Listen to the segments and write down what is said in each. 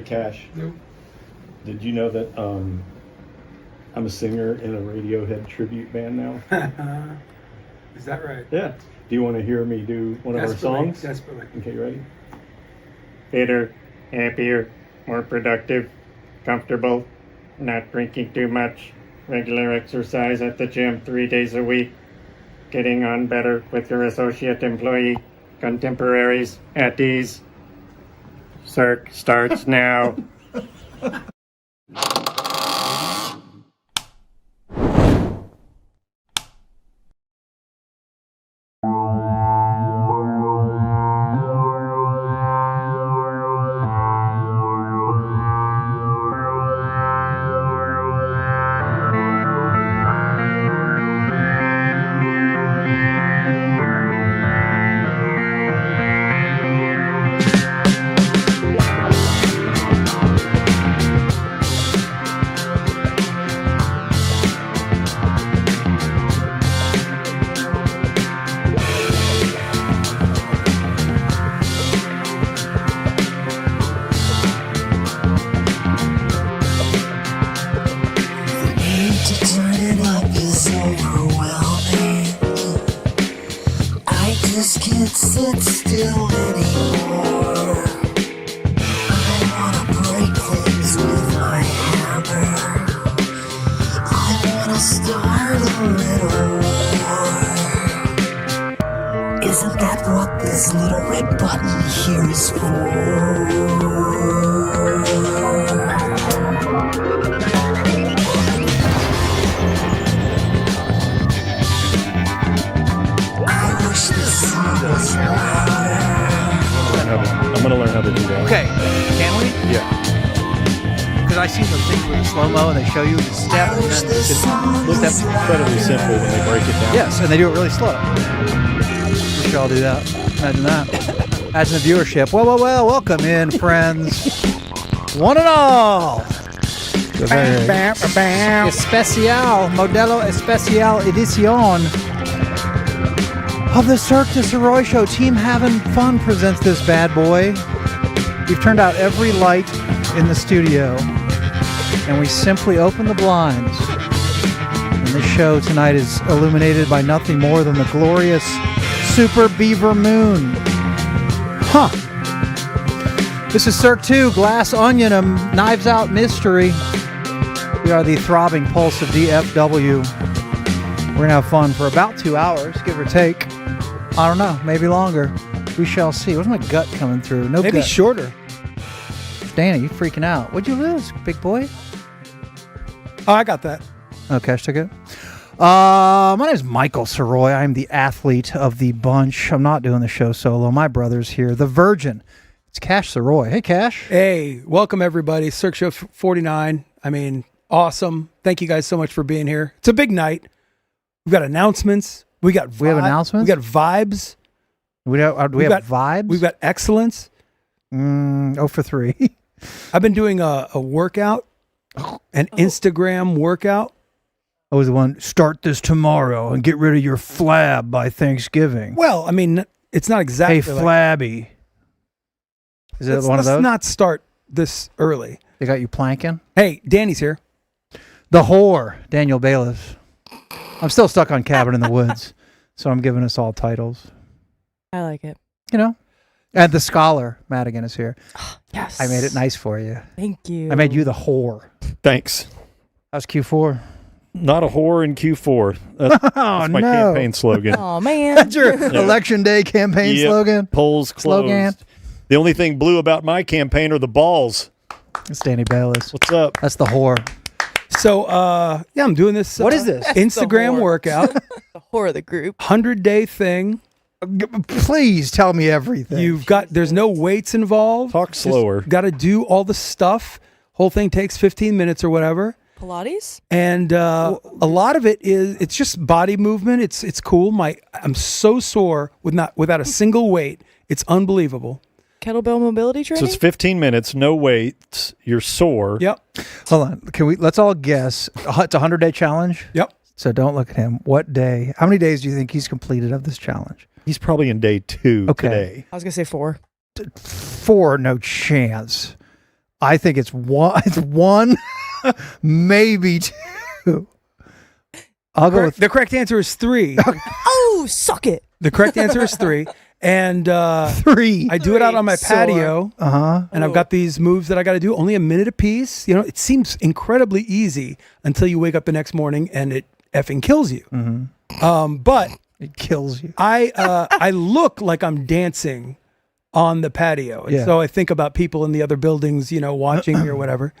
Cash. Nope. Did you know that I'm a singer in a Radiohead tribute band now? Is that right? Yeah. Do you want to hear me do one of our songs? Desperately. Okay, you ready? Fitter, happier, more productive, comfortable, not drinking too much, regular exercise at the gym 3 days a week, getting on better with your associate employee, contemporaries at ease. Cirque starts now. Can't sit still anymore. I wanna break things with my hammer. I wanna start a little war. Isn't that what this little red button here is for? I'm going to learn how to do that. Okay, can we? Yeah. Because I see those things with the slow-mo and they show you the step and then It's incredibly simple when they break it down. yes, and they do it really slow. We should all do that. Imagine that. Adds in the viewership. Well, welcome in, friends. One and all. Especial, Modelo Especial Edición of the Cirque Du Sirois show. Team Having Fun presents this bad boy. We've turned out every light in the studio, and we simply open the blinds. And this show tonight is illuminated by nothing more than the glorious Super Beaver Moon. Huh. This is Cirque 2, Glass Onion, a Knives Out mystery. We are the throbbing pulse of DFW. We're going to have fun for about 2 hours, give or take. I don't know, maybe longer. We shall see. Where's my gut coming through? No Maybe gut. shorter. Danny, you freaking out. What'd you lose, big boy? Oh, I got that. Oh, Cash took it. My name is Michael Sirois. I'm the athlete of the bunch. I'm not doing the show solo. My brother's here, the Virgin. It's Cash Sirois. Hey, Cash. Hey, welcome everybody. Cirque Show 49. I mean, awesome. Thank you guys so much for being here. It's a big night. We've got announcements. We have announcements? We got vibes. We have vibes? We've got excellence. 0 for 3. I've been doing a workout, an Instagram workout. I was the one, start this tomorrow and get rid of your flab by Thanksgiving. Well, I mean, it's not exactly Hey, flabby. Is it one of those? Let's not start this early. They got you planking? Hey, Danny's here. The whore, Daniel Bailiff. I'm still stuck on Cabin in the Woods, so I'm giving us all titles. I like it. You know? And the scholar, Madigan, is here. Yes. I made it nice for you. Thank you. I made you the whore. Thanks. How's Q4? Not a whore in Q4. That's my campaign slogan. Oh, man. That's your election day campaign slogan? Polls closed. Slogan. The only thing blue about my campaign are the balls. It's Danny Bailiff. What's up? That's the whore. So, yeah, I'm doing this. What is this? Instagram workout. The whore of the group. 100-day thing. Please tell me everything. There's no weights involved. Talk slower. Got to do all the stuff. Whole thing takes 15 minutes or whatever. Pilates? And a lot of it's just body movement. It's cool. I'm so sore without a single weight. It's unbelievable. Kettlebell mobility training? So it's 15 minutes, no weights. You're sore. Yep. Hold on. Let's all guess. It's a 100-day challenge? Yep. So don't look at him. What day? How many days do you think he's completed of this challenge? He's probably in day 2 today. I was going to say 4. 4, no chance. I think it's one. It's one, maybe two. I'll go with The correct answer is 3. Oh, suck it. The correct answer is 3. And 3. I do it out on my Sore. patio. And I've got these moves that I got to do, only a minute a piece. You know, it seems incredibly easy until you wake up the next morning and it effing kills you. But It kills you. I look like I'm dancing on the patio. And Yeah. so I think about people in the other buildings, you know, watching me or whatever.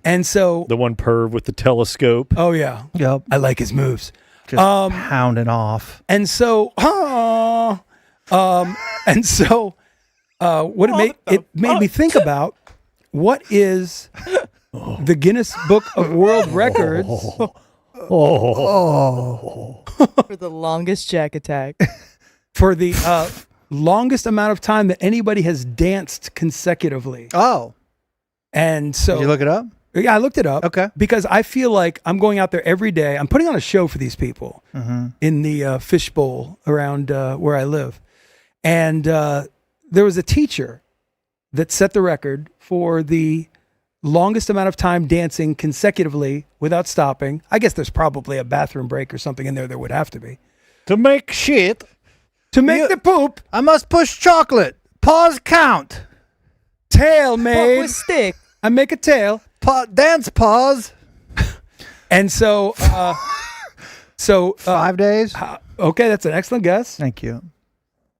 And so, The one perv with the telescope. oh yeah, Yep. I like his moves. Just pounding off. And so, what it made me think about, what is the Guinness Book of World Records For the longest jack attack. for the longest amount of time that anybody has danced consecutively? Oh. And so, Did you look it up? yeah, I looked it up. Okay. Because I feel like I'm going out there every day. I'm putting on a show for these people in the fishbowl around where I live. And there was a teacher that set the record for the longest amount of time dancing consecutively without stopping. I guess there's probably a bathroom break or something in there. There would have to be. To make shit. To make the poop, I must push chocolate. Pause count. tail What made. with stick? I make a tail. Dance pause. And so, 5 days. okay, that's an excellent guess. Thank you.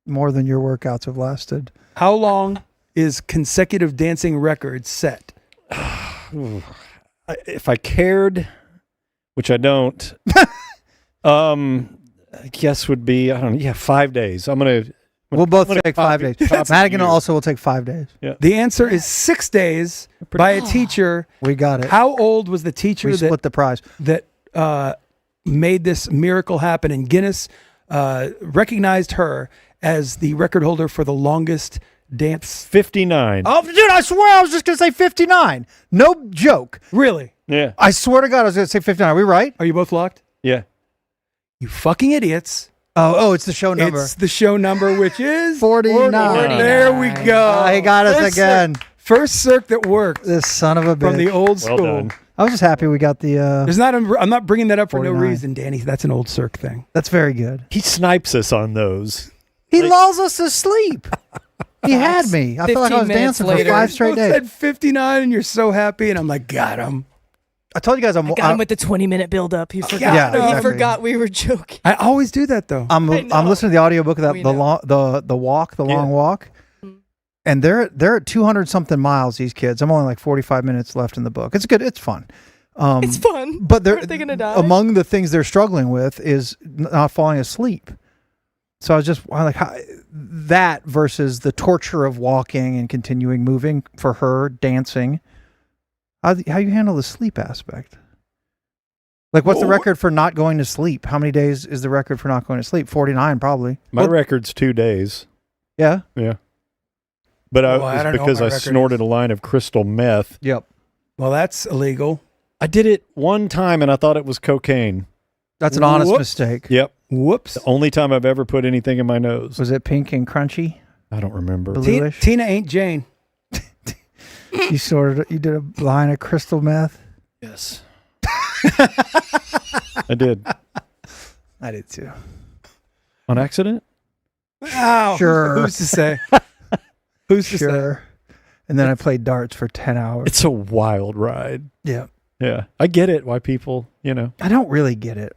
More than your workouts have lasted. How long is consecutive dancing record set? If I cared, which I don't, I guess would be, I don't know, 5 days. We'll both take 5 copy- days. copy Madigan you. also will take 5 days. The answer is 6 days by a teacher. We got it. How old was the teacher We split the prize. that made this miracle happen? And Guinness recognized her as the record holder for the longest dance. 59. Oh, dude, I swear I was just going to say 59. No joke. Really? Yeah. I swear to God I was going to say 59. Are we right? Are you both locked? Yeah. You fucking idiots. Oh, it's the show number. It's the show number, which is 49. There we go. He got us First again. First Cirque that worked This son of a bitch. from the old Well school. done. I was just happy we got the... I'm not bringing that up for no 49. reason, Danny. That's an old Cirque thing. That's very good. He snipes us on those. He lulls us to sleep. He had me. I felt like I 15 was minutes dancing later. for 5 straight You days. said 59 and you're so happy, and I'm like, got him. I told you guys I'm... Got him with the 20-minute build-up. He forgot. Yeah, He exactly. forgot we were joking. I always do that though. I'm listening to the audiobook of that We the know. long walk, and they're at 200 something miles. These kids. I'm only like 45 minutes left in the book. It's good. It's fun. It's fun. But they're Aren't they gonna die? among the things they're struggling with is not falling asleep. So I was just like that versus the torture of walking and continuing moving for her dancing. How you handle the sleep aspect? Like, what's the record for not going to sleep? How many days is the record for not going to sleep? 49, probably. My record's 2 days. Yeah. Yeah. But Oh, I it's don't know what because my I record snorted a line of crystal meth. Yep. Well, that's illegal. I did it one time and I thought it was cocaine. That's an honest Whoop. mistake. Yep. Whoops. The only time I've ever put anything in my nose. Was it pink and crunchy? I don't remember. Bluish? Tina ain't Jane. You did a line of crystal meth? Yes. I did. I did too. On accident? Ow. Sure. Who's to say? Who's to say? Sure. And then I played darts for 10 hours. It's a wild ride. Yeah. Yeah. I get it why people, I don't really get it.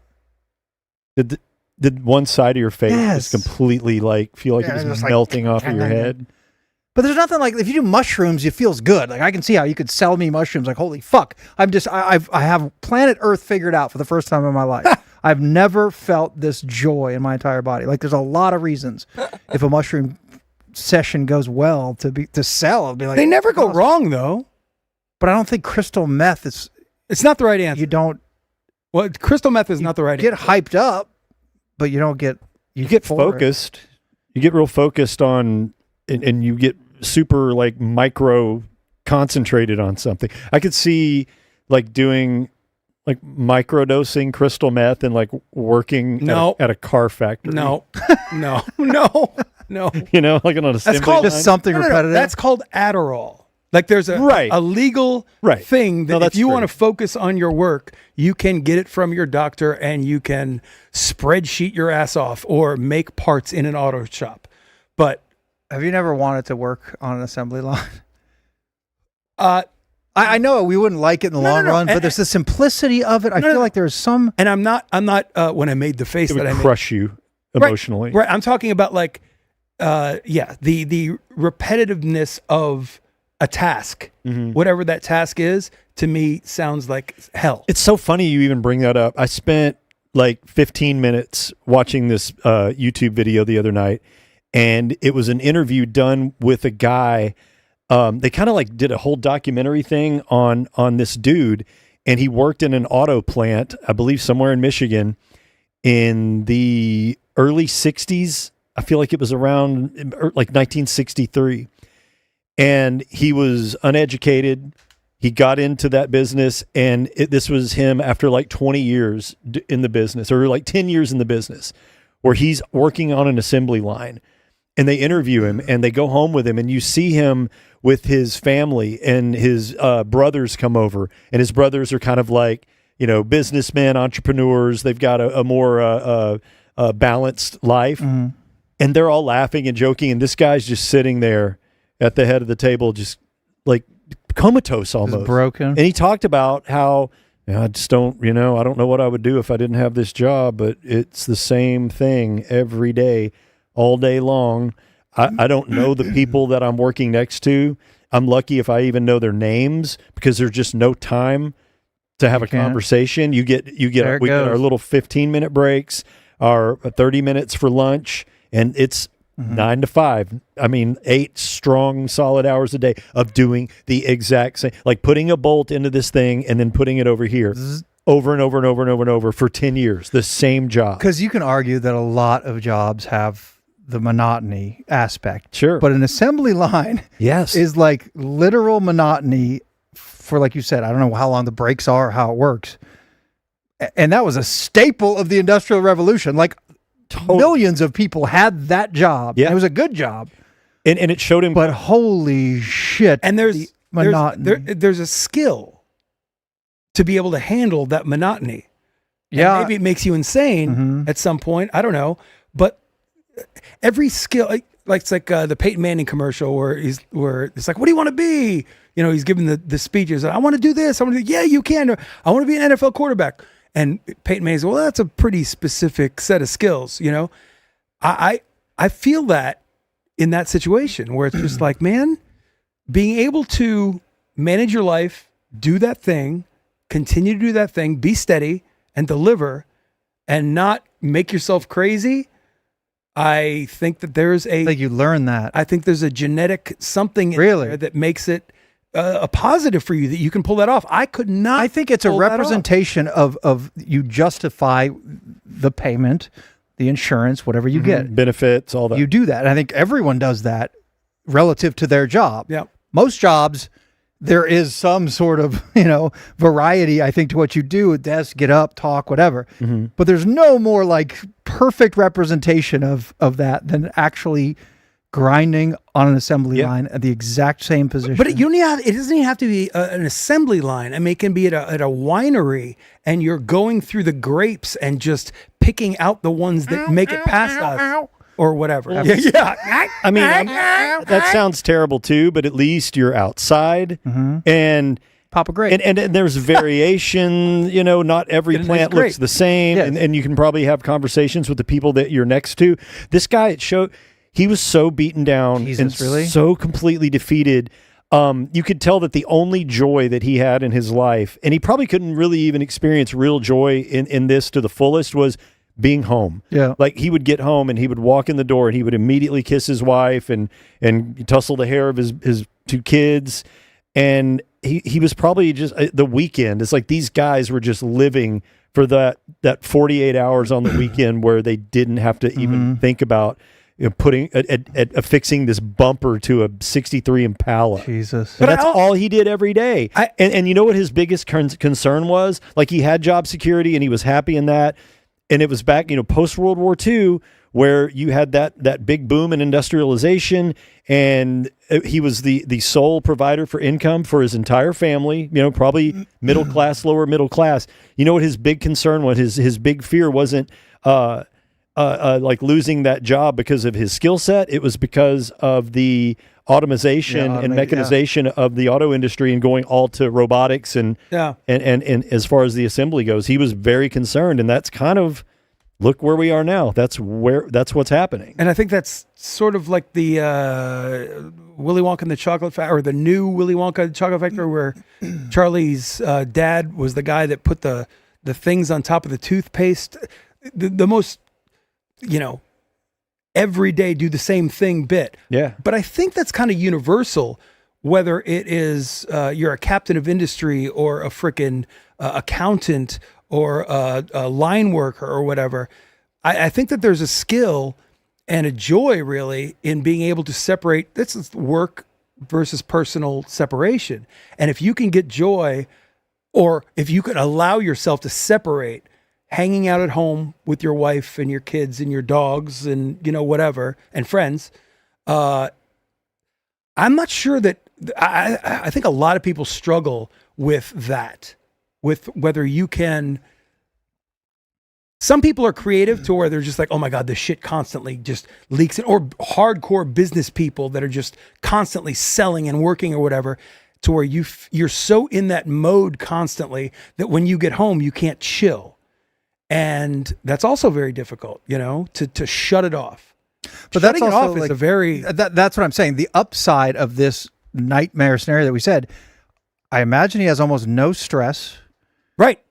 did one side of your face Yes. just completely feel like Yeah, it was just like- melting off of your head? But there's nothing like, if you do mushrooms, it feels good. Like, I can see how you could sell me mushrooms. Like, holy fuck. I have planet Earth figured out for the first time in my life. I've never felt this joy in my entire body. Like, there's a lot of reasons if a mushroom session goes well to sell. It'll be like, They never go wrong though. But I don't think crystal meth is, It's not the right answer. you don't Well, crystal meth is not the right get answer. hyped up, but you don't get, You get for it. focused. You get real focused on, and you get super micro concentrated on something. I could see doing microdosing crystal meth and working No. at a car factory. No, no. You know, on a That's assembly called line. just something No, no, no. repetitive. That's called Adderall. Like there's a Right. a legal Right. thing that No, if that's you true. want to focus on your work, you can get it from your doctor and you can spreadsheet your ass off or make parts in an auto shop. But Have you never wanted to work on an assembly line? uh, I know we wouldn't like it in the long no. run, but there's the simplicity of it. I feel like there's some. and I'm not when I made the face It that would I made. crush you emotionally. Right. I'm talking about like the repetitiveness of a task. Whatever that task is, to me sounds like hell. It's so funny you even bring that up. I spent like 15 minutes watching this YouTube video the other night, and it was an interview done with a guy. They kind of like did a whole documentary thing on this dude, and he worked in an auto plant, I believe somewhere in Michigan in the early 60s. I feel like it was around like 1963. And he was uneducated. He got into that business, and this was him after like 20 years in the business, or like 10 years in the business, where he's working on an assembly line. And they interview him, and they go home with him, and you see him with his family, and his brothers come over, and his brothers are kind of like, businessmen, entrepreneurs. They've got a more balanced life, and they're all laughing and joking, and this guy's just sitting there at the head of the table, just like comatose almost. Just broken. And he talked about how, I just don't, I don't know what I would do if I didn't have this job, but it's the same thing every day, all day long. I don't know the people that I'm working next to. I'm lucky if I even know their names, because there's just no time to have a conversation. We get our little 15-minute breaks, our 30 minutes for lunch, and it's 9 to 5. I mean, 8 strong, solid hours a day of doing the exact same, like putting a bolt into this thing and then putting it over here, over and over and over and over and over for 10 years, the same job. Because you can argue that a lot of jobs have the monotony aspect. Sure. But an assembly line is like literal monotony for, like you said, I don't know how long the breaks are, how it works. And that was a staple of the Industrial Revolution. Like, millions of people had that job. Yeah. It was a good job. And it showed him. But holy shit. And the monotony. there's a skill to be able to handle that monotony. Yeah. And maybe it makes you insane at some point. I don't know. But every skill, like it's like the Peyton Manning commercial where it's like, what do you want to be? He's giving the speeches. I want to do this. I want to do, yeah, you can. I want to be an NFL quarterback. And Peyton Manning's, well, that's a pretty specific set of skills. I feel that in that situation where it's just like, man, being able to manage your life, do that thing, continue to do that thing, be steady and deliver and not make yourself crazy. I think that there's you learn that. I think there's a genetic something in there that makes it a positive for you that you can pull that off. I could not. I think it's a representation of you justify the payment, the insurance, whatever you get. Benefits, all that. You do that. And I think everyone does that relative to their job. Yeah. Most jobs, there is some sort of, variety, I think, to what you do. Desk, get up, talk, whatever. But there's no more like perfect representation of that than actually grinding on an assembly line at the exact same position. But it doesn't even have to be an assembly line. I mean, it can be at a winery, and you're going through the grapes and just picking out the ones that make it past us or whatever. Yeah. I mean, that sounds terrible too, but at least you're outside and pop a grape. And there's variation, not every plant looks the same. Yes. And you can probably have conversations with the people that you're next to. This guy, he was so beaten down and so completely defeated. You could tell that the only joy that he had in his life, and he probably couldn't really even experience real joy in this to the fullest, was being home. Yeah. Like he would get home and he would walk in the door and he would immediately kiss his wife and tussle the hair of his 2 kids. And he was probably just the weekend. It's like these guys were just living for that 48 hours on the weekend where they didn't have to even think about putting affixing this bumper to a 63 Impala. Jesus. But that's all he did every day. And you know what his biggest concern was? Like he had job security and he was happy in that. And it was back, post World War II, where you had that big boom in industrialization, and he was the sole provider for income for his entire family, probably middle class, lower middle class. You know what his big concern was? His big fear wasn't like losing that job because of his skill set. It was because of the automation and mechanization of the auto industry and going all to robotics and as far as the assembly goes, he was very concerned, and that's kind of look where we are now. That's what's happening. And I think that's sort of like the Willy Wonka and the Chocolate Factory, or the new Willy Wonka and the Chocolate Factory, where Charlie's dad was the guy that put the things on top of the toothpaste. The most, every day do the same thing bit. Yeah. But I think that's kind of universal, whether it is you're a captain of industry or a frickin' accountant or a line worker or whatever. I think that there's a skill and a joy really in being able to separate. This is work versus personal separation. And if you can get joy, or if you can allow yourself to separate hanging out at home with your wife and your kids and your dogs and, whatever, and friends, I'm not sure that, I think a lot of people struggle with that, with whether you can. Some people are creative to where they're just like, oh my God, this shit constantly just leaks in, or hardcore business people that are just constantly selling and working or whatever, to where you're so in that mode constantly that when you get home, you can't chill. And that's also very difficult, to shut it off. But Shutting that's it also off is like, a very... That's what I'm saying. The upside of this nightmare scenario that we said, I imagine he has almost no stress. Right.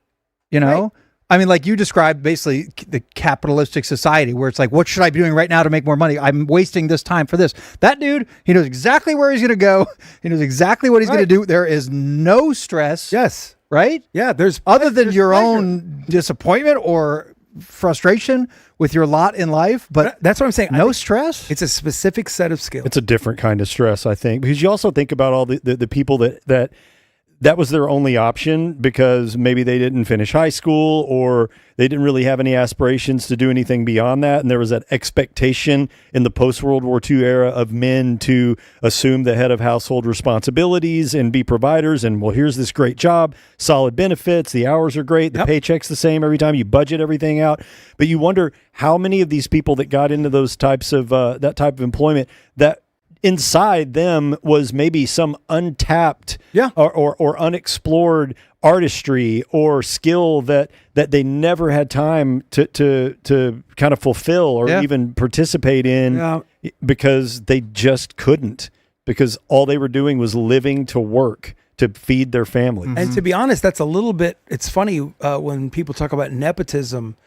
Right. I mean, like you described basically the capitalistic society where it's like, what should I be doing right now to make more money? I'm wasting this time for this. That dude, he knows exactly where he's going to go. He knows exactly what he's going to do. There is no stress. Yes. Right? Yeah. There's other than your pleasure. own disappointment or frustration with your lot in life, but that's what I'm saying. No stress. It's a specific set of skills. It's a different kind of stress, I think, because you also think about all the people that was their only option because maybe they didn't finish high school or they didn't really have any aspirations to do anything beyond that. And there was that expectation in the post-World War II era of men to assume the head of household responsibilities and be providers. And, well, here's this great job, solid benefits, the hours are great, the paycheck's the same every time, you budget everything out. But you wonder how many of these people that got into those types of, that type of employment, that inside them was maybe some untapped or unexplored artistry or skill that they never had time to kind of fulfill or even participate in because they just couldn't, because all they were doing was living to work to feed their family. And to be honest, that's a little bit, it's funny when people talk about nepotism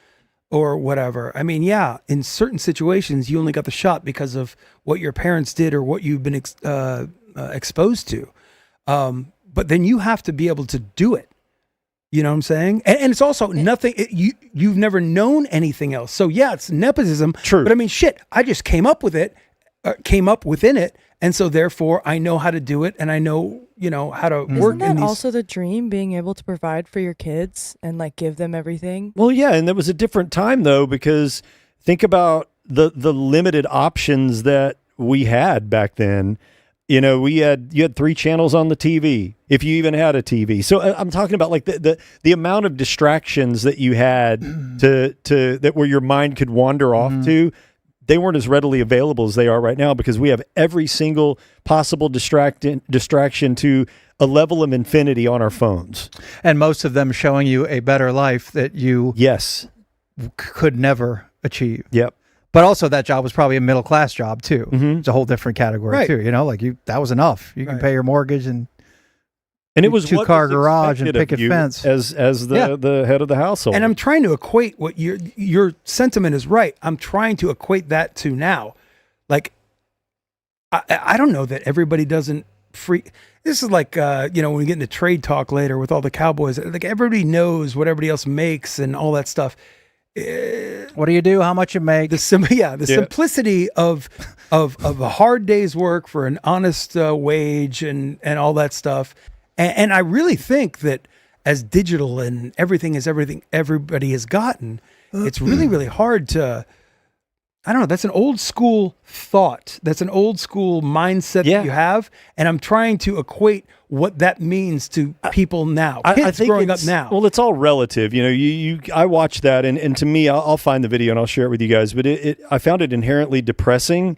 or whatever. I mean, in certain situations, you only got the shot because of what your parents did or what you've been exposed to. But then you have to be able to do it. You know what I'm saying? And it's also nothing, you've never known anything else. So it's nepotism. True. But I mean, shit, I just came up with it, came up within it. And so therefore I know how to do it, and I know, how to work. Isn't that also the dream, being able to provide for your kids and like give them everything? Well, yeah, and there was a different time though, because think about the limited options that we had back then. You had 3 channels on the TV, if you even had a TV. So I'm talking about like the amount of distractions that you had to that where your mind could wander off to. They weren't as readily available as they are right now, because we have every single possible distraction to a level of infinity on our phones. And most of them showing you a better life that you could never achieve. Yep. But also that job was probably a middle class job too. It's a whole different category too. Like that was enough. You can pay your mortgage and it was 2-car garage and picket fence as the head of the household. And I'm trying to equate what your sentiment is right. I'm trying to equate that to now. Like, I don't know that everybody doesn't this is like, when we get into trade talk later with all the Cowboys, like everybody knows what everybody else makes and all that stuff. What do you do? How much you make? Simplicity of a hard day's work for an honest wage and all that stuff. And I really think that as digital and everything everybody has gotten, it's really, really hard to I don't know. That's an old school thought. That's an old school mindset that you have. And I'm trying to equate what that means to people now. Kids I think growing up now. Well, it's all relative. You know, I watched that, and to me, I'll find the video and I'll share it with you guys. But I found it inherently depressing.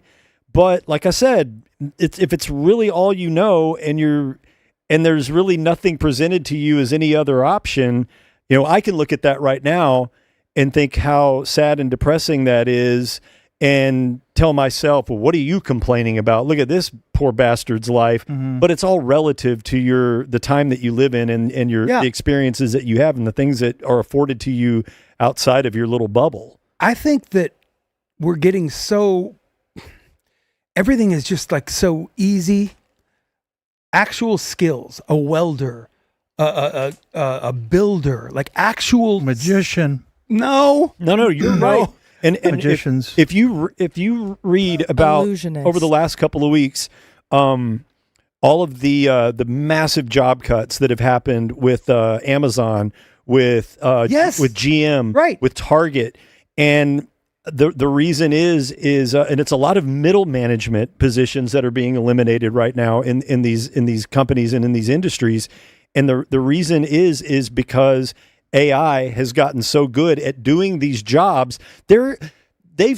But like I said, if it's really all you know, and there's really nothing presented to you as any other option, you know, I can look at that right now and think how sad and depressing that is, and tell myself, well, what are you complaining about? Look at this poor bastard's life. But it's all relative to the time that you live in, and the experiences that you have and the things that are afforded to you outside of your little bubble. I think that we're getting everything is just like so easy. Actual skills, a welder, a builder, like actual Magician. No, you're right. And magicians. If you read about Illusionist. over the last couple of weeks, all of the massive job cuts that have happened with Amazon, with GM, right, with Target, and the reason is and it's a lot of middle management positions that are being eliminated right now in these companies and in these industries, and the reason is because AI has gotten so good at doing these jobs. They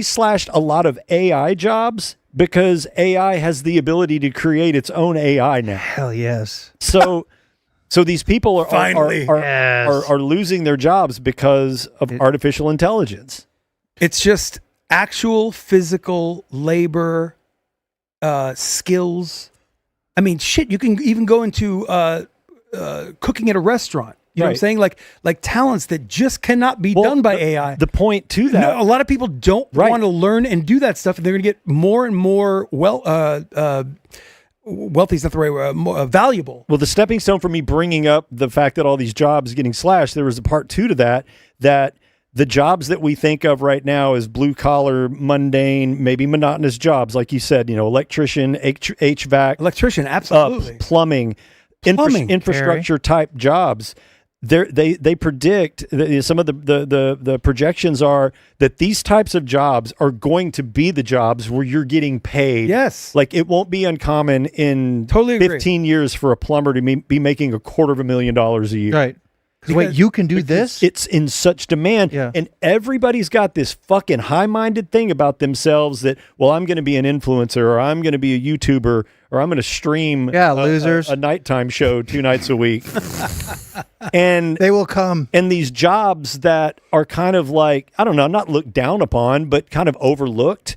slashed a lot of AI jobs because AI has the ability to create its own AI now. Hell yes. So these people are losing their jobs because of artificial intelligence. It's just actual physical labor, skills. I mean, shit, you can even go into cooking at a restaurant. You know what I'm saying? Like talents that just cannot be done by AI. The point to that, a lot of people don't want to learn and do that stuff, and they're going to get more and more wealthy is not the right word, more valuable. Well, the stepping stone for me bringing up the fact that all these jobs are getting slashed, there was a part two to that the jobs that we think of right now as blue collar, mundane, maybe monotonous jobs, like you said, you know, electrician, HVAC, absolutely, plumbing, infrastructure type jobs. They predict some of the projections are that these types of jobs are going to be the jobs where you're getting paid. Yes, like it won't be uncommon in 15 years for a plumber to be making $250,000 a year. Right. Wait, you can do this? It's in such demand. Yeah. And everybody's got this fucking high-minded thing about themselves that, well, I'm going to be an influencer, or I'm going to be a YouTuber, or I'm going to stream losers. A nighttime show 2 nights a week. And they will come. And these jobs that are kind of like, I don't know, not looked down upon, but kind of overlooked,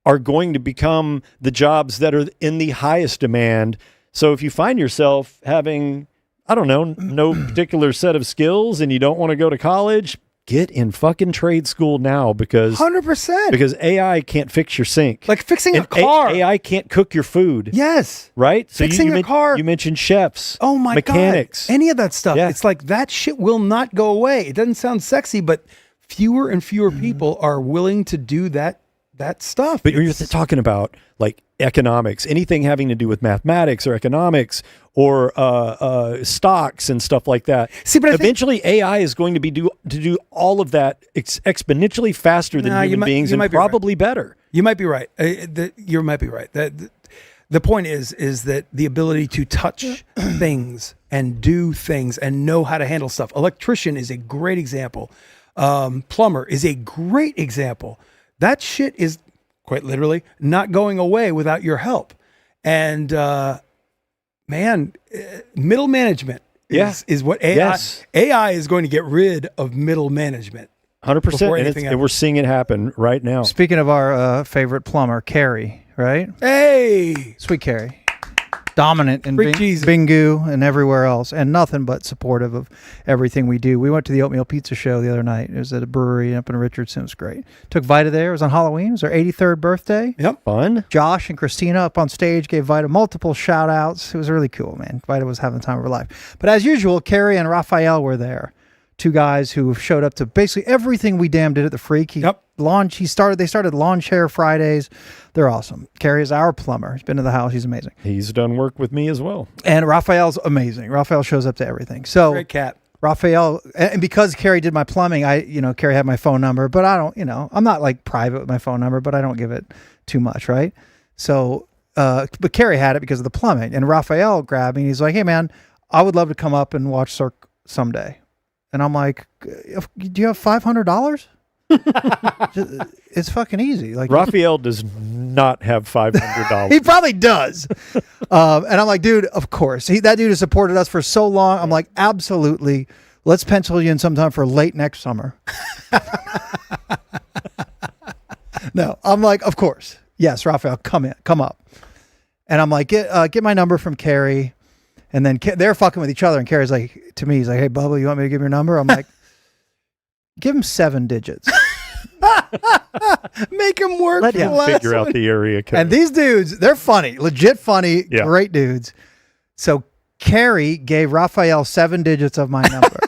are going to become the jobs that are in the highest demand. So if you find yourself having, I don't know, no particular set of skills and you don't want to go to college, get in fucking trade school now, because 100%, because AI can't fix your sink. Like fixing a car. AI can't cook your food. Yes. Right? So fixing a car. You mentioned chefs. Oh my mechanics. God. Any of that stuff. Yeah. It's like that shit will not go away. It doesn't sound sexy, but fewer and fewer people are willing to do that stuff. But you're talking about like economics, anything having to do with mathematics or economics or stocks and stuff like that. See, but eventually AI is going to do all of that exponentially faster than human beings, and probably better. You might be right. You might be right. The point is that the ability to touch things and do things and know how to handle stuff. Electrician is a great example. Plumber is a great example. That shit is quite literally not going away without your help. And middle management is what AI. Yes. AI is going to get rid of middle management. 100%. And we're seeing it happen right now. Speaking of our favorite plumber, Carrie, right? Hey, sweet Carrie. Dominant in Bingu and everywhere else, and nothing but supportive of everything we do. We went to the Oatmeal Pizza Show the other night. It was at a brewery up in Richardson. It was great. Took Vita there. It was on Halloween. It was her 83rd birthday. Yep. Fun. Josh and Christina up on stage gave Vita multiple shout outs. It was really cool, man. Vita was having the time of her life. But as usual, Carrie and Raphael were there. Two guys who showed up to basically everything we damn did at the Freak. They started Lawn Chair Fridays. They're awesome. Carrie is our plumber. He's been to the house. He's amazing. He's done work with me as well. And Raphael's amazing. Raphael shows up to everything. So great cat. Raphael, and because Carrie did my plumbing, Carrie had my phone number, but I don't, I'm not like private with my phone number, but I don't give it too much, right? So, but Carrie had it because of the plumbing, and Raphael grabbed me and he's like, "Hey man, I would love to come up and watch Cirque someday." And I'm like, "Do you have $500? It's fucking easy." Like Raphael does not have $500. he probably does. And I'm like, dude, of course. That dude has supported us for so long. I'm like, absolutely. Let's pencil you in sometime for late next summer. No, I'm like, of course. Yes, Raphael, come up. And I'm like, get my number from Carrie. And then they're fucking with each other. And Carrie's like, to me, he's like, "Hey, Bubba, you want me to give your number?" I'm like, give him 7 digits. Make him work. Let him figure out the area code. And these dudes, they're funny, legit funny, Yeah. great dudes. So Carrie gave Raphael 7 digits of my number.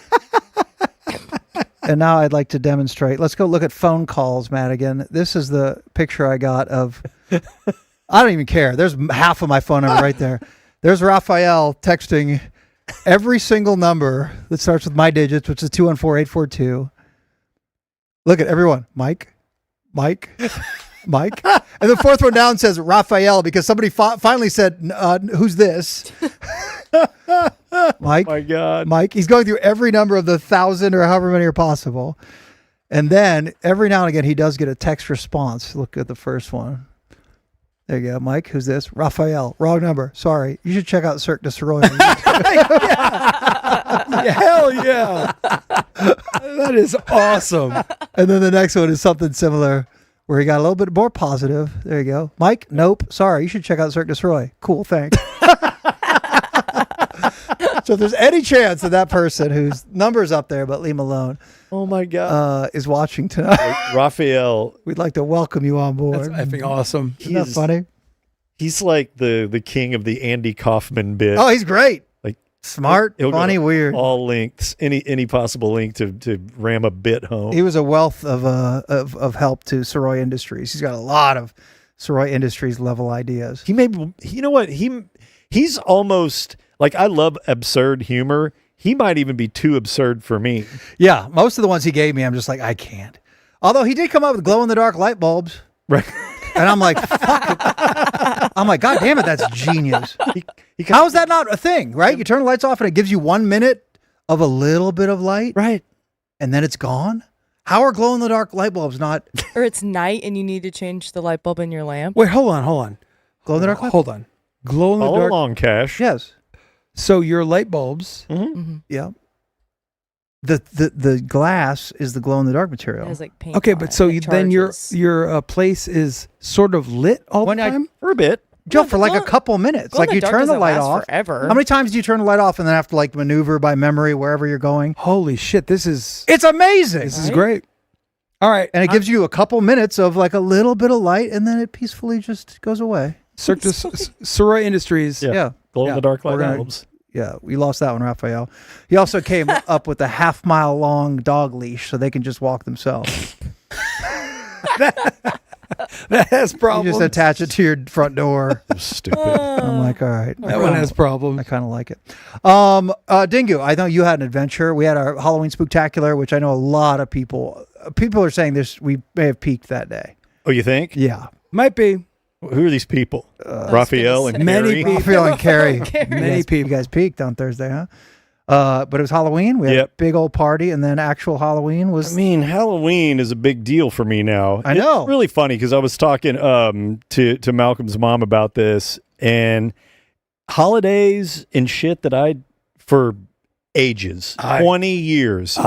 And now I'd like to demonstrate. Let's go look at phone calls, Madigan. This is the picture I got of, I don't even care. There's half of my phone number right there. There's Raphael texting every single number that starts with my digits, which is 214-842. Look at everyone. Mike. And the fourth one down says Raphael because somebody finally said, "Who's this?" Mike. My God. Mike. He's going through every number of the 1,000 or however many are possible. And then every now and again, he does get a text response. Look at the first one. There you go. Mike, who's this? Raphael. Wrong number. Sorry. You should check out Cirque Du Sirois. Hell yeah. That is awesome. And then the next one is something similar where he got a little bit more positive. There you go. Mike, nope. Sorry. You should check out Cirque Du Sirois. Cool. Thanks. So if there's any chance that person whose number's up there, but leave him alone, Oh my God. is watching tonight, Raphael, we'd like to welcome you on board. That's effing awesome. Isn't that funny? he's like the king of the Andy Kaufman bit. Oh, he's great. Like Smart, he'll go funny, to weird. all lengths, any possible length to ram a bit home. He was a wealth of help to Sirois Industries. He's got a lot of Sirois Industries level ideas. He made, you know what? He's almost like, I love absurd humor. He might even be too absurd for me. Yeah, most of the ones he gave me, I'm just like, I can't. Although he did come up with glow-in-the-dark light bulbs. Right. And I'm like, fuck it. I'm like, God damn it, that's genius. How is that not a thing, right? You turn the lights off and it gives you 1 minute of a little bit of light. Right. And then it's gone? How are glow-in-the-dark light bulbs not... Or it's night and you need to change the light bulb in your lamp. Wait, hold on. Glow-in-the-dark light Hold on. Glow in the All dark. along, Cash. Yes. So your light bulbs. Mm-hmm. Yeah. The glass is the glow-in-the-dark It material. has like paint. Okay, on but it, so like then charges. your place is sort of lit all When the I- time? For a bit. Joe, Yeah, for like a glow- couple minutes. Glow in Like the you dark turn the doesn't light last off. forever. How many times do you turn the light off and then have to like maneuver by memory wherever you're going? Holy shit, this is It's amazing. this is Right? great. All right. And it gives you a couple minutes of like a little bit of light and then it peacefully just goes away. Cirque du Sirois Industries. Yeah. Yeah. Glow in the dark light We're gonna- bulbs. Yeah, we lost that one, Raphael. He also came up with a half-mile long dog leash so they can just walk themselves. That has You problems. just attach it to your front door. Stupid. I'm like, all right. that one has I problems. kind of like it. Dingu, I know you had an adventure. We had our Halloween Spooktacular, which I know a lot of people are saying this. We may have peaked that day. Oh, you think? Yeah. Might be. Who are these people? Raphael and Many Carrie? people. Raphael and Carrie. Many people. You guys peaked on Thursday, huh? But it was Halloween. We had a Yep. big old party, and then actual Halloween was. I mean, Halloween is a big deal for me now. I know. It's really funny because I was talking to Malcolm's mom about this, and holidays and shit that I, for ages, 20 years.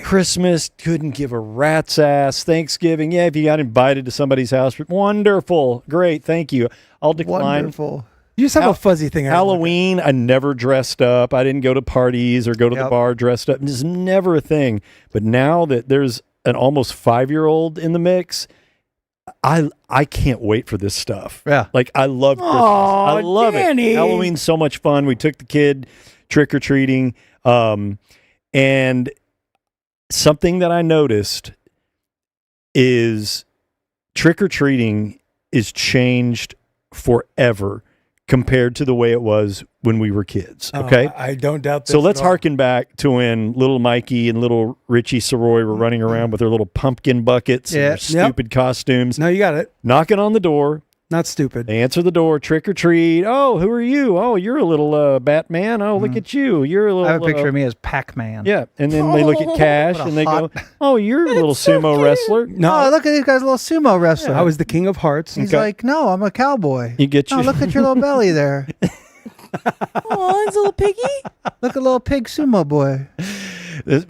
Christmas, couldn't give a rat's ass. Thanksgiving, yeah, if you got invited to somebody's house, wonderful, great, thank you. I'll decline. Wonderful. You just have a fuzzy thing. Halloween, I never dressed up. I didn't go to parties or go to the Yep. bar dressed up. It's never a thing. But now that there's an almost 5-year-old in the mix, I can't wait for this stuff. Yeah. Like, I love Christmas. I love Danny. it. Halloween's so much fun. We took the kid trick-or-treating. And something that I noticed is trick-or-treating is changed forever compared to the way it was when we were kids. Okay. I don't doubt this. So let's at all. harken back to when little Mikey and little Richie Soroy were running around with their little pumpkin buckets and their stupid costumes. No, you got it. Knocking on the door. Not stupid. They answer the door, trick or treat. Oh, who are you? Oh, you're a little Batman. Oh, look at you. You're a little. I have a picture of me as Pac-Man. Yeah, and then they look at Cash and they go, "Oh, you're a little sumo wrestler." No, Oh, look at these guys, a little sumo wrestler. I was the king of hearts. He's like, no, I'm a cowboy. You get Oh, your look at your little belly there. Oh, it's a little piggy. Look at little pig sumo boy.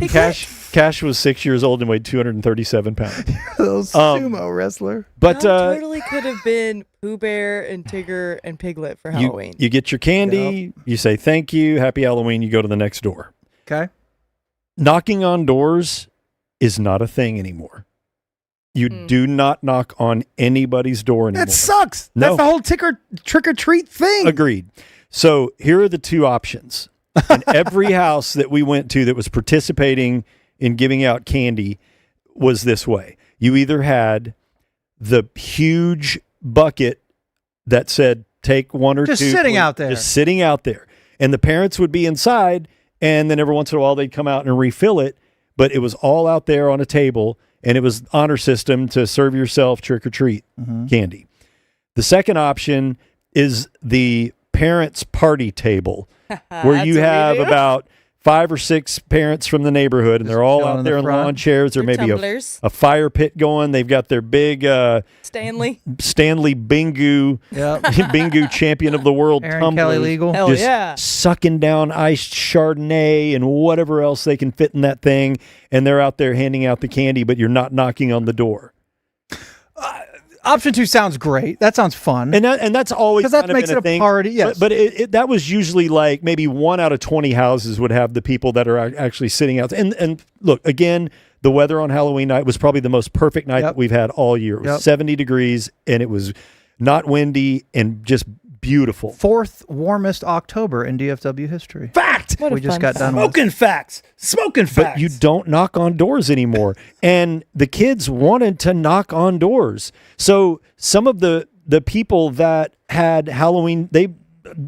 Cash was 6 years old and weighed 237 pounds. Little sumo wrestler. But Totally could have been Pooh Bear and Tigger and Piglet for Halloween. you get your candy. You say thank you, happy Halloween. You go to the next door. Okay. Knocking on doors is not a thing anymore. You do not knock on anybody's door anymore. That sucks. No. That's the whole trick or treat thing. Agreed. So here are the two options. And every house that we went to that was participating in giving out candy was this way. You either had the huge bucket that said take one or Just two. sitting out there. Just sitting out there. And the parents would be inside, and then every once in a while they'd come out and refill it. But it was all out there on a table, and it was honor system to serve yourself trick or treat candy. The second option is the parents' party table, where you have about 5 or 6 parents from the neighborhood, and they're all chilling out in there the in front. lawn chairs. There may be tumblers. a fire pit going. They've got their big Stanley. Stanley Bingu, Yep. Bingu champion of the world Aaron tumbler. Kelly legal. Hell Just yeah. sucking down iced Chardonnay and whatever else they can fit in that thing, and they're out there handing out the candy, but you're not knocking on the door. Option 2 sounds great. That sounds fun. And that's always 'Cause that kind of makes been it a thing. party, yes. But that was usually like maybe 1 out of 20 houses would have the people that are actually sitting out. And look, again, the weather on Halloween night was probably the most perfect night that we've had all year. It was 70 degrees, and it was not windy and just beautiful. 4th warmest October in DFW history. Fact. What a We just fun got done with. Smoking facts. Smoking facts. But you don't knock on doors anymore. And the kids wanted to knock on doors. So some of the people that had Halloween,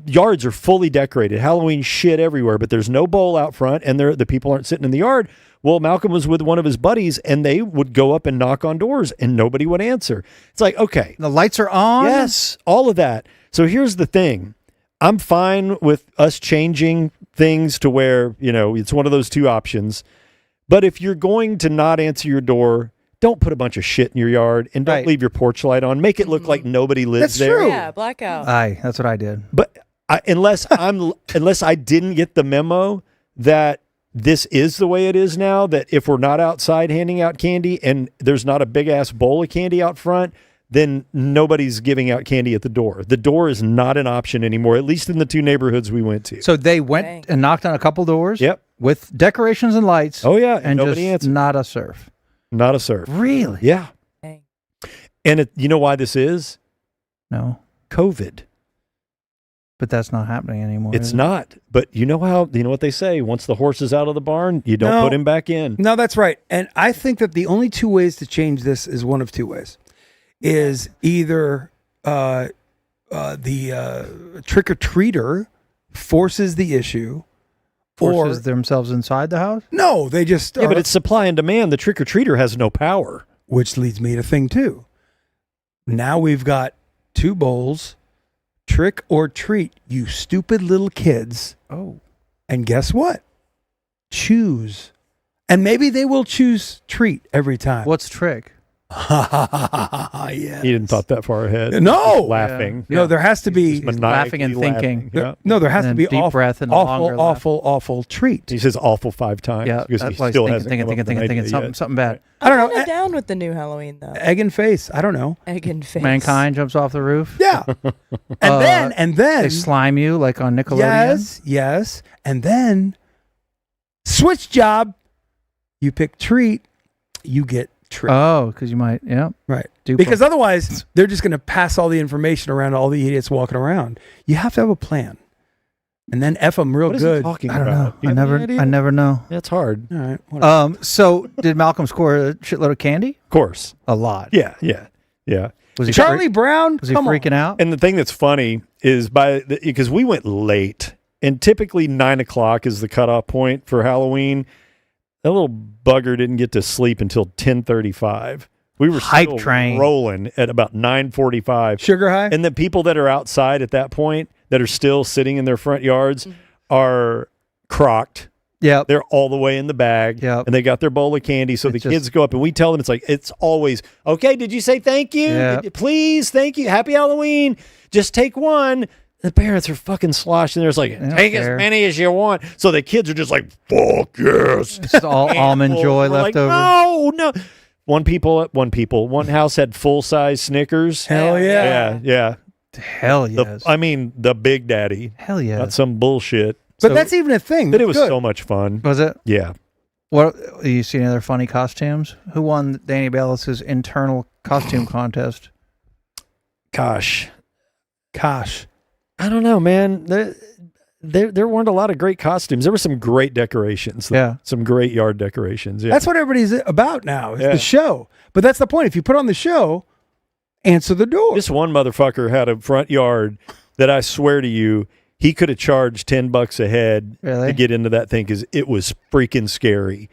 yards are fully decorated. Halloween shit everywhere, but there's no bowl out front, and the people aren't sitting in the yard. Well, Malcolm was with one of his buddies, and they would go up and knock on doors, and nobody would answer. It's like, okay. The lights are on. Yes, all of that. So here's the thing. I'm fine with us changing things to where, it's one of those two options. But if you're going to not answer your door, don't put a bunch of shit in your yard, and don't leave your porch light on. Make it look like nobody lives That's there. true. Yeah, blackout. That's what I did. But unless I didn't get the memo that this is the way it is now, that if we're not outside handing out candy and there's not a big ass bowl of candy out front, then nobody's giving out candy at the door. The door is not an option anymore, at least in the 2 neighborhoods we went to. So they went Dang. and knocked on a couple doors. Yep. With decorations and lights. Oh, yeah. And nobody just answered. not a surf. Not a serve. Really? Yeah. Dang. And you know why this is? No. COVID. But that's not happening anymore. It's is it? not. But you know what they say? Once the horse is out of the barn, you don't put him back in. No, that's right. And I think that the only 2 ways to change this is one of 2 ways. Is either the trick-or-treater forces the issue, Forces themselves inside the house? no, they just Yeah, but it's supply and demand. The trick-or-treater has no power. which leads me to thing 2. Now we've got 2 bowls, trick or treat, you stupid little kids. Oh. And guess what? Choose. And maybe they will choose treat every time. What's trick? Yeah. He didn't thought that far ahead. No. Just laughing. No, there has to be laughing and thinking. Yeah. no, there has And to then be deep breath and longer awful treat. He says awful 5 times. Yeah, because that's he why still he's hasn't thinking, come up with an idea something, yet. something bad. I don't I'm know. kinda down with the new Halloween though. Egg and face. I don't know. Egg and face. Mankind jumps off the roof. Yeah. And then They slime you like on Nickelodeon. yes. And then switch job. You pick treat, you get trick. Oh, because you might, yeah. Right. Duper. Because otherwise, they're just going to pass all the information around to all the idiots walking around. You have to have a plan. And then F them real What is he good. talking I don't know. about? You I have any idea? never know. That's hard. All right. Whatever. So did Malcolm score a shitload of candy? Of course. A lot. Yeah. Was he Charlie freak- Brown? Was he Come on. freaking out? And the thing that's funny is because we went late, and typically 9 o'clock is the cutoff point for Halloween. That little bugger didn't get to sleep until 10:35. We were Hype still train. rolling at about 9:45. Sugar high? And the people that are outside at that point that are still sitting in their front yards are crocked. Yep. They're all the way in the bag. Yep. And they got their bowl of candy. So It's the kids go up and we tell them, it's always, okay, did you say thank you? Yep. Please, thank you. Happy Halloween. Just take one. The parents are fucking sloshed, and there's like, don't take care. as many as you want. So the kids are just like, fuck yes. Just all almond joy We're left like, over. No. One house had full-size Snickers. Hell yeah. Yeah. Hell yes. The Big Daddy. Hell yeah. Not some bullshit. But that's even a thing. But it was Good. so much fun. Was it? Yeah. What you see any other funny costumes? Who won Danny Bellis's internal costume contest? Gosh. Gosh. I don't know, man. There weren't a lot of great costumes. There were some great decorations. Yeah. Some great yard decorations. Yeah. That's what everybody's about now, is Yeah. the show. But that's the point. If you put on the show, answer the door. This one motherfucker had a front yard that I swear to you, he could have charged $10 a head Really? to get into that thing because it was freaking scary.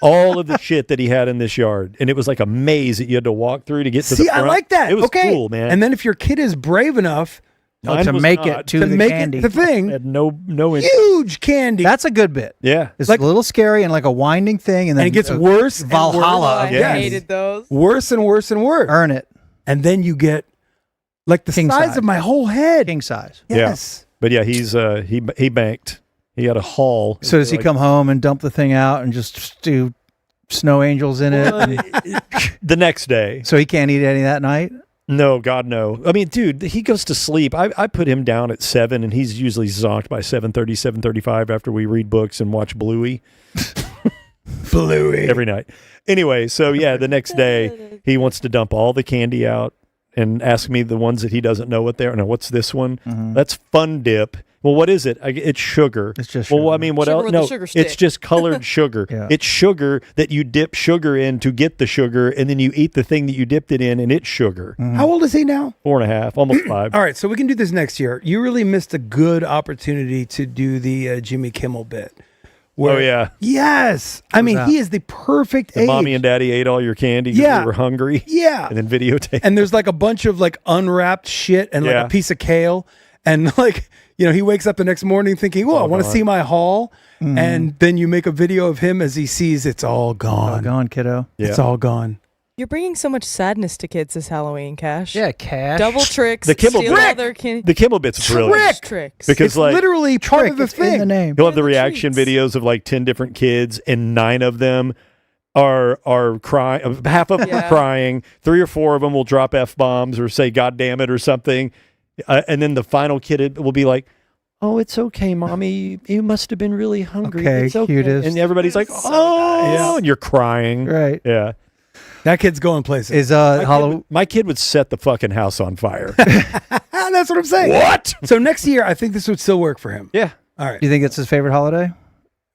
All of the shit that he had in this yard. And it was like a maze that you had to walk through to get to the See, front. I like that. It was okay. cool, man. And then if your kid is brave enough Mine To was make not. it to to the make candy. it the thing, Had no interest. huge candy. That's a good bit. Yeah. It's Like- a little scary and like a winding thing, and then and it gets worse. and Valhalla I of Yes. hated those. Worse and worse and worse. Earn it. And then you get like the King size size. of my whole head. King size. Yes. But yeah, he's he banked. He had a haul. So does he Like, come home and dump the thing out and just do snow angels in it? the next day? So he can't eat any that night? No, God, no. I mean, dude, he goes to sleep. I put him down at 7, and he's usually zonked by 7:30, 7:35 after we read books and watch Bluey Bluey. every night. Anyway, so yeah, the next day he wants to dump all the candy out and ask me the ones that he doesn't know what they're. No, what's this one? That's Fun Dip. Well, what is it? It's sugar. It's just Well, I sugar. mean, what Sugar else? with a No, sugar it's stick. just colored sugar. Yeah. It's sugar that you dip sugar in to get the sugar, and then you eat the thing that you dipped it in, and it's sugar. How old is he now? 4.5, almost 5. All right, so we can do this next year. You really missed a good opportunity to do the Jimmy Kimmel bit. Oh yeah, Yes. I mean, that? he is the perfect the age. mommy and daddy ate all your candy because Yeah. they were hungry. Yeah. And then videotape. And there's like a bunch of like unwrapped shit and like Yeah. a piece of kale. And like, you know, he wakes up the next morning thinking, oh, I want to gone. see my haul. And then you make a video of him as he sees it's all Oh, gone. gone, kiddo. It's all gone. You're bringing so much sadness to kids this Halloween, Cash. Yeah, cash. Double tricks. The Kimmel steal all Brick. their candy. The Kimmel bit's brilliant Tricks. because It's like literally part Trick, of the it's in the thing. name. you'll have the They're the reaction treats. videos of like 10 different kids, and 9 of them are crying. Half of them are Yeah. crying. 3 or 4 of them will drop f-bombs or say "God damn it" or something, and then the final kid will be like, "Oh, it's okay, mommy. You must have been really hungry. Okay, it's okay." cutest. And everybody's like, So "Oh," nice. and you're crying. Right. Yeah. That kid's going places. Is Halloween? My kid would set the fucking house on fire. That's what I'm saying. What? So next year, I think this would still work for him. Yeah. All right. Do you think it's his favorite holiday,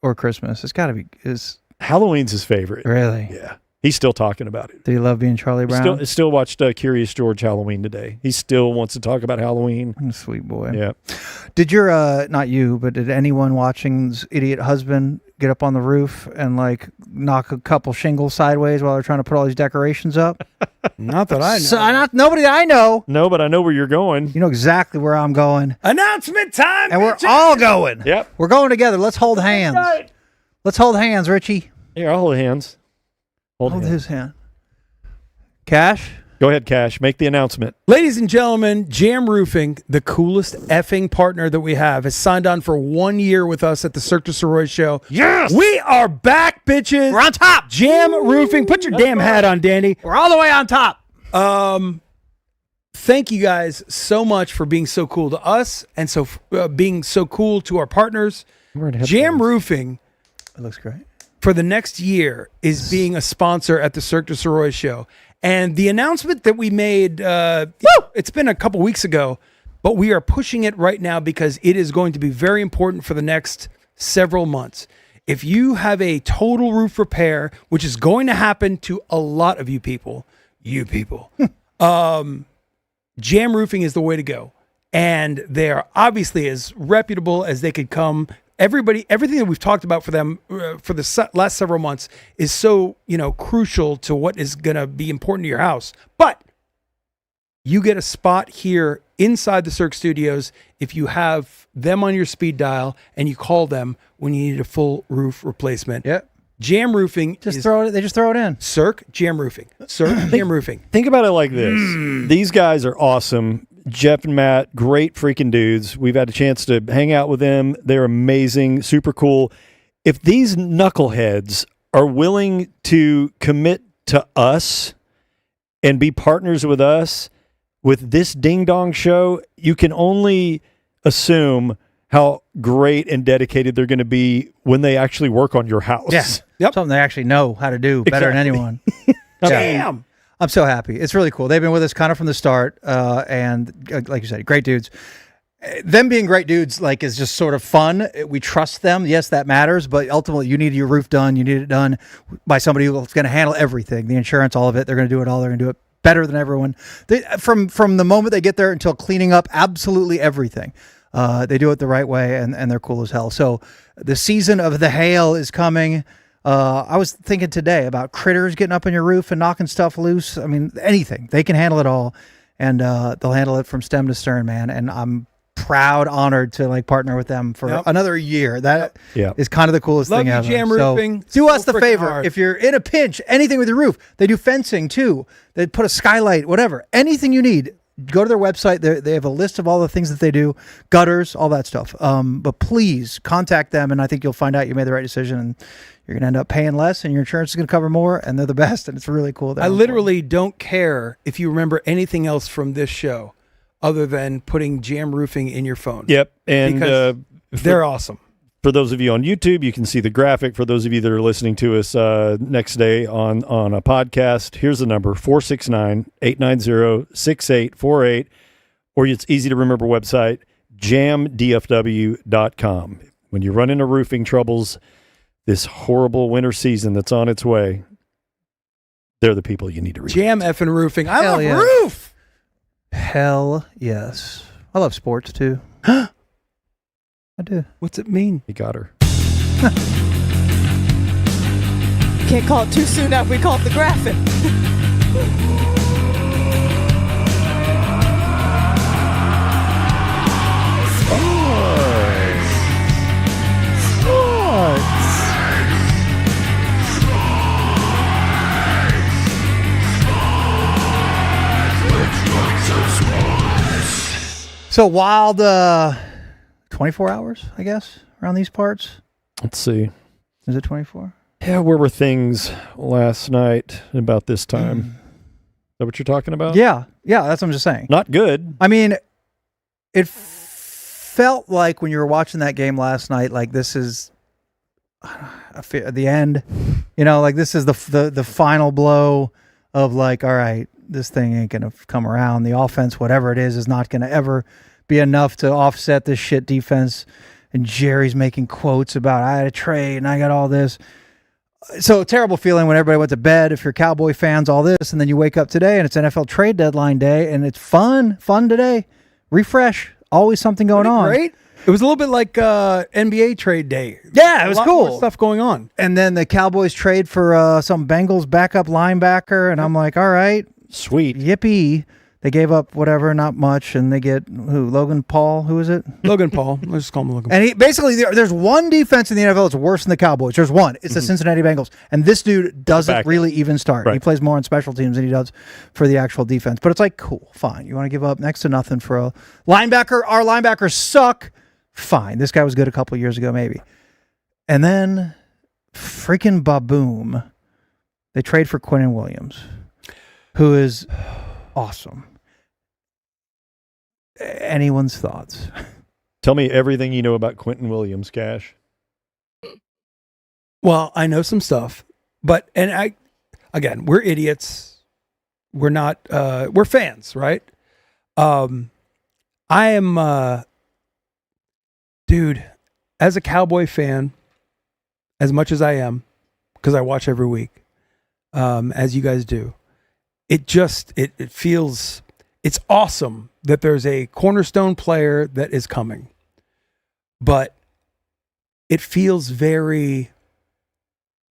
or Christmas? It's got to be. Is Halloween's his favorite. really? Yeah. He's still talking about it. Do you love being Charlie Brown? Still watched Curious George Halloween today. He still wants to talk about Halloween. Sweet boy. Yeah. Did your not you, but did anyone watching's idiot husband get up on the roof and like knock a couple shingles sideways while they're trying to put all these decorations up? Not that I know. Not nobody that I know. No, but I know where you're going. You know exactly where I'm going, Announcement time. and we're bitches! all going. Yep. We're going together. Let's hold hands. Let's hold hands, Richie. Here, I'll hold hands. Hold Hold hands. his hand. Cash. Go ahead, Cash. Make the announcement. Ladies and gentlemen, Jam Roofing, the coolest effing partner that we have, has signed on for 1 year with us at the Cirque Du Sirois show. Yes! We are back, bitches. We're on top. Jam Roofing. Put your damn hat on, Danny. We're all the way on top. Thank you guys so much for being so cool to us and so being so cool to our partners. Jam Roofing It looks great. for the next year is being a sponsor at the Cirque Du Sirois show. And the announcement that we made, it's been a couple weeks ago, but we are pushing it right now because it is going to be very important for the next several months. If you have a total roof repair, which is going to happen to a lot of you people, Jam Roofing is the way to go. and they are obviously as reputable as they could come. Everything that we've talked about for them for the last several months is so, crucial to what is going to be important to your house. But you get a spot here inside the Cirque Studios if you have them on your speed dial and you call them when you need a full roof replacement. Yep. Jam Roofing. They just throw it in. Cirque Jam Roofing. Cirque Jam Roofing. Think about it like this. These guys are awesome. Jeff and Matt, great freaking dudes. We've had a chance to hang out with them. They're amazing, super cool. If these knuckleheads are willing to commit to us and be partners with us with this Ding Dong show, you can only assume how great and dedicated they're going to be when they actually work on your house. Yes. Yep. Something they actually know how to do better than anyone. Jam. I'm so happy. It's really cool. They've been with us kind of from the start, and like you said, great dudes. Them being great dudes, is just sort of fun. We trust them. Yes, that matters, but ultimately, you need your roof done. You need it done by somebody who's going to handle everything, the insurance, all of it. They're going to do it all. They're going to do it better than everyone. From the moment they get there until cleaning up absolutely everything. They do it the right way, and they're cool as hell. So the season of the hail is coming. I was thinking today about critters getting up on your roof and knocking stuff loose. I mean, anything. They can handle it all, and they'll handle it from stem to stern, man. And I'm proud, honored to partner with them for another year. That is kind of the coolest Love thing you, ever. Jam Roofing. So, do us So the freaking favor. hard. If you're in a pinch, anything with your roof, they do fencing too. They put a skylight, whatever. Anything you need. Go to their website. They have a list of all the things that they do, gutters, all that stuff. But please contact them, and I think you'll find out you made the right decision, and you're going to end up paying less, and your insurance is going to cover more, and they're the best, and it's really cool. I literally don't care if you remember anything else from this show other than putting Jam Roofing in your phone. Yep. And Because they're awesome. For those of you on YouTube, you can see the graphic. For those of you that are listening to us next day on a podcast, here's the number, 469-890-6848. Or it's easy to remember website, jamdfw.com. When you run into roofing troubles this horrible winter season that's on its way, they're the people you need to reach. Jam effing Roofing. I Hell love yeah. roof. Hell yes. I love sports too. I do. What's it mean? You got her. Can't call it too soon after we call it the graphic. So wild 24 hours, I guess, around these parts. Let's see. Is it 24? Yeah, where were things last night about this time? Is that what you're talking about? Yeah, that's what I'm just saying. Not good. I mean, it felt like when you were watching that game last night, this is the end. This is the final blow of all right, this thing ain't gonna come around. The offense, whatever it is not gonna ever be enough to offset this shit defense. And Jerry's making quotes about I had a trade and I got all this. So terrible feeling when everybody went to bed. If you're Cowboy fans, all this, and then you wake up today and it's NFL trade deadline day, and it's fun today. Refresh, always something going on. Great. It was a little bit like NBA trade day. Yeah, it was a lot cool. more stuff going on. And then the Cowboys trade for some Bengals backup linebacker, and I'm like, all right, Sweet. yippee. They gave up whatever, not much, and they get who? Logan Paul? Who is it? Logan Paul. Let's just call him Logan Paul. And he basically, there's one defense in the NFL that's worse than the Cowboys. There's one. It's the Cincinnati Bengals. And this dude doesn't Backup. really even start. Right. He plays more on special teams than he does for the actual defense. But it's cool, fine. You want to give up next to nothing for a linebacker? Our linebackers suck. Fine. This guy was good a couple years ago, maybe. And then freaking baboom. They trade for Quinnen Williams, who is awesome. Anyone's thoughts? Tell me everything you know about Quentin Williams, Cash. Well, I know some stuff, but we're idiots. We're not. We're fans, right? I am, dude. As a Cowboy fan, as much as I am, because I watch every week, as you guys do, it feels. It's awesome that there's a cornerstone player that is coming, but it feels very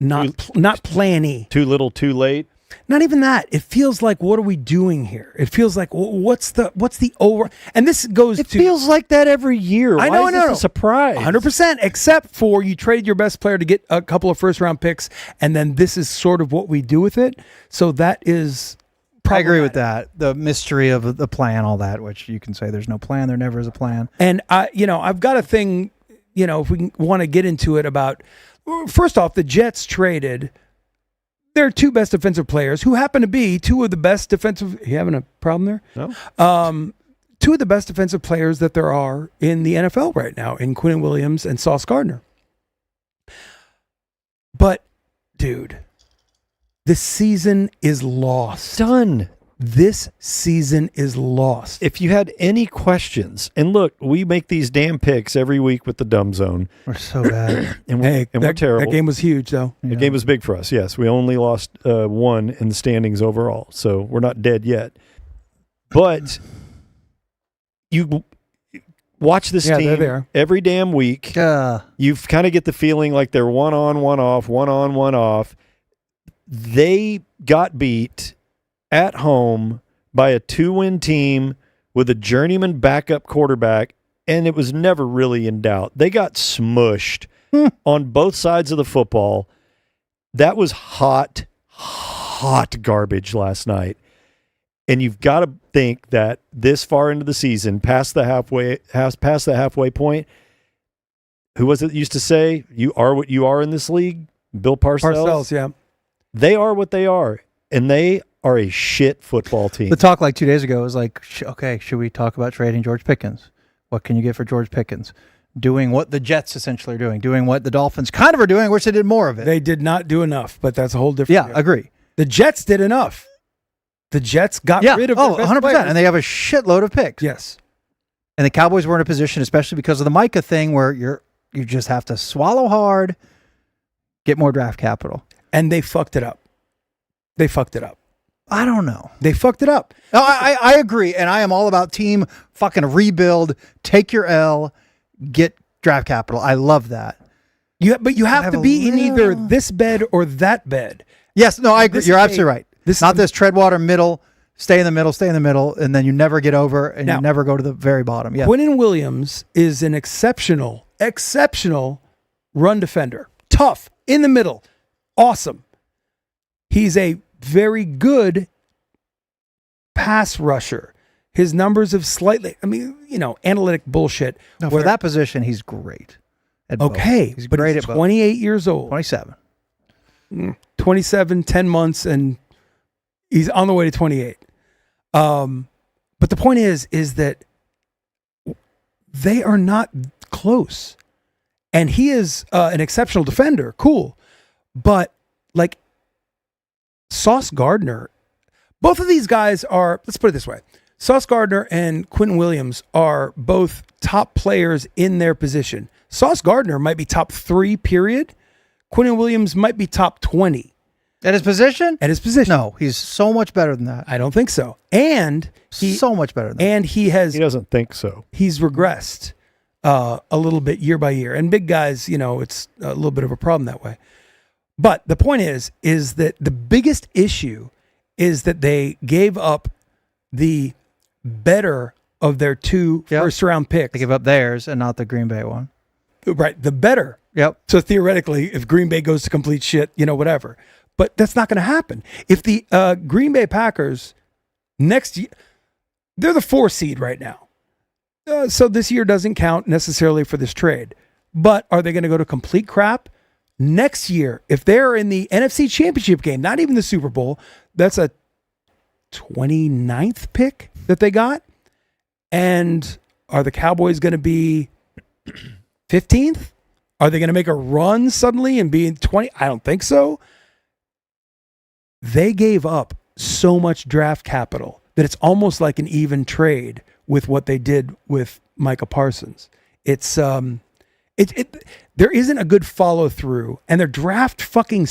not planny. Too little, too late. Not even that. It feels like, what are we doing here? It feels like, what's the over? And this goes It feels like that every year. I know, Why is this a surprise? 100%, except for you traded your best player to get a couple of first round picks, and then this is sort of what we do with it. So that is I agree with that. The mystery of the plan, all that, which you can say there's no plan. There never is a plan. And I've got a thing, if we want to get into it about, first off, the Jets traded their two best defensive players, who happen to be two of the best defensive. You having a problem there? No. Two of the best defensive players that there are in the NFL right now, in Quinnen Williams and Sauce Gardner. But, dude, this season is lost. Done. This season is lost. If you had any questions, and look, we make these damn picks every week with the Dumb Zone. We're so bad. And Hey, we're terrible. That game was huge, though. The game was big for us, yes. We only lost one in the standings overall, so we're not dead yet. But you watch this Yeah, team they're there. every damn week. You kind of get the feeling like they're one on, one off, one on, one off. They got beat at home by a 2-win team with a journeyman backup quarterback, and it was never really in doubt. They got smushed on both sides of the football. That was hot garbage last night. And you've got to think that this far into the season, past the halfway point, who was it that used to say, you are what you are in this league? Bill Parcells? Parcells, yeah. They are what they are, and they are a shit football team. The talk like 2 days ago was like, okay, should we talk about trading George Pickens? What can you get for George Pickens? Doing what the Jets essentially are doing, doing what the Dolphins kind of are doing. I wish they did more of it. They did not do enough, but that's a whole different. Yeah, deal. agree. The Jets did enough. The Jets got rid of their best 100%. players. And they have a shitload of picks. Yes. And the Cowboys were in a position, especially because of the Micah thing, where you just have to swallow hard, get more draft capital. And they fucked it up. I don't know. They fucked it up. No, I agree. And I am all about team fucking rebuild, take your L, get draft capital. I love that. But you have to be in either this bed or that bed. Yes, no, I agree. You're absolutely right. This Not this treadwater middle, stay in the middle, and then you never get over and you never go to the very bottom. Yeah. Quinnen Williams is an exceptional run defender. Tough, in the middle, awesome. He's a very good pass rusher. His numbers have slightly, analytic bullshit. No, for that position, he's great. Okay, he's but great he's at both. 28 years old. 27. 27, 10 months, and he's on the way to 28. But the point is that they are not close. And he is an exceptional defender. Cool. But like Sauce Gardner, both of these guys are, let's put it this way. Sauce Gardner and Quinnen Williams are both top players in their position. Sauce Gardner might be top 3, period. Quinnen Williams might be top 20. At his position? At his position. No, he's so much better than that. I don't think so. And so much better than that. And he doesn't think so. He's regressed a little bit year by year. And big guys, it's a little bit of a problem that way. But the point is that the biggest issue is that they gave up the better of their two first round picks. They gave up theirs and not the Green Bay one. Right. The better. Yep. So theoretically, if Green Bay goes to complete shit, whatever. But that's not going to happen. If the Green Bay Packers next year, they're the 4 seed right now. So this year doesn't count necessarily for this trade. But are they going to go to complete crap? Next year, if they're in the NFC Championship game, not even the Super Bowl, that's a 29th pick that they got. And are the Cowboys going to be 15th? Are they going to make a run suddenly and be in 20? I don't think so. They gave up so much draft capital that it's almost like an even trade with what they did with Micah Parsons. It's there isn't a good follow through, and their draft fucking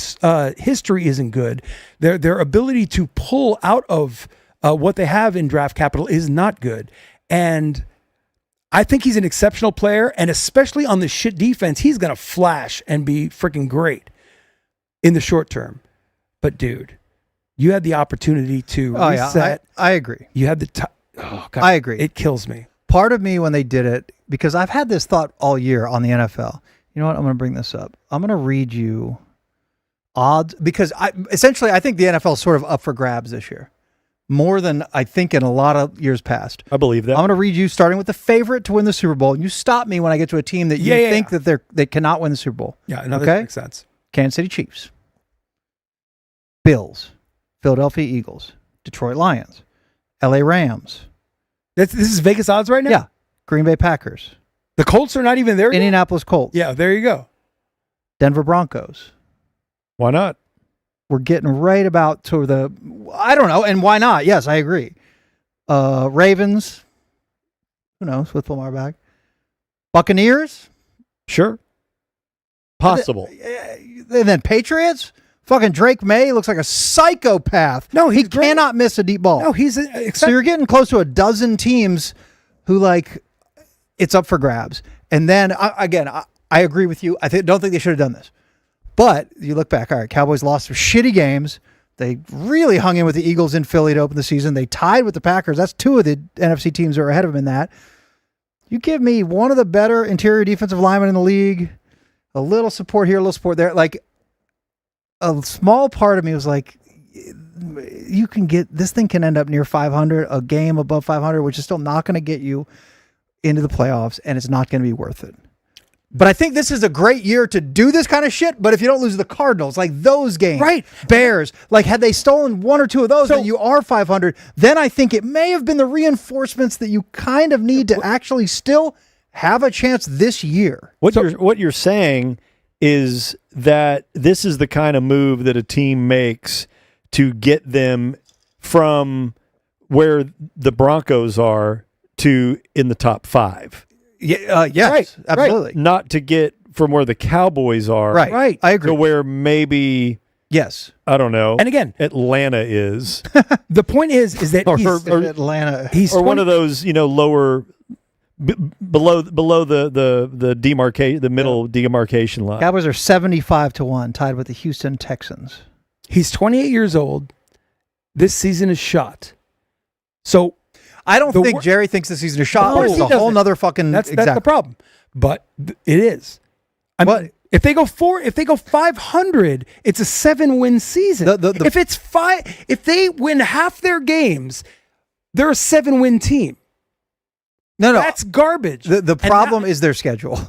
history isn't good. Their ability to pull out of what they have in draft capital is not good. And I think he's an exceptional player, and especially on the shit defense, he's going to flash and be freaking great in the short term. But dude, you had the opportunity to reset. Yeah, I agree. You had the oh God, I agree. It kills me. Part of me when they did it, because I've had this thought all year on the NFL. You know what? I'm going to bring this up. I'm going to read you odds, because I think the NFL is sort of up for grabs this year. More than I think in a lot of years past. I believe that. I'm going to read you starting with the favorite to win the Super Bowl. And you stop me when I get to a team that you think that they cannot win the Super Bowl. Yeah, no, that makes sense. Kansas City Chiefs, Bills, Philadelphia Eagles, Detroit Lions, LA Rams. This is Vegas odds right now? Yeah. Green Bay Packers. The Colts are not even there yet? Indianapolis Colts. Yeah, there you go. Denver Broncos. Why not? We're getting right about to the, I don't know, and why not? Yes, I agree. Ravens, who knows, with Lamar back. Buccaneers, Sure. Possible. and then Patriots. Fucking Drake May looks like a psychopath. No, he he's great. cannot miss a deep ball. No, he's So you're getting close to a dozen teams who it's up for grabs. And then I agree with you. Don't think they should have done this. But you look back, all right, Cowboys lost some shitty games. They really hung in with the Eagles in Philly to open the season. They tied with the Packers. That's two of the NFC teams that are ahead of them in that. You give me one of the better interior defensive linemen in the league, a little support here, a little support there. Like, a small part of me was like, you can get, this thing can end up near 500, a game above 500, which is still not going to get you into the playoffs, and it's not going to be worth it. But I think this is a great year to do this kind of shit. But if you don't lose the Cardinals, like those games, right? Bears, like had they stolen one or two of those, and you are 500, then I think it may have been the reinforcements that you kind of need to actually still have a chance this year. What you're saying is that this is the kind of move that a team makes to get them from where the Broncos are to in the top 5. Yeah, yes, right, absolutely. Right. Not to get from where the Cowboys are, right? I agree. To where maybe, yes, I don't know. And again, Atlanta is. The point is that Atlanta, he's or one of those, lower below the demarcation, the middle demarcation line. Cowboys are 75-1, tied with the Houston Texans. He's 28 years old. This season is shot. So. I don't think Jerry thinks the season is shot. It's a whole nother fucking. That's the problem. But it is. If they go 500, it's a 7-win season. If they win half their games, they're a 7-win team. No, that's garbage. The problem is their schedule,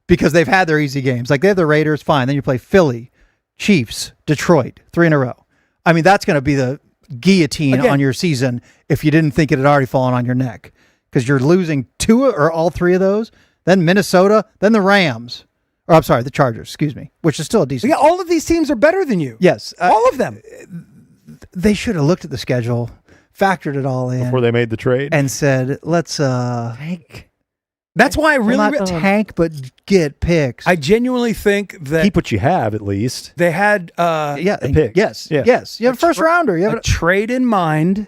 because they've had their easy games. Like they have the Raiders, fine. Then you play Philly, Chiefs, Detroit, 3 in a row. I mean, that's going to be the guillotine on your season if you didn't think it had already fallen on your neck, because you're losing 2 or all 3 of those, then Minnesota, then the Rams, or I'm sorry, the Chargers, excuse me, which is still a decent. Yeah, all of these teams are better than you. Yes, all of them. They should have looked at the schedule, factored it all in before they made the trade, and said, "Let's tank." That's why I really not tank, but get picks. I genuinely think that keep what you have at least. They had a pick. Yes. You have a first rounder. You have a trade in mind,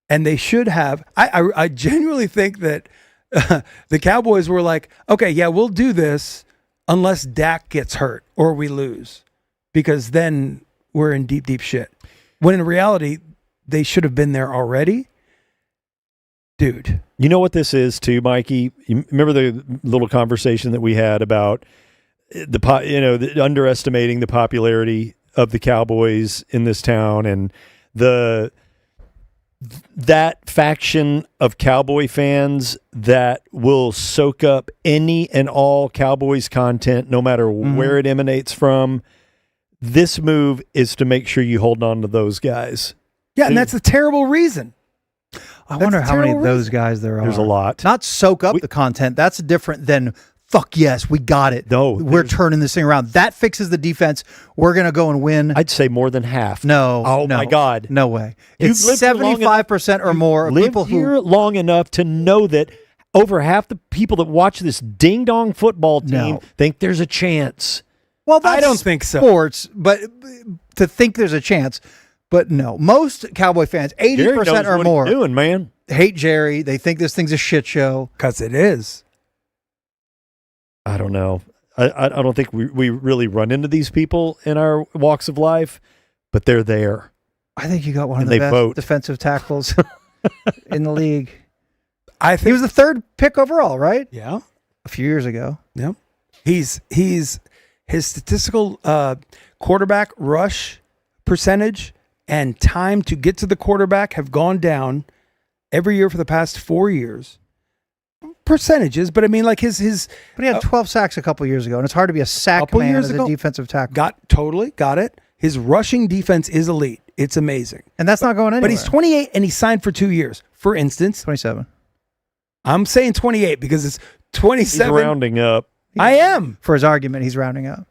and they should have. I genuinely think that the Cowboys were like, okay, yeah, we'll do this unless Dak gets hurt or we lose, because then we're in deep, deep shit. When in reality, they should have been there already. Dude. You know what this is too, Mikey? You remember the little conversation that we had about the underestimating the popularity of the Cowboys in this town, and that faction of Cowboy fans that will soak up any and all Cowboys content, no matter where it emanates from. This move is to make sure you hold on to those guys. Yeah, and that's a terrible reason. I wonder how many of those guys there are. There's a lot. Not soak up the content. That's different than, fuck yes, we got it. No. We're turning this thing around. That fixes the defense. We're going to go and win. I'd say more than half. No. Oh, my God. No way. You've It's lived 75% or more of people who here long enough to know that over half the people that watch this ding-dong football team think there's a chance. Well, that's I don't think so. Sports, but to think there's a chance. But no, most Cowboy fans, 80% or more, doing, man. hate Jerry. They think this thing's a shit show. Because it is. I don't know. I don't think we really run into these people in our walks of life, but they're there. I think you got one of And the they best vote. defensive tackles in the league. I think He was the 3rd pick overall, right? Yeah. A few years ago. Yep. He's his statistical quarterback rush percentage and time to get to the quarterback have gone down every year for the past 4 years. Percentages, but I mean, like his But he had 12 sacks a couple years ago, and it's hard to be a sack Couple man years as ago. a defensive tackle. got it. His rushing defense is elite. It's amazing. And that's not going anywhere. But he's 28 and he signed for 2 years. For instance, 27. I'm saying 28 because it's He's 27. rounding up. I am. For his argument, he's rounding up.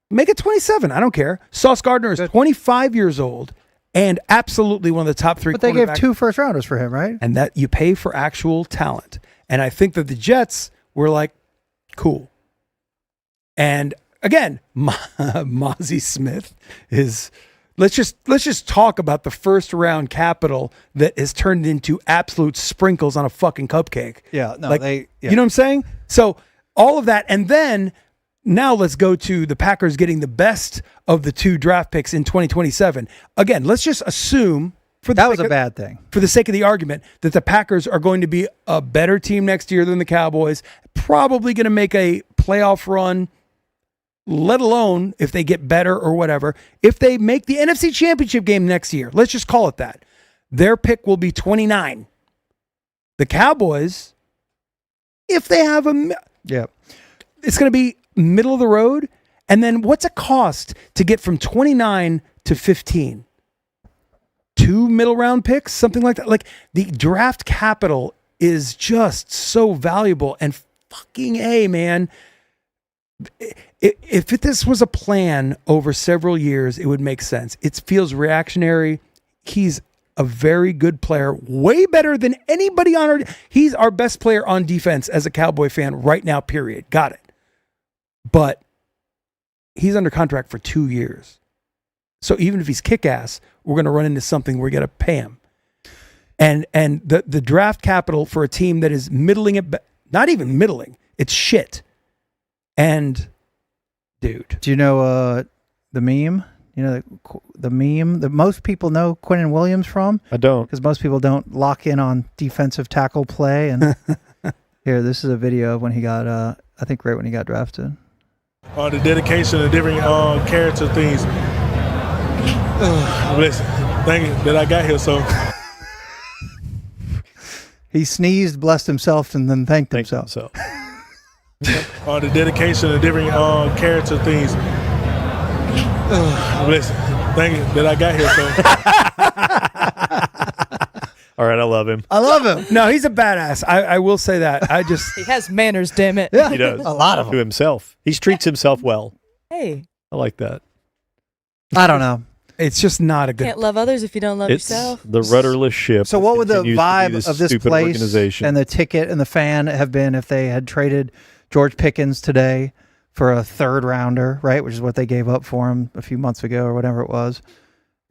Make it 27. I don't care. Sauce Gardner is 25 years old and absolutely one of the top 3 But they gave quarterbacks. 2 first-rounders for him, right? And that you pay for actual talent. And I think that the Jets were like, cool. And again, Mozzie Smith is. Let's just talk about the first round capital that has turned into absolute sprinkles on a fucking cupcake. Yeah, no, Like, yeah. You know what I'm saying? So all of that, and then now let's go to the Packers getting the best of the 2 draft picks in 2027. Again, let's just assume That was a bad thing. for the sake of the argument that the Packers are going to be a better team next year than the Cowboys, probably going to make a playoff run, let alone if they get better or whatever. If they make the NFC Championship game next year, let's just call it that, their pick will be 29. The Cowboys, if they have it's going to be middle of the road. And then what's it cost to get from 29 to 15? 2 middle round picks, something like that. Like the draft capital is just so valuable. And fucking A, man, if this was a plan over several years, it would make sense. It feels reactionary. He's a very good player, way better than anybody on our. He's our best player on defense as a Cowboy fan right now, period. Got it. But he's under contract for 2 years. So even if he's kick-ass, we're going to run into something where we got to pay him. And the draft capital for a team that is middling it, not even middling, it's shit. And dude, Do you know the meme? You know the meme that most people know Quinnen Williams from? I don't. Because most people don't lock in on defensive tackle play. And here, this is a video of when he got, I think right when he got drafted. The dedication and different character things. Listen, thank you that I got here. So He sneezed, blessed himself, and then thanked Thank himself. so. the dedication and different character things. Listen, thank you that I got here. So All right, I love him. I love him. no, he's a badass. I will say that. I just He has manners, damn it. Yeah, He does. a lot of To them. himself. He treats himself well. Hey, I like that. I don't know. it's just not a good. can't love others if you don't love It's yourself. the rudderless ship. So what would the continues to be vibe of this stupid place organization. and the ticket and the fan have been if they had traded George Pickens today for a 3rd rounder, right? Which is what they gave up for him a few months ago or whatever it was.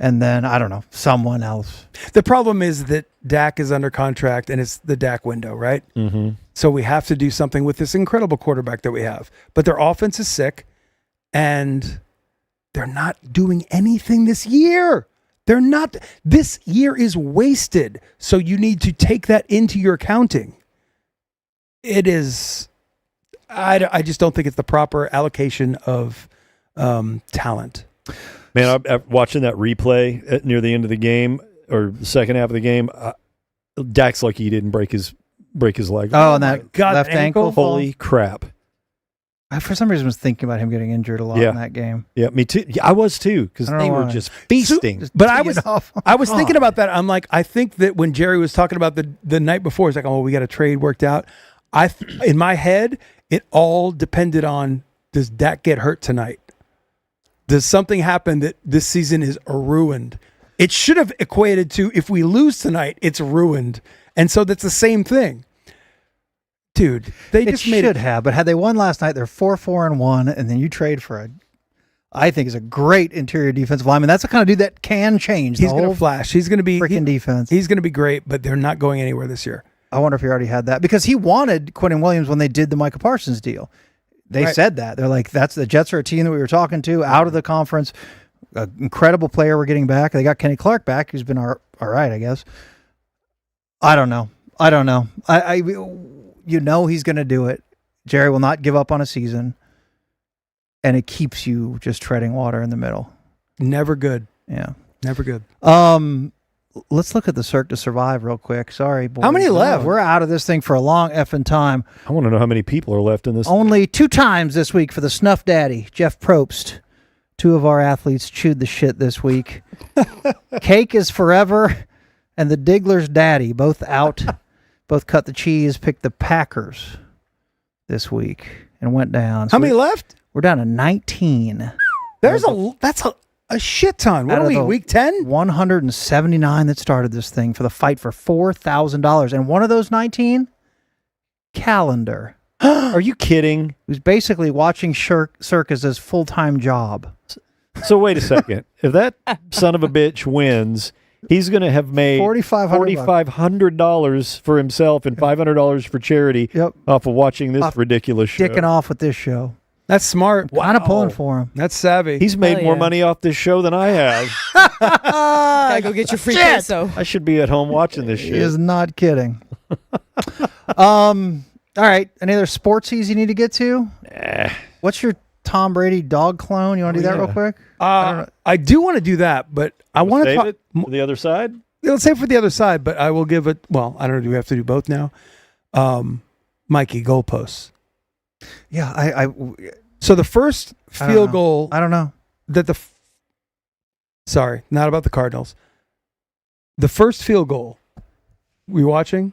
And then, I don't know, someone else. The problem is that Dak is under contract and it's the Dak window, right? Mm-hmm. So we have to do something with this incredible quarterback that we have. But their offense is sick and they're not doing anything this year. They're not. This year is wasted. So you need to take that into your accounting. It is. I just don't think it's the proper allocation of talent. Man, I'm watching that replay near the end of the game or the second half of the game. Dak's lucky he didn't break his leg. Oh, and that God, left that ankle? ankle. fall? Holy crap. I, for some reason, was thinking about him getting injured a lot Yeah. in that game. Yeah, me too. Yeah, I was too because I don't they know were why. just feasting. Just But I tee it was- off. I was thinking about that. I'm like, I think that when Jerry was talking about the night before, he's like, oh, we got a trade worked out. In my head, it all depended on, does Dak get hurt tonight? Does something happen that this season is ruined? It should have equated to, if we lose tonight, it's ruined. And so that's the same thing. Dude, they It just made should it. have, but had they won last night, they're 4-4-1, and then you trade for I think is a great interior defensive lineman. That's the kind of dude that can change He's the going whole to flash. He's going to be freaking defense. He's going to be great, but they're not going anywhere this year. I wonder if he already had that because he wanted Quentin Williams when they did the Micah Parsons deal. They said that. They're like, that's the Jets are a team that we were talking to out of the conference. An incredible player we're getting back. They got Kenny Clark back, who's been all right, I guess. I don't know. He's going to do it. Jerry will not give up on a season, and it keeps you just treading water in the middle. Never good. Yeah. Never good. Let's look at the Cirque to Survive real quick. Sorry, boys. How many left? We're out of this thing for a long effing time. I want to know how many people are left in this. Only 2 times this week for the Snuff Daddy, Jeff Probst. 2 of our athletes chewed the shit this week. Cake is forever, and the Diggler's daddy, both out. Both cut the cheese, picked the Packers this week, and went down. So How many left? We're down to 19. That's a shit ton. What Out are of we, the week 10? 179 that started this thing for the fight for $4,000. And one of those 19, Calendar, Are you kidding? who's basically watching Cirque as his full-time job. So wait a second. If that son of a bitch wins, he's going to have made $4,500 for himself and $500 for charity off of watching this ridiculous show. Dicking off with this show. That's smart. Kind of pulling for him. That's savvy. He's made Hell more yeah. money off this show than I have. Gotta go get your free queso. I should be at home watching this He shit. is not kidding. All right. Any other sportsies you need to get to? What's your Tom Brady dog clone? You want to do that real quick? I do want to do that, but I want to Save talk. it for the other side? Let's save it for the other side, but I will give it. Well, I don't know. Do we have to do both now? Mikey, goalposts. Yeah. So the first field goal I don't know. that sorry, not about the Cardinals. The first field goal. We watching?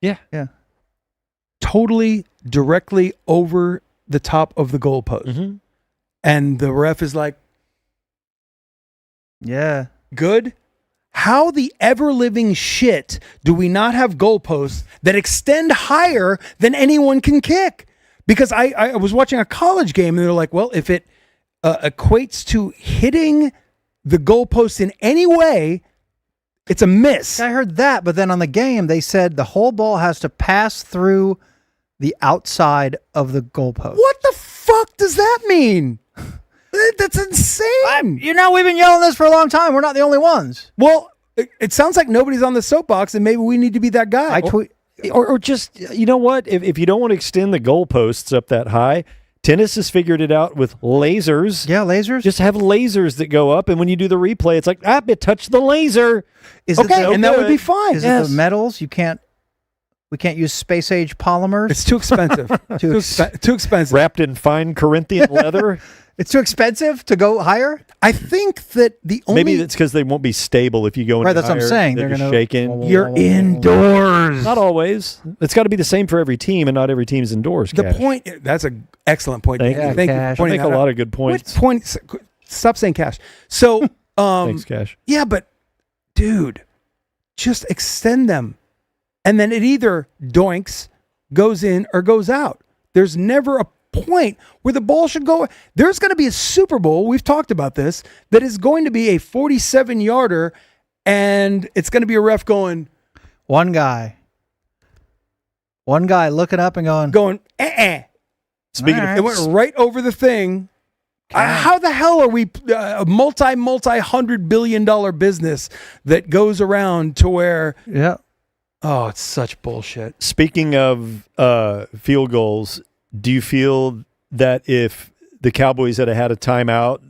Yeah. Totally directly over the top of the goalpost. Mm-hmm. And the ref is like, Yeah. good. How the ever-living shit do we not have goalposts that extend higher than anyone can kick? Because I was watching a college game and they're like, well, if it equates to hitting the goalpost in any way, it's a miss. I heard that, but then on the game, they said the whole ball has to pass through the outside of the goalpost. What the fuck does that mean? That's insane. We've been yelling this for a long time. We're not the only ones. Well, it sounds like nobody's on the soapbox, and maybe we need to be that guy. I tweet. Or just, you know what? If you don't want to extend the goalposts up that high, tennis has figured it out with lasers. Yeah, lasers. Just have lasers that go up, and when you do the replay, it's like, it touched the laser. Is okay, it the, and that would be fine. Is it the metals? We can't use space age polymers. It's too expensive. Too expensive. Wrapped in fine Corinthian leather. It's too expensive to go higher. I think that the only Maybe it's because they won't be stable if you go in. Right, that's what I'm saying. They're gonna shaking. you're indoors. Not always. It's got to be the same for every team, and not every team's indoors. The Cash. point. That's an excellent point. Thank Thank you. you. Thank you Cash. for pointing Make a that lot out. of good points. What points? Stop saying cash. So, Thanks, Cash. yeah, but dude, just extend them, and then it either doinks, goes in, or goes out. There's never a point where the ball should go. There's going to be a Super Bowl. We've talked about this. That is going to be a 47-yarder, and it's going to be a ref going. One guy looking up and going. Speaking All right. It went right over the thing. How the hell are we a multi-$100 billion business that goes around to where? Yeah. Oh, it's such bullshit. Speaking of field goals, do you feel that if the Cowboys had had a timeout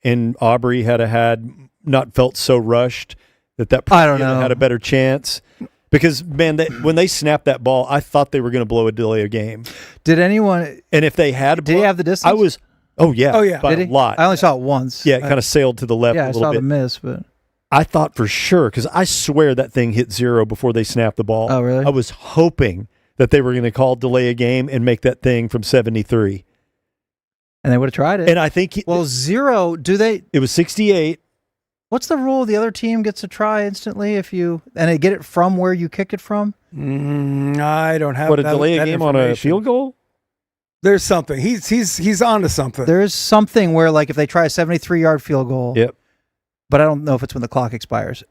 and Aubrey had not felt so rushed, that I don't know. had a better chance? Because, man, when they snapped that ball, I thought they were going to blow a delay of game. Did anyone? And if they had, Did he have the distance? I was. Oh yeah. By Did a he? lot. I only saw it once. Yeah, it kind of sailed to the left Yeah, a I little saw bit. the miss, but I thought for sure, because I swear that thing hit zero before they snapped the ball. Oh, really? I was hoping that they were going to call delay a game and make that thing from 73. and they would have tried it. And I think zero. Do they? it was 68. What's the rule? The other team gets to try instantly if you and they get it from where you kick it from. I don't have A delay a game on a field goal? There's something. He's onto something. There is something where, like, if they try a 73-yard field goal, Yep. but I don't know if it's when the clock expires.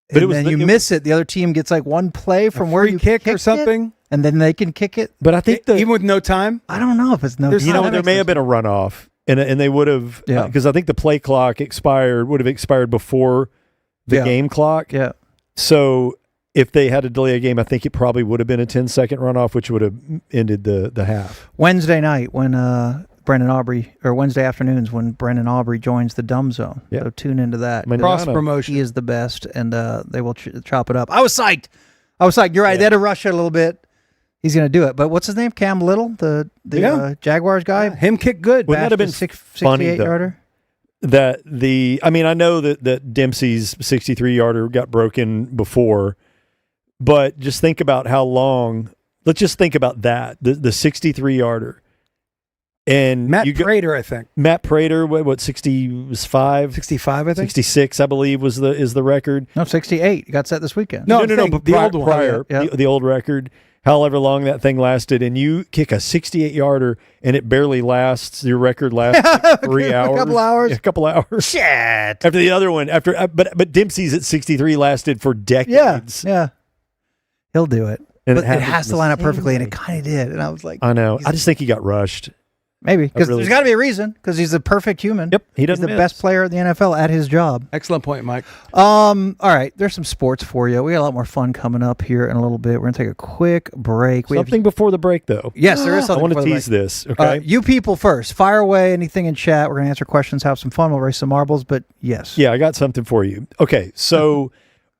But And it was then the- you it miss it. The other team gets like one play from where free you kick or kicked something? it, and then they can kick it. But I think Even with no time? I don't know if it's no. There's you know, that there makes may have sense. been a runoff, and they would have, Yeah. because I think the play clock would have expired before the Yeah. game clock. Yeah. So if they had to delay a game, I think it probably would have been a 10-second runoff, which would have ended the half. Wednesday night when Brendan Aubrey, or Wednesday afternoons when Brendan Aubrey joins the Dumb Zone. Yeah. So tune into that. Cross Manana. promotion. He is the best, and they will chop it up. I was psyched. You're right. They had to rush it a little bit. He's going to do it. But what's his name? Cam Little, the Yeah. Jaguars guy. Him kick good. Wouldn't that have been funny, 68-yarder? I mean, I know that Dempsey's 63-yarder got broken before, but just think about how long. Let's just think about that, the 63-yarder. And Matt Prater, I think. Matt Prater, what 65? 65, I think. 66, I believe, is the record. No, 68. You got set this weekend. No, no, but the old one. prior, Yeah. the old record, however long that thing lasted, and you kick a 68-yarder, and it barely lasts. Your record lasts like 3 hours, A couple hours. Yeah, a couple hours. Shit. After the other one, but Dempsey's at 63 lasted for decades. Yeah. He'll do it. And But it happened has the to line up same perfectly, and way. it kind of did. And I was like, I know. I just think he got rushed. maybe. Because really- there's got to be a reason, because he's a perfect human. Yep, he He's doesn't the miss. best player in the NFL at his job. Excellent point, Mike. All right, there's some sports for you. We got a lot more fun coming up here in a little bit. We're going to take a quick break. We have- Something before the break, though. yes, there is I something. want to before the tease break. this. Okay. You people first. Fire away anything in chat. We're going to answer questions, have some fun. We'll race some marbles, but yes. Yeah, I got something for you. Okay, so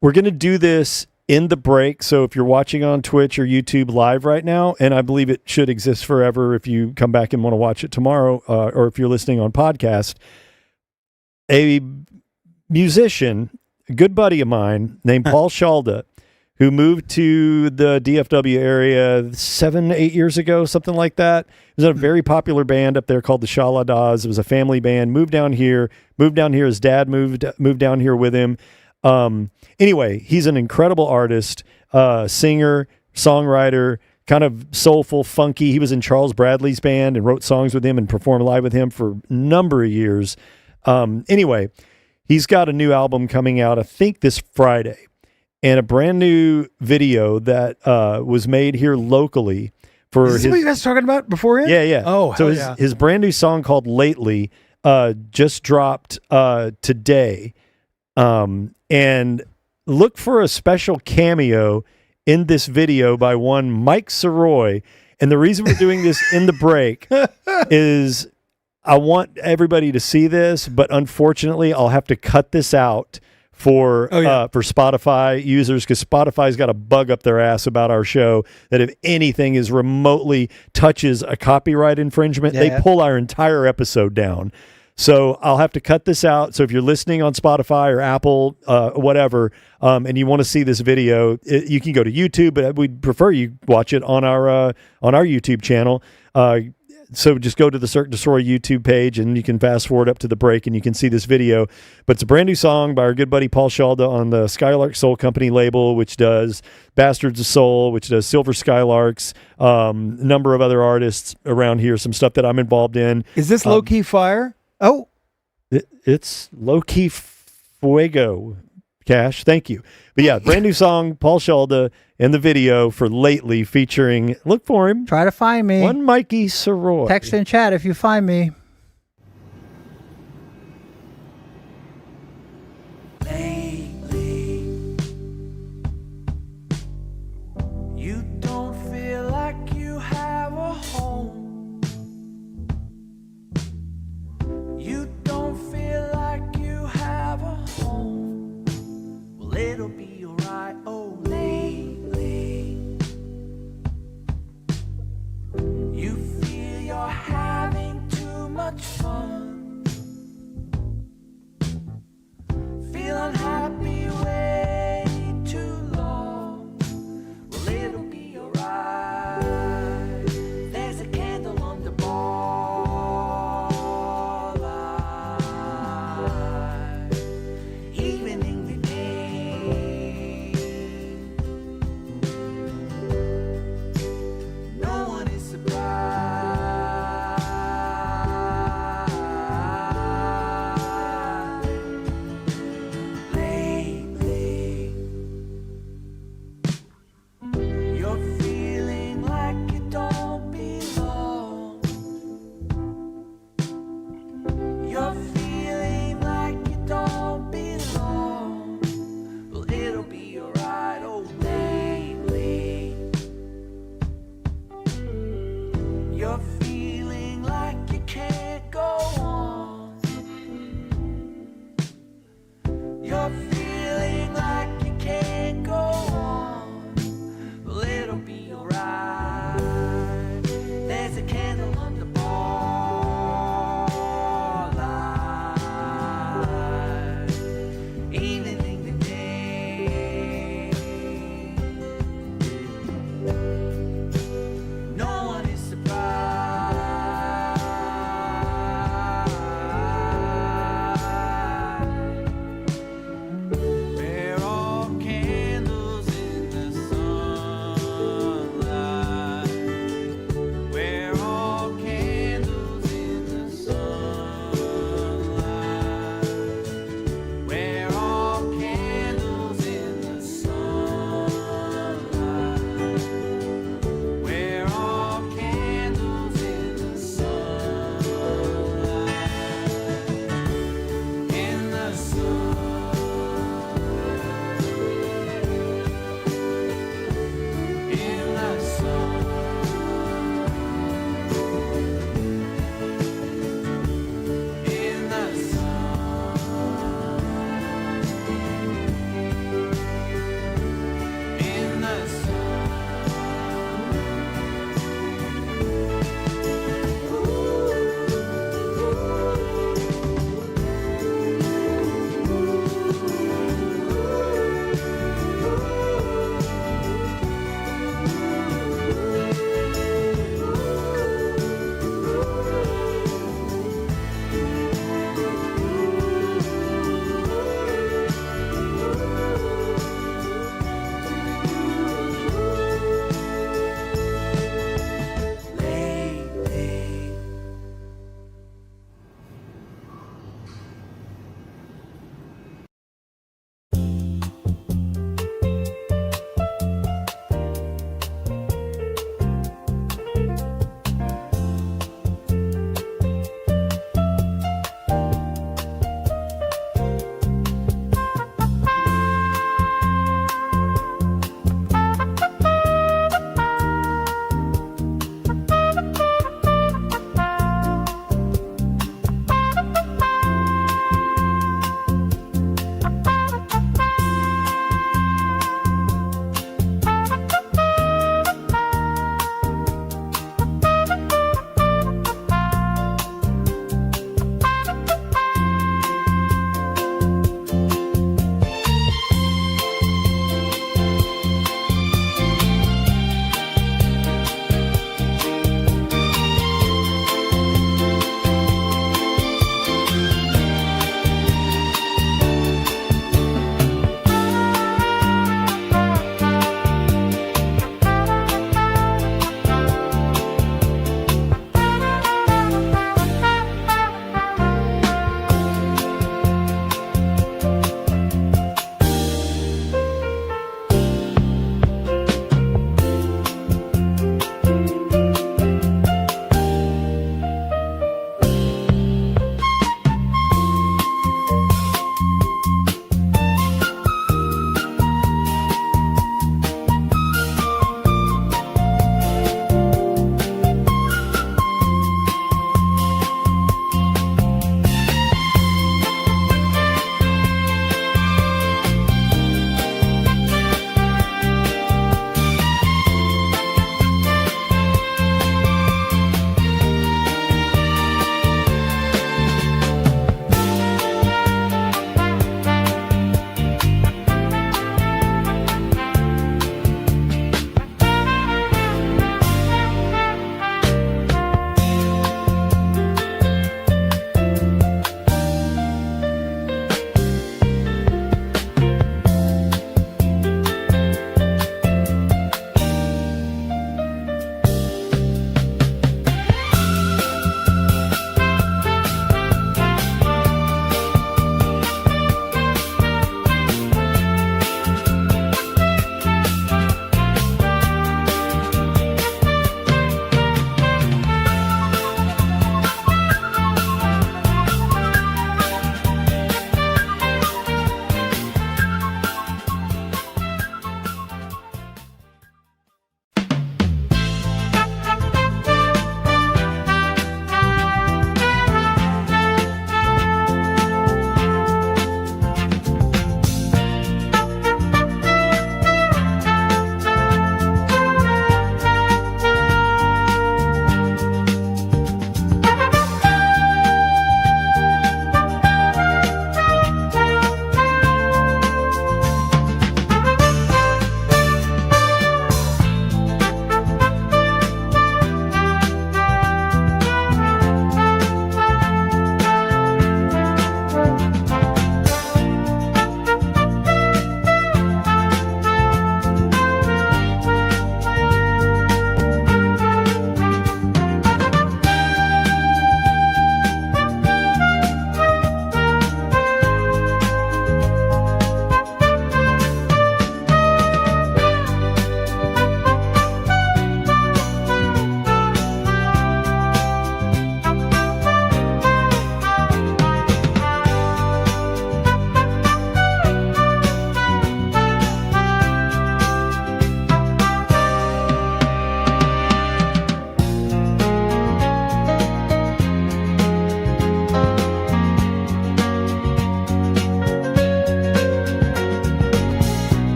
we're going to do this in the break. So if you're watching on Twitch or YouTube live right now, and I believe it should exist forever if you come back and want to watch it tomorrow, or if you're listening on podcast, a musician, a good buddy of mine named Paul Shalda, who moved to the DFW area 7-8 years ago, something like that. It was a very popular band up there called the Shaladas. It was a family band. Moved down here. His dad moved down here with him. Anyway, he's an incredible artist, singer, songwriter, kind of soulful, funky. He was in Charles Bradley's band and wrote songs with him and performed live with him for a number of years. Anyway, he's got a new album coming out, I think this Friday, and a brand new video that was made here locally for Is this what you guys were talking about beforehand? Yeah. Oh, so hell yeah. his brand new song called Lately just dropped today. And look for a special cameo in this video by one Mike Soroy. And the reason we're doing this in the break is I want everybody to see this, but unfortunately I'll have to cut this out for Spotify users, because Spotify's got a bug up their ass about our show that if anything is remotely touches a copyright infringement, they pull our entire episode down. So I'll have to cut this out. So if you're listening on Spotify or Apple, whatever, and you want to see this video, you can go to YouTube, but we'd prefer you watch it on our YouTube channel. So just go to the Cirque Du Sirois YouTube page, and you can fast forward up to the break, and you can see this video. But it's a brand new song by our good buddy Paul Shalda on the Skylark Soul Company label, which does Bastards of Soul, which does Silver Skylarks, a number of other artists around here, some stuff that I'm involved in. Is this low-key fire? Oh, It's low-key fuego, Cash. Thank you. But yeah, brand new song, Paul Shalda, in the video for Lately, featuring, look for him, try to find me. one Mikey Soroy. Text in chat if you find me. Lately, you don't feel like you have a home. You don't feel like you have a home. Well, it'll be alright. Oh, lately, you feel you're having too much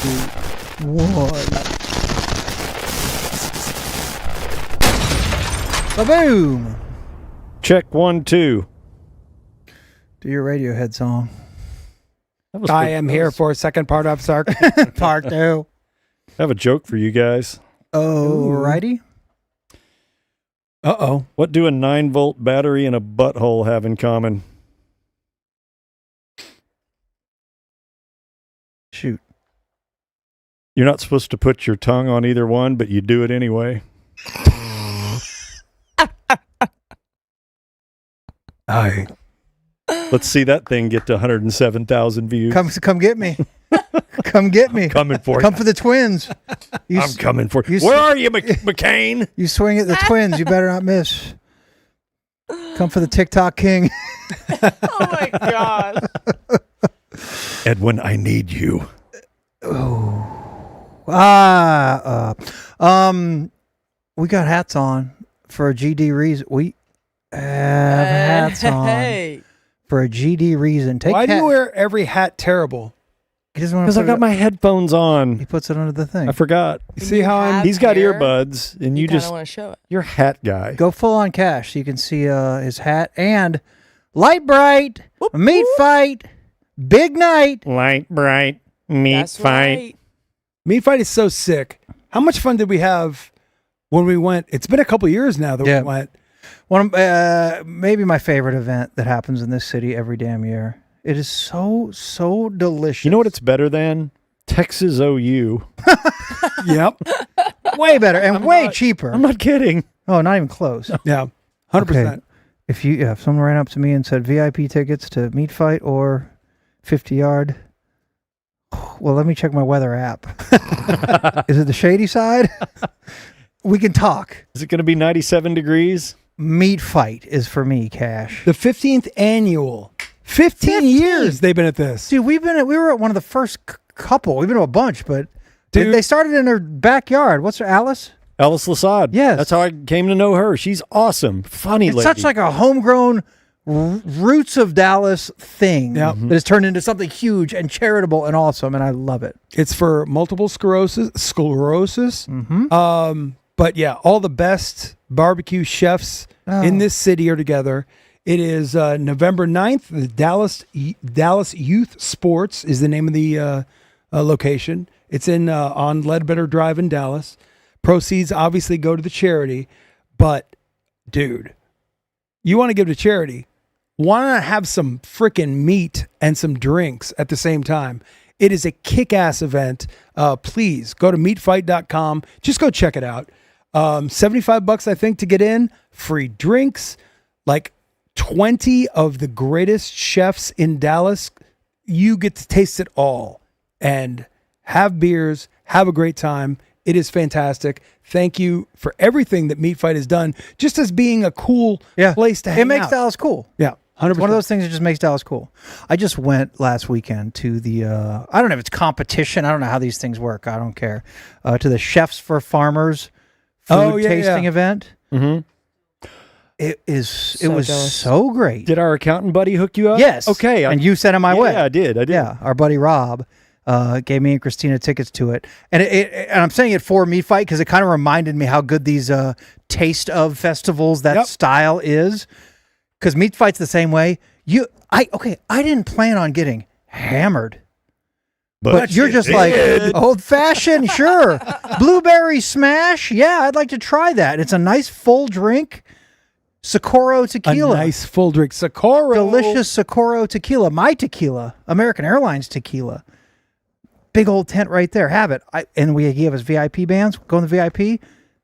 1. Ba-boom! Check 1, 2. Do your Radiohead song. That was I am here for a second part of Cirque. Part 2. I have a joke for you guys. Alrighty. Uh-oh. What do a 9-volt battery and a butthole have in common? Shoot. You're not supposed to put your tongue on either one, but you do it anyway. Let's see that thing get to 107,000 views. Come get me. Come get me. Coming for Come you. for the twins. I'm coming for you. you Where s- are you, McCain? You swing at the twins. You better not miss. Come for the TikTok king. Oh my god. Edwin, I need you. We got hats on for a GD reason. We have hats on Hey. for a GD reason. Why do you wear every hat terrible? He doesn't want Because to I got my headphones on. He puts it under the thing. I forgot. You see how I'm... He's got hair, earbuds, and you kinda just, want to show it. you're hat guy. Go full on cash so you can see his hat and light bright meat fight big night. Light, bright, meat That's fight. right. Meat Fight is so sick. How much fun did we have when we went? It's been a couple years now that Yeah. we went. One of, maybe my favorite event that happens in this city every damn year. It is so delicious. You know what it's better than? Texas OU. Yep. way better and way cheaper. I'm not kidding. Oh, not even close. Yeah. 100%. If someone ran up to me and said VIP tickets to Meat Fight or 50 Yard, well, let me check my weather app. Is it the shady side? We can talk. Is it going to be 97 degrees? Meat Fight is for me, Cash. The 15th annual. 15 years they've been at this. Dude, we were at one of the first couple. We've been to a bunch, but Dude. they started in their backyard. What's her, Alice? Alice Lasad. Yes. That's how I came to know her. She's awesome. Funny It's lady. such like a homegrown roots of Dallas thing Yep. that has turned into something huge and charitable and awesome, and I love it. It's for multiple sclerosis. Mm-hmm. But yeah, all the best barbecue chefs in this city are together. It is November 9th. The Dallas Youth Sports is the name of the location. It's in on Ledbetter Drive in Dallas. Proceeds obviously go to the charity, but dude, you want to give to charity, why not have some freaking meat and some drinks at the same time? It is a kick-ass event. Please go to meatfight.com. Just go check it out. $75, I think, to get in. Free drinks. Like 20 of the greatest chefs in Dallas. You get to taste it all and have beers, have a great time. It is fantastic. Thank you for everything that Meat Fight has done, just as being a cool place to hang out. It makes Dallas cool. Yeah, 100%. It's one of those things that just makes Dallas cool. I just went last weekend to the, I don't know if it's competition. I don't know how these things work. I don't care. To the Chefs for Farmers food tasting event. Mm-hmm. It was jealous. so great. Did our accountant buddy hook you up? Yes. Okay. And you sent it my way. Yeah, I did. Yeah, our buddy Rob gave me and Christina tickets to it, and and I'm saying it for Meat Fight because it kind of reminded me how good these taste of festivals style is. Because Meat Fight's the same way. I didn't plan on getting hammered, but you're just like old fashioned, sure. Blueberry smash, yeah, I'd like to try that. It's a nice full drink. Socorro tequila. A nice full drink. Socorro. Delicious Socorro tequila. My tequila. American Airlines tequila. Big old tent right there. Have it. And we gave us VIP bands. Go in the VIP.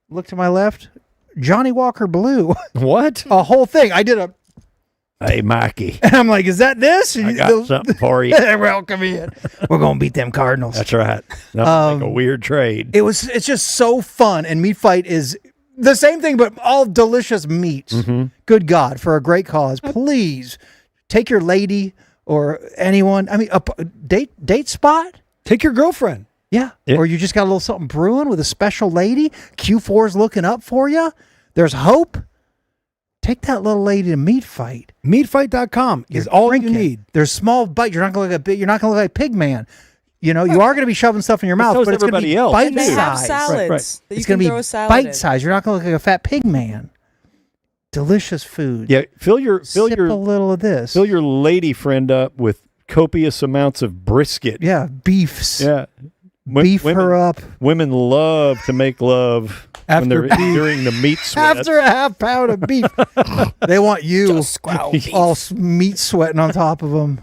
Look to my left. Johnny Walker Blue. What? A whole thing. I did a... Hey, Mikey. And I'm like, is that this? I got something for you. Welcome in. We're going to beat them Cardinals. That's right. Nothing like a weird trade. It's just so fun. And Meat Fight is the same thing, but all delicious meats. Mm-hmm. Good God, for a great cause. Please take your lady or anyone. I mean, a date spot. Take your girlfriend. Yeah. Or you just got a little something brewing with a special lady. Q4's looking up for you. There's hope. Take that little lady to Meat Fight. Meatfight.com is all you need. There's small bites. You're not going to look like Pig Man. You know, you are going to be shoving stuff in your mouth, so is but it's going to everybody be else. bite And they have size. salads Right. that you It's can going throw to a be salad bite size. You're not going to look like a fat pig man. Delicious food. Yeah, fill your Sip a little of this. fill your lady friend up with copious amounts of brisket. Yeah, beefs. Yeah. Beef her up. Women love to make love when After they're during the meat sweat. After a half pound of beef. They want you all meat sweating on top of them.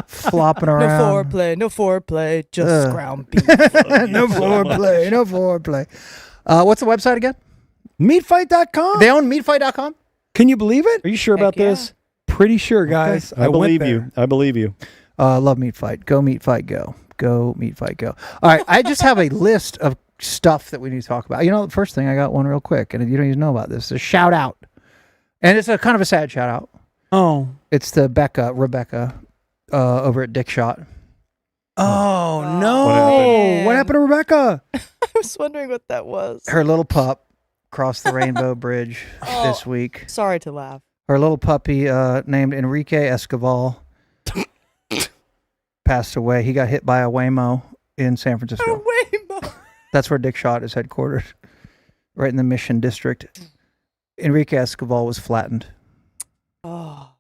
Flopping No around. foreplay, just ground beef. No foreplay. What's the website again? Meatfight.com. They own meatfight.com? Can you believe it? Are you sure about yeah. this? Pretty sure, guys. I went believe there. you. I believe you. Love Meat Fight. Go Meat Fight, go. Go Meat Fight, go. All right, I just have a list of stuff that we need to talk about. You know, the first thing, I got one real quick, and you don't even know about this. It's a shout out. And it's a kind of a sad shout out. Oh. It's the Rebecca over at Dick Shot. Oh, no. What happened? What happened to Rebecca? I was wondering what that was. Her little pup crossed the Rainbow Bridge this week. Sorry to laugh. Her little puppy named Enrique Escobar passed away. He got hit by a Waymo in San Francisco. Waymo. That's where Dick Shot is headquartered, right in the Mission District. Enrique Escobar was flattened. Oh.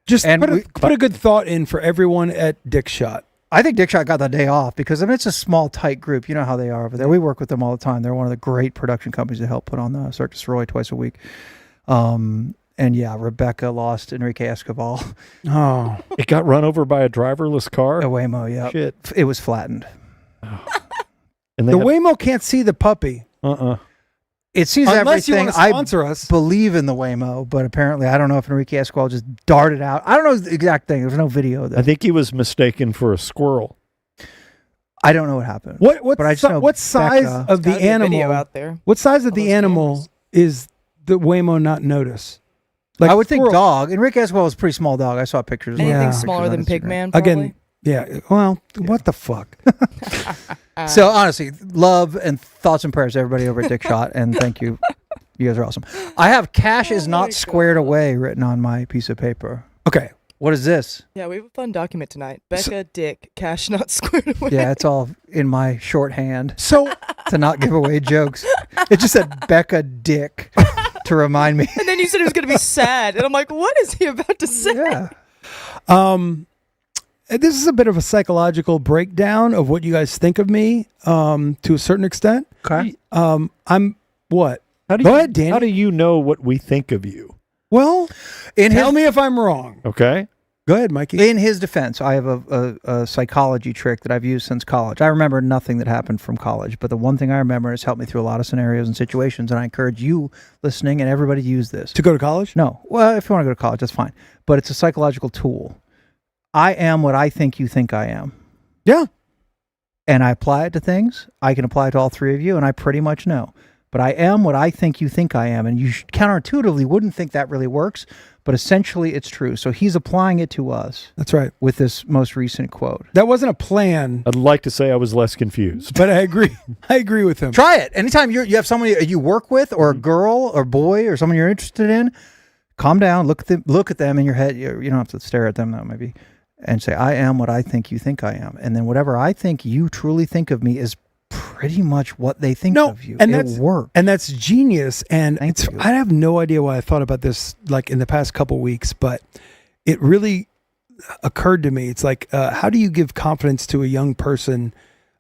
Just And put a good thought in for everyone at Dick Shot. I think Dick Shot got the day off because, I mean, it's a small, tight group. You know how they are over there. We work with them all the time. They're one of the great production companies that help put on the Cirque Du Sirois twice a week. And yeah, Rebecca lost Enrique Escobar. Oh. It got run over by a driverless car. A Waymo, yeah. Shit. It was flattened. And they The had- Waymo can't see the puppy. It sees Unless you everything. want to sponsor us. Believe in the Waymo, but apparently I don't know if Enrique Escobar just darted out. I don't know the exact thing. There's no video of that. I think he was mistaken for a squirrel. I don't know what happened. What But I just know what size Becca- of the Gotta be a video animal out there. What size of All the those animal cameras. is the Waymo not notice? I would think squirrel. dog. Enrique Escobar was a pretty small dog. I saw pictures. Anything Yeah. smaller than Pictures on Pigman, Again, yeah. Well, what the fuck? Instagram. So honestly, love and thoughts and prayers to everybody over at Dick Shot, and thank you. You guys are awesome. I have "cash is not squared away" written on my piece of paper. Okay. What is this? Yeah, we have a fun document tonight. Becca, Dick, cash not squared away. Yeah, it's all in my shorthand So to not give away jokes. It just said Becca Dick to remind me. And then you said it was going to be sad. And I'm like, what is he about to say? Yeah. this is a bit of a psychological breakdown of what you guys think of me, to a certain extent. Okay. I'm what? How do Go you, ahead, Danny. How do you know what we think of you? Well, In tell his, me if I'm wrong. Okay. Go ahead, Mikey. in his defense, I have a psychology trick that I've used since college. I remember nothing that happened from college, but the one thing I remember has helped me through a lot of scenarios and situations, and I encourage you listening and everybody to use this. To go to college? No. Well, if you want to go to college, that's fine. But it's a psychological tool. I am what I think you think I am. Yeah. And I apply it to things. I can apply it to all three of you, and I pretty much know. But I am what I think you think I am. And you counterintuitively wouldn't think that really works, but essentially it's true. So he's applying it to us That's right. with this most recent quote. That wasn't a plan, I'd like to say I was less confused. but I agree. I agree with him. Try it. Anytime you have somebody you work with, or a girl or boy or someone you're interested in, calm down, look at them in your head. You don't have to stare at them, though, maybe, and say, I am what I think you think I am. And then whatever I think you truly think of me is pretty much what they think of you. And it works. And that's genius. And Thank you. I have no idea why I thought about this like in the past couple weeks, but it really occurred to me. It's like, how do you give confidence to a young person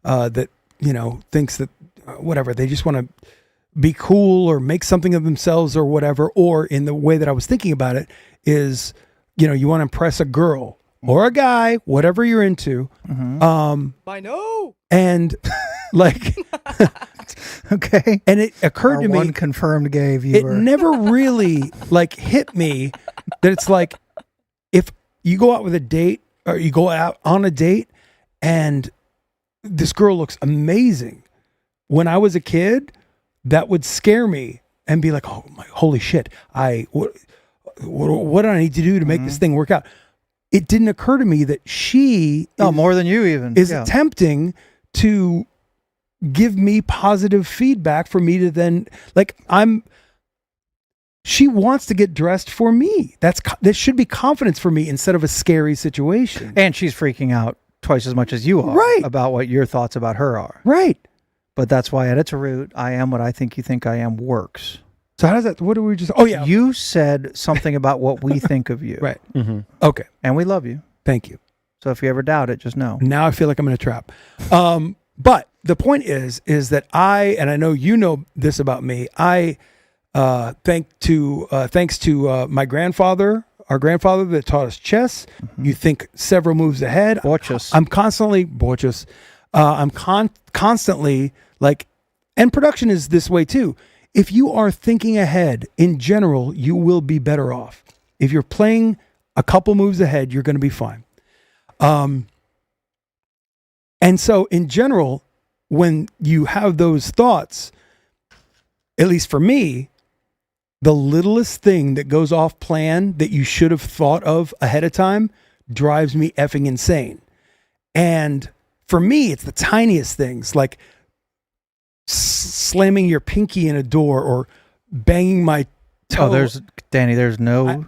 that, thinks that whatever, they just want to be cool or make something of themselves or whatever, or in the way that I was thinking about it is, you want to impress a girl or a guy, whatever you're into. I know. And like, Okay. and it occurred Our to me, one confirmed gay it viewer. never really like hit me that it's like, if you go out with a date or you go out on a date and this girl looks amazing, when I was a kid, that would scare me and be like, oh my, holy shit. What do I need to do to make this thing work out? It didn't occur to me that she more than you even. is Yeah. attempting to give me positive feedback for me to then she wants to get dressed for me. That should be confidence for me instead of a scary situation. And she's freaking out twice as much as you are Right. about what your thoughts about her are. Right. But that's why at its root, I am what I think you think I am works. So how does that? What do we just? Oh yeah. You said something about what we think of you. Right. Mm-hmm. Okay. And we love you. Thank you. So if you ever doubt it, just know. Now I feel like I'm in a trap. But the point is that and I know you know this about me. Thanks to my grandfather, our grandfather that taught us chess. You think several moves ahead. Borchus. I'm constantly Borchus. I'm constantly like, and production is this way too. If you are thinking ahead in general, you will be better off. If you're playing a couple moves ahead, you're going to be fine. And so in general, when you have those thoughts, at least for me, the littlest thing that goes off plan that you should have thought of ahead of time drives me effing insane. And for me, it's the tiniest things like slamming your pinky in a door or banging my toe. Oh, there's no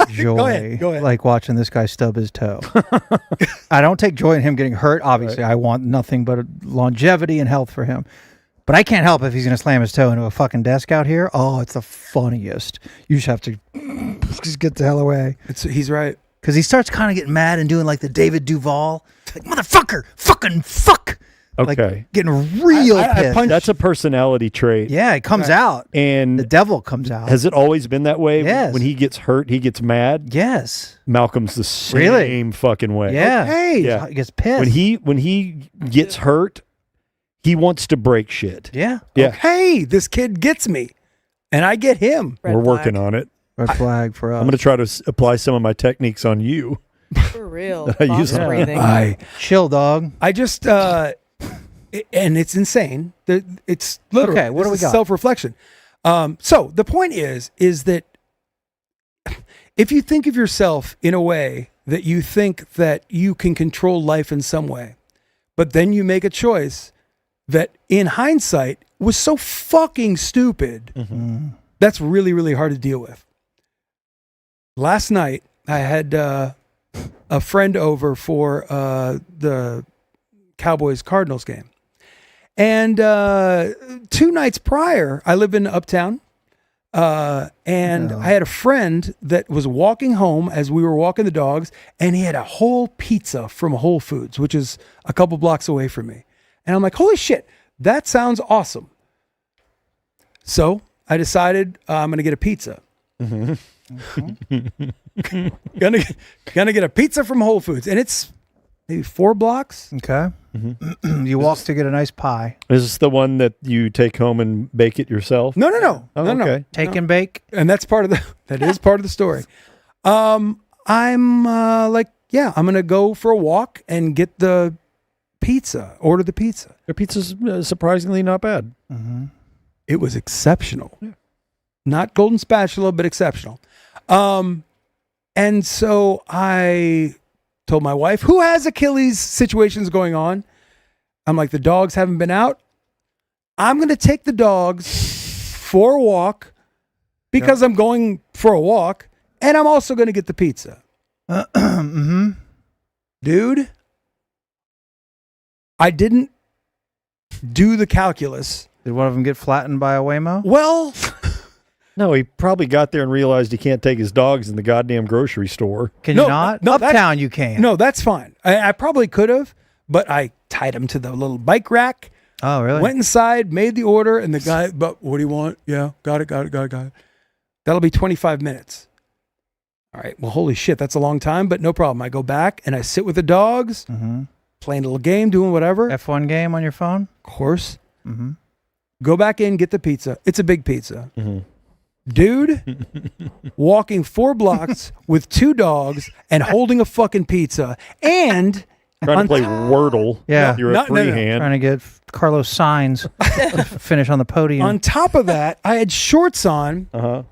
joy Go ahead. like watching this guy stub his toe. I don't take joy in him getting hurt. Obviously, I want nothing but longevity and health for him. But I can't help if he's going to slam his toe into a fucking desk out here. Oh, it's the funniest. You just have to just get the hell away. He's right. Because he starts kind of getting mad and doing like the David Duvall, like, motherfucker, fucking fuck. Okay. Like getting real pissed. That's a personality trait. Yeah, it comes out. And The devil comes out. has it always been that way? Yes. When he gets hurt, he gets mad. Yes. Malcolm's the same Really? fucking way. Yeah. Hey. Yeah. He gets pissed. When he gets hurt, he wants to break shit. Yeah. Yeah. Hey, this kid gets me, and I get him. Red We're flag. working on it. Red flag for us. I'm going to try to apply some of my techniques on you. For real. I use Box it. breathing. Chill, dog. I just and it's insane. It's literally Okay, what do we got? Self-reflection. So the point is that if you think of yourself in a way that you think that you can control life in some way, but then you make a choice that in hindsight was so fucking stupid, that's really, really hard to deal with. Last night, I had a friend over for the Cowboys Cardinals game. And 2 nights prior, I live in Uptown. And I had a friend that was walking home as we were walking the dogs, and he had a whole pizza from Whole Foods, which is a couple blocks away from me. And I'm like, holy shit, that sounds awesome. So I decided I'm going to get a pizza. Gonna get a pizza from Whole Foods, and it's maybe 4 blocks. Okay. You walk to get a nice pie. Is this the one that you take home and bake it yourself? No. Oh, No. okay. Take and bake. And that's that is part of the story. I'm like, yeah, I'm gonna go for a walk and get the pizza. Order the pizza. Their pizza's surprisingly not bad. It was exceptional. Not golden spatula, but exceptional. And so I told my wife, who has Achilles situations going on. I'm like, the dogs haven't been out. I'm going to take the dogs for a walk because I'm going for a walk, and I'm also going to get the pizza. Dude, I didn't do the calculus. Did one of them get flattened by a Waymo? Well, No, he probably got there and realized he can't take his dogs in the goddamn grocery store. Can No, you not? no, that- Uptown, you can. no, that's fine. I probably could have, but I tied him to the little bike rack. Oh, really? Went inside, made the order, and the guy, but what do you want? Yeah, got it. That'll be 25 minutes. All right, well, holy shit, that's a long time, but no problem. I go back and I sit with the dogs, playing a little game, doing whatever. F1 game on your phone? Of course. Go back in, get the pizza. It's a big pizza. Dude, walking 4 blocks with 2 dogs and holding a fucking pizza. And Trying to play Wordle. Yeah. You're No, a no, no. freehand. Trying to get Carlos Sainz to finish on the podium. on top of that, I had shorts on Uh-huh.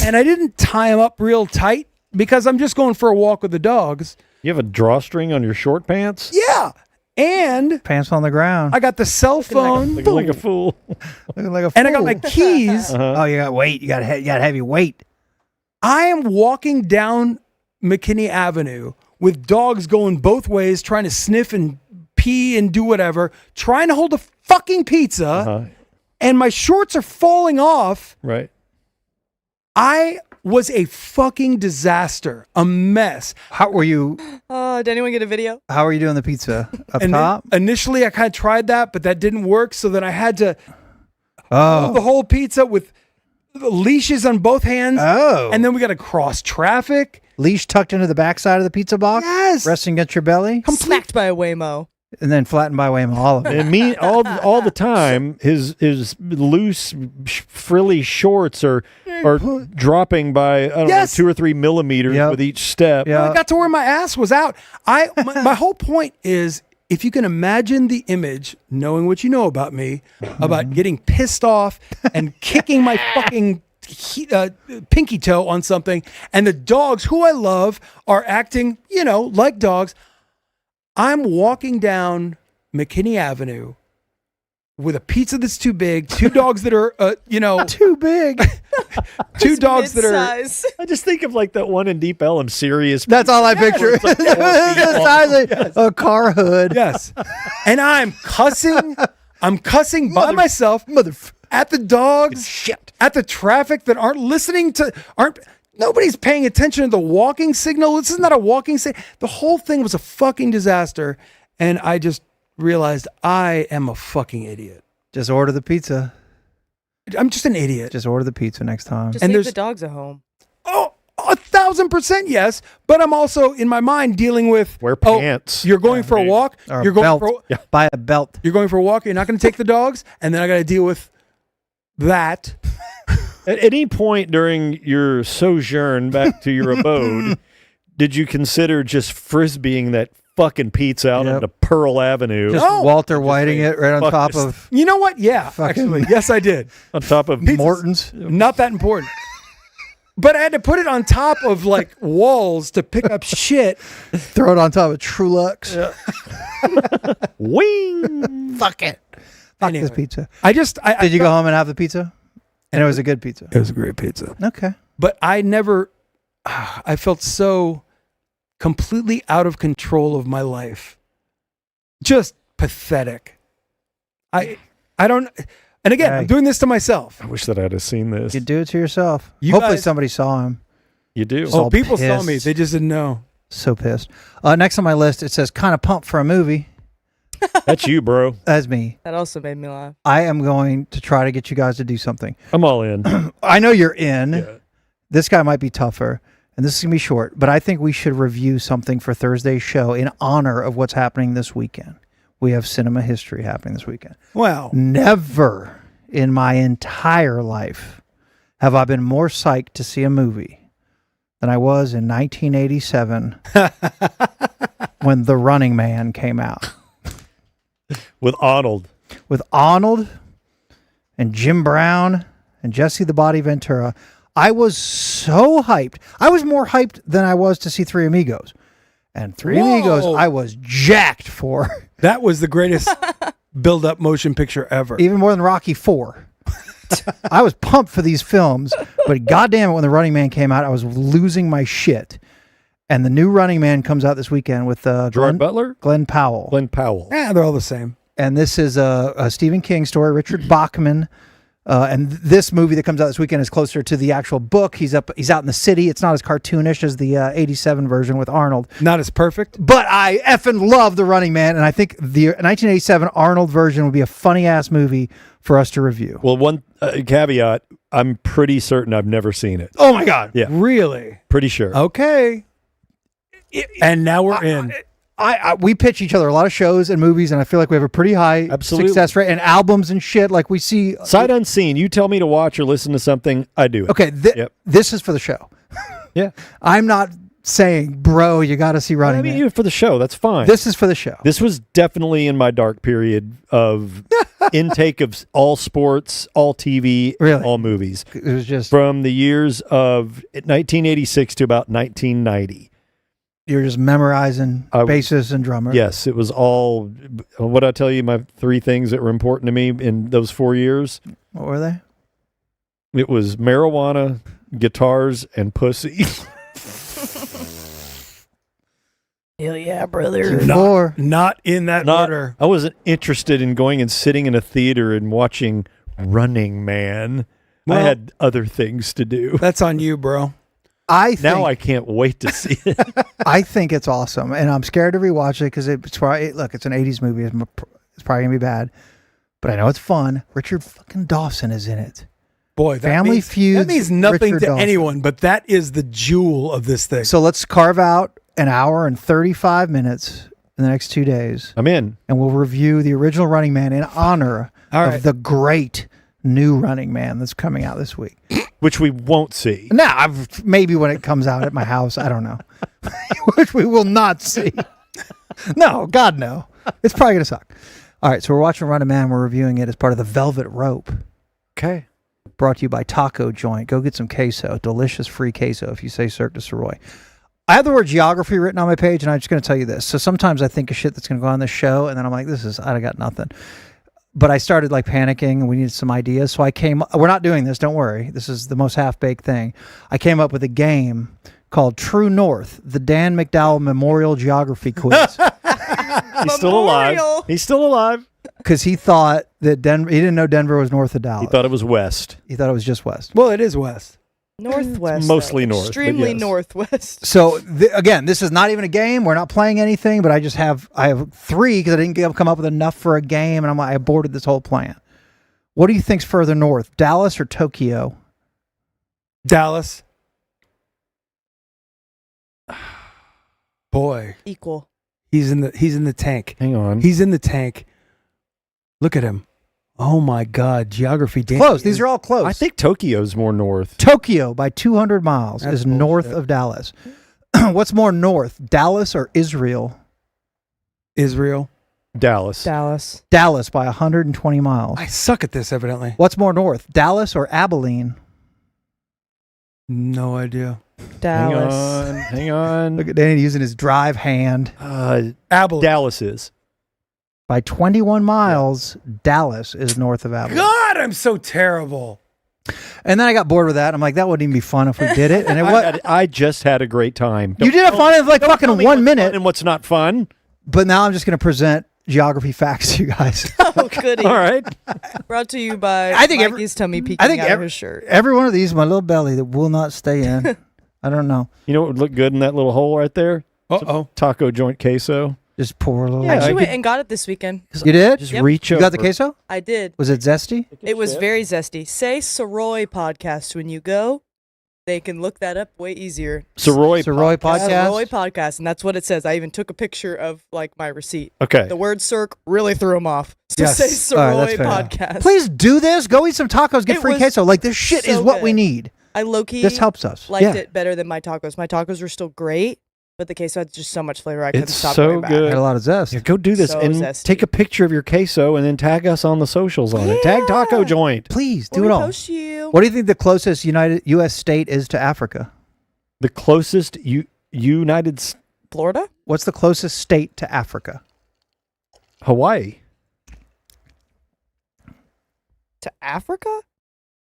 and I didn't tie them up real tight because I'm just going for a walk with the dogs. You have a drawstring on your short pants? Yeah. And Pants on the ground. I got the cell phone Looking like a fool. Looking like a fool. and I got my keys. Oh, you got weight. You got heavy weight. I am walking down McKinney Avenue with dogs going both ways, trying to sniff and pee and do whatever, trying to hold a fucking pizza, and my shorts are falling off. Right. I was a fucking disaster, a mess. How were you? Did anyone get a video? How are you doing the pizza? Up And top? initially, I kind of tried that, but that didn't work. So then I had to Oh. the whole pizza with leashes on both hands. Oh. And then we got to cross traffic. Leash tucked into the backside of the pizza box? Yes. Resting against your belly? Smacked by a Waymo. And then flattened by Waymo, all of it. And me all the time, his loose frilly shorts are dropping by Yes. 2 or 3 millimeters Yep. with each step. Yeah. I got to where my ass was out. My whole point is, if you can imagine the image, knowing what you know about me, about getting pissed off and kicking my fucking pinky toe on something, and the dogs who I love are acting, like dogs. I'm walking down McKinney Avenue with a pizza that's too big, 2 dogs that are, Too big. 2 dogs that are. Mid-size. I just think of like that one in Deep Ellum, Serious. That's all I picture. It's like 4 feet The long. size of a car hood. Yes. And I'm cussing by myself at the dogs, at the traffic that nobody's paying attention to the walking signal. This is not a walking signal. The whole thing was a fucking disaster. And I just realized I am a fucking idiot. Just order the pizza. I'm just an idiot. Just order the pizza next time. Just And leave there's- the dogs at home. Oh, 1,000% yes. But I'm also in my mind dealing with Wear pants. You're going for a walk. Or You're a going belt. for Buy a belt. you're going for a walk. You're not going to take the dogs, and then I got to deal with that. At any point during your sojourn back to your abode, did you consider just frisbeeing that fucking pizza out Yep. onto Pearl Avenue Just Walter Whiting it right on fuck top this. of You know what? Yeah, actually, yes, I did. on top of Morton's. Not that important. But I had to put it on top of like walls to pick up shit. Throw it on top of Trulux. wing? Fuck it. Fuck Anyway. this pizza. Did You go home and have the pizza? And it was a good pizza. It was a great pizza. Okay. But I felt so completely out of control of my life. Just pathetic. I don't, and again, I'm Hey. doing this to myself. I wish that I'd have seen this. You do it to yourself. You Hopefully guys- somebody saw him. You do. Oh. all People saw me. pissed. They just didn't know. So pissed. Next on my list, it says kind of pumped for a movie. That's you, bro. That's me. That also made me laugh. I am going to try to get you guys to do something. I'm all in. I know you're in. Yeah. This guy might be tougher, and this is going to be short, but I think we should review something for Thursday's show in honor of what's happening this weekend. We have cinema history happening this weekend. Wow. Never in my entire life have I been more psyched to see a movie than I was in 1987 when The Running Man came out. With Arnold. With Arnold and Jim Brown and Jesse the Body Ventura. I was so hyped. I was more hyped than I was to see Three Amigos. And Three Whoa. Amigos, I was jacked for. That was the greatest build-up motion picture ever. Even more than Rocky IV. I was pumped for these films, but goddamn it, when The Running Man came out, I was losing my shit. And the new Running Man comes out this weekend with Gerard Butler? Glenn Powell. Glenn Powell. Yeah, they're all the same. And this is a Stephen King story, Richard Bachman. And this movie that comes out this weekend is closer to the actual book. He's out in the city. It's not as cartoonish as the 87 version with Arnold. Not as perfect. But I effing love The Running Man, and I think the 1987 Arnold version would be a funny-ass movie for us to review. Well, one caveat, I'm pretty certain I've never seen it. Oh, my God. Yeah. Really? Pretty sure. Okay. And now we're in. We pitch each other a lot of shows and movies, and I feel like we have a pretty high Absolutely. success rate, and albums and shit. Like we see. Sight unseen. You tell me to watch or listen to something, I do it. Okay, Yep. this is for the show. Yeah. I'm not saying, bro, you got to see Running I mean, Man. even for the show, that's fine. This is for the show. This was definitely in my dark period of intake of all sports, all TV, Really? all movies. It was just From the years of 1986 to about 1990. you're just memorizing I- bassists and drummers. Yes, it was all. What I tell you, my 3 things that were important to me in those 4 years. What were they? It was marijuana, guitars, and pussy. Hell yeah, brother. Q4. Not in that order. I wasn't interested in going and sitting in a theater and watching Running Man. I Well- had other things to do. That's on you, bro. I think, Now I can't wait to see it. I think it's awesome, and I'm scared to rewatch it because it's probably it's an '80s movie. It's probably gonna be bad, but I know it's fun. Richard fucking Dawson is in it. Boy, that Family means, Feud, That means nothing Richard to Dawson. anyone, but that is the jewel of this thing. So let's carve out an hour and 35 minutes in the next 2 days, I'm in. and we'll review the original Running Man in honor All of right. the great new Running Man that's coming out this week. Which we won't see. Now, maybe when it comes out at my house, I don't know. Which we will not see. No, God, no. It's probably going to suck. All right, so we're watching Running Man. We're reviewing it as part of the Velvet Rope. Okay. Brought to you by Taco Joint. Go get some queso. Delicious free queso if you say Cirque du Sirois. I have the word geography written on my page, and I'm just going to tell you this. So sometimes I think of shit that's going to go on this show, and then I'm like, I got nothing. But I started like panicking, and we needed some ideas. So we're not doing this, don't worry. This is the most half-baked thing. I came up with a game called True North, the Dan McDowell Memorial Geography Quiz. He's still alive. He's still alive. Because he thought that he didn't know Denver was north of Dallas. He thought it was west. He thought it was just west. Well, it is west. Northwest. Mostly though. north, but Extremely yes. northwest. So again, this is not even a game. We're not playing anything, but I have 3 because I didn't come up with enough for a game, and I aborted this whole plan. What do you think's further north, Dallas or Tokyo? Dallas. Boy, Equal. he's in the tank. Hang on. He's in the tank. Look at him. Oh my God, geography. Dan Close. These are all close. I think Tokyo's more north. Tokyo by 200 miles That's is north bullshit. of Dallas. What's more north, Dallas or Israel? Israel. Dallas. Dallas. Dallas by 120 miles. I suck at this, evidently. What's more north, Dallas or Abilene? No idea. Dallas. Hang on. Look at Danny using his drive hand. Abilene. Dallas is. By 21 miles, Dallas is north of Abilene. God, I'm so terrible. And then I got bored with that. I'm like, that wouldn't even be fun if we did it. And it was. I just had a great time. You did have fun in like fucking 1 minute. And what's not fun? But now I'm just going to present geography facts to you guys. Oh, goody. All right. Brought to you by I think Mikey's tummy peeking I think out of his shirt. every one of these, my little belly that will not stay in. I don't know. You know what would look good in that little hole right there? Uh-oh. Taco joint queso. Just pour a little. I actually I went could- and got it this weekend. You did? Just Yep. reach You over. got the queso? I did. Was it zesty? It was very zesty. Say Soroy podcast when you go. They can look that up way easier. Soroy Podcast? Soroy podcast, and that's what it says. I even took a picture of like my receipt. Okay. The word Cirque really threw him off. So Yes. say All right, Soroy that's fair. podcast. Please do this. Go eat some tacos. Get It free was queso. Like this shit is so what we good. need. I low-key This helps us. liked Yeah. it better than my tacos. My tacos were still great, but the queso had just so much flavor I couldn't It's stop so going back. good. Had a lot of zest. Yeah, go do this So and zesty. take a picture of your queso and then tag us on the socials on it. Tag Taco Yeah. Joint. Please do We'll it all. repost you. What do you think the closest U.S. state is to Africa? The closest United Florida? What's the closest state to Africa? Hawaii. To Africa?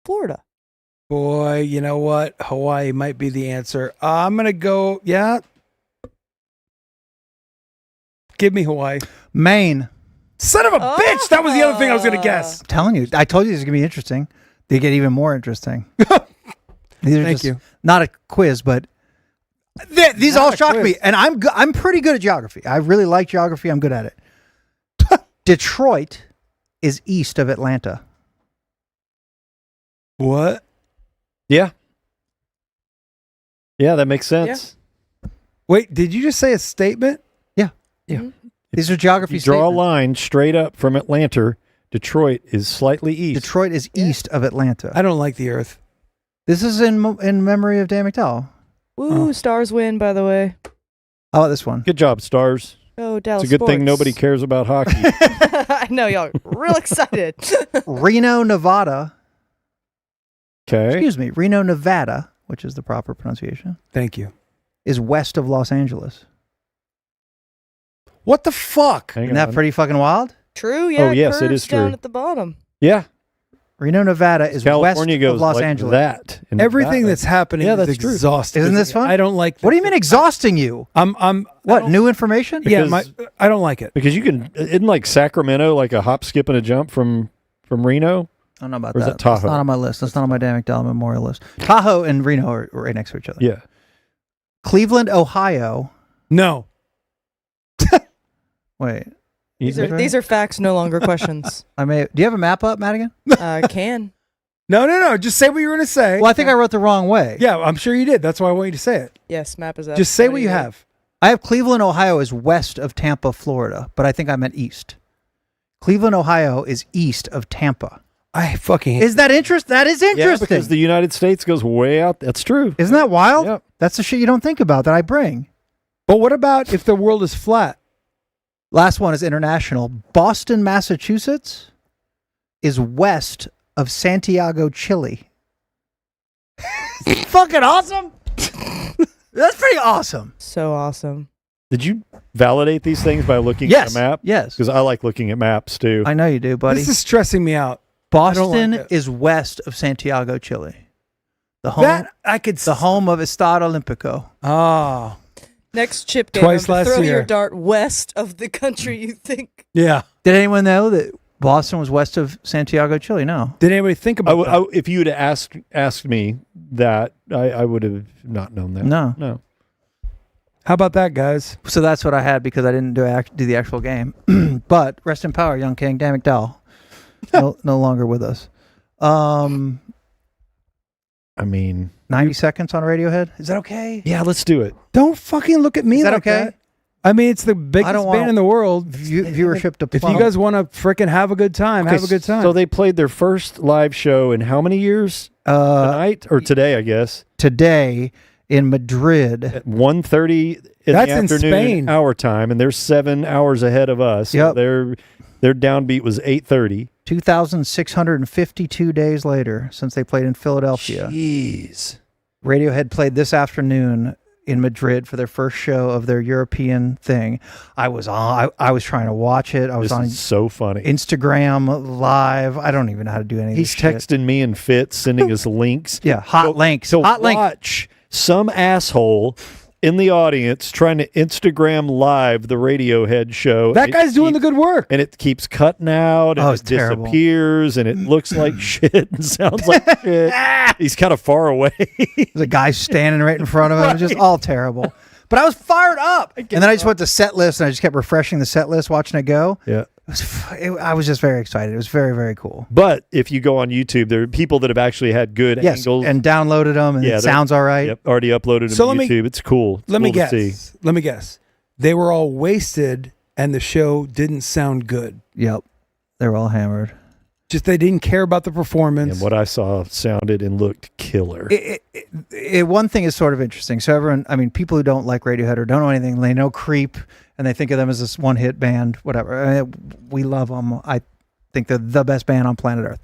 Florida. Boy, you know what? Hawaii might be the answer. I'm going to go, yeah. Give me Hawaii. Maine. Son of a bitch! That was the other thing I was going to guess. I'm telling you. I told you this is going to be interesting. They get even more interesting. These are Thank just you. Not a quiz, but these Not all a shock quiz. me. And I'm pretty good at geography. I really like geography. I'm good at it. Detroit is east of Atlanta. What? Yeah. Yeah, that makes sense. Wait, did you just say a statement? These are geography You draw a statements. line straight up from Atlanta. Detroit is slightly east. Detroit is east of Atlanta. I don't like the earth. This is in memory of Dan McDowell. Woo, Stars win, by the way. How about this one? Good job, Stars. Oh, Dallas It's a good thing sports. nobody cares about hockey. I know, y'all are real excited. Reno, Nevada. Okay. Excuse me. Reno, Nevada, which is the proper pronunciation, Thank you. is west of Los Angeles. What the fuck? Hang Isn't that on. pretty fucking wild? True, yeah. Oh, yes, it curves is down true. at the bottom. Yeah. Reno, Nevada is California west goes of Los like Angeles. that. in Everything Nevada. that's happening Yeah, is that's true. exhausting. Isn't this fun? I don't like What do you mean exhausting you? I'm What, new information? Yeah, Because- I don't like it. Because you can, isn't like Sacramento like a hop, skip, and a jump from Reno? I don't know about Or is that. that Tahoe? That's not on my list. That's not on my damn McDowell Memorial list. Tahoe and Reno are right next to each other. Yeah. Cleveland, Ohio. No. Wait. These are facts, no longer questions. Do you have a map up, Madigan? Can. No. Just say what you're going to say. Well, I think I wrote the wrong way. Yeah, I'm sure you did. That's why I want you to say it. Yes, map is up. Just say what you have. I have Cleveland, Ohio is west of Tampa, Florida, but I think I meant east. Cleveland, Ohio is east of Tampa. I fucking Is that interest? That is Yeah, interesting. because the United States goes way out. That's true. Isn't that wild? Yep. That's the shit you don't think about that I bring. But what about if the world is flat? Last one is international. Boston, Massachusetts is west of Santiago, Chile. Fucking awesome. That's pretty awesome. So awesome. Did you validate these things by looking Yes. at a map? Yes. Because I like looking at maps too. I know you do, buddy. This is stressing me out. Boston like it. is west of Santiago, Chile. The home, That I could. the home of Estado Olímpico. Oh, Next chip game. Twice last throw year. your dart west of the country you think. yeah. Did anyone know that Boston was west of Santiago, Chile? No. Did anybody think about that? If you would have asked me that, I would have not known that. No. How about that, guys? So that's what I had because I didn't do the actual game. But rest in power, young king. Dan McDowell. No longer with us. I mean, 90 seconds on Radiohead. Is that okay? yeah, let's do it. Don't fucking look at me Is that like okay? that. I mean, it's the biggest don't want band in the world. Viewership to If you guys want to frickin' have a good time, have a good time. So they played their first live show in how many years? Tonight or today, I guess. today in Madrid. At 1:30 in That's the in afternoon, Spain. our time, and they're 7 hours ahead of us. So Yep. their downbeat was 8:30. 2,652 days later since they played in Philadelphia. Jeez. Radiohead played this afternoon in Madrid for their first show of their European thing. I was trying to watch it. I was This on is so funny. Instagram live. I don't even know how to do any of He's this shit. texting me in fits, sending us links. Yeah, hot links. To Hot link. watch some asshole in the audience trying to Instagram live the Radiohead show. that guy's doing the good work. And it keeps cutting out and Oh, it it's terrible. disappears and it looks like shit and sounds like shit. He's kind of far away. There's a guy standing right in front of him. It's just all terrible. But I was fired up. And then I just went to set list and I just kept refreshing the set list, watching it go. Yeah. I was just very excited. It was very, very cool. But if you go on YouTube, there are people that have actually had good Yes, angles. and downloaded them, and Yeah, it sounds all right. Yep, already uploaded them So to let me- YouTube. It's cool. It's Let me cool to guess. see. Let me guess. They were all wasted, and the show didn't sound good. Yep. They were all hammered. Just they didn't care about the performance. And what I saw sounded and looked killer. One thing is sort of interesting. So everyone, I mean, people who don't like Radiohead or don't know anything, they know Creep, and they think of them as this one-hit band, whatever. I mean, we love them. I think they're the best band on planet Earth.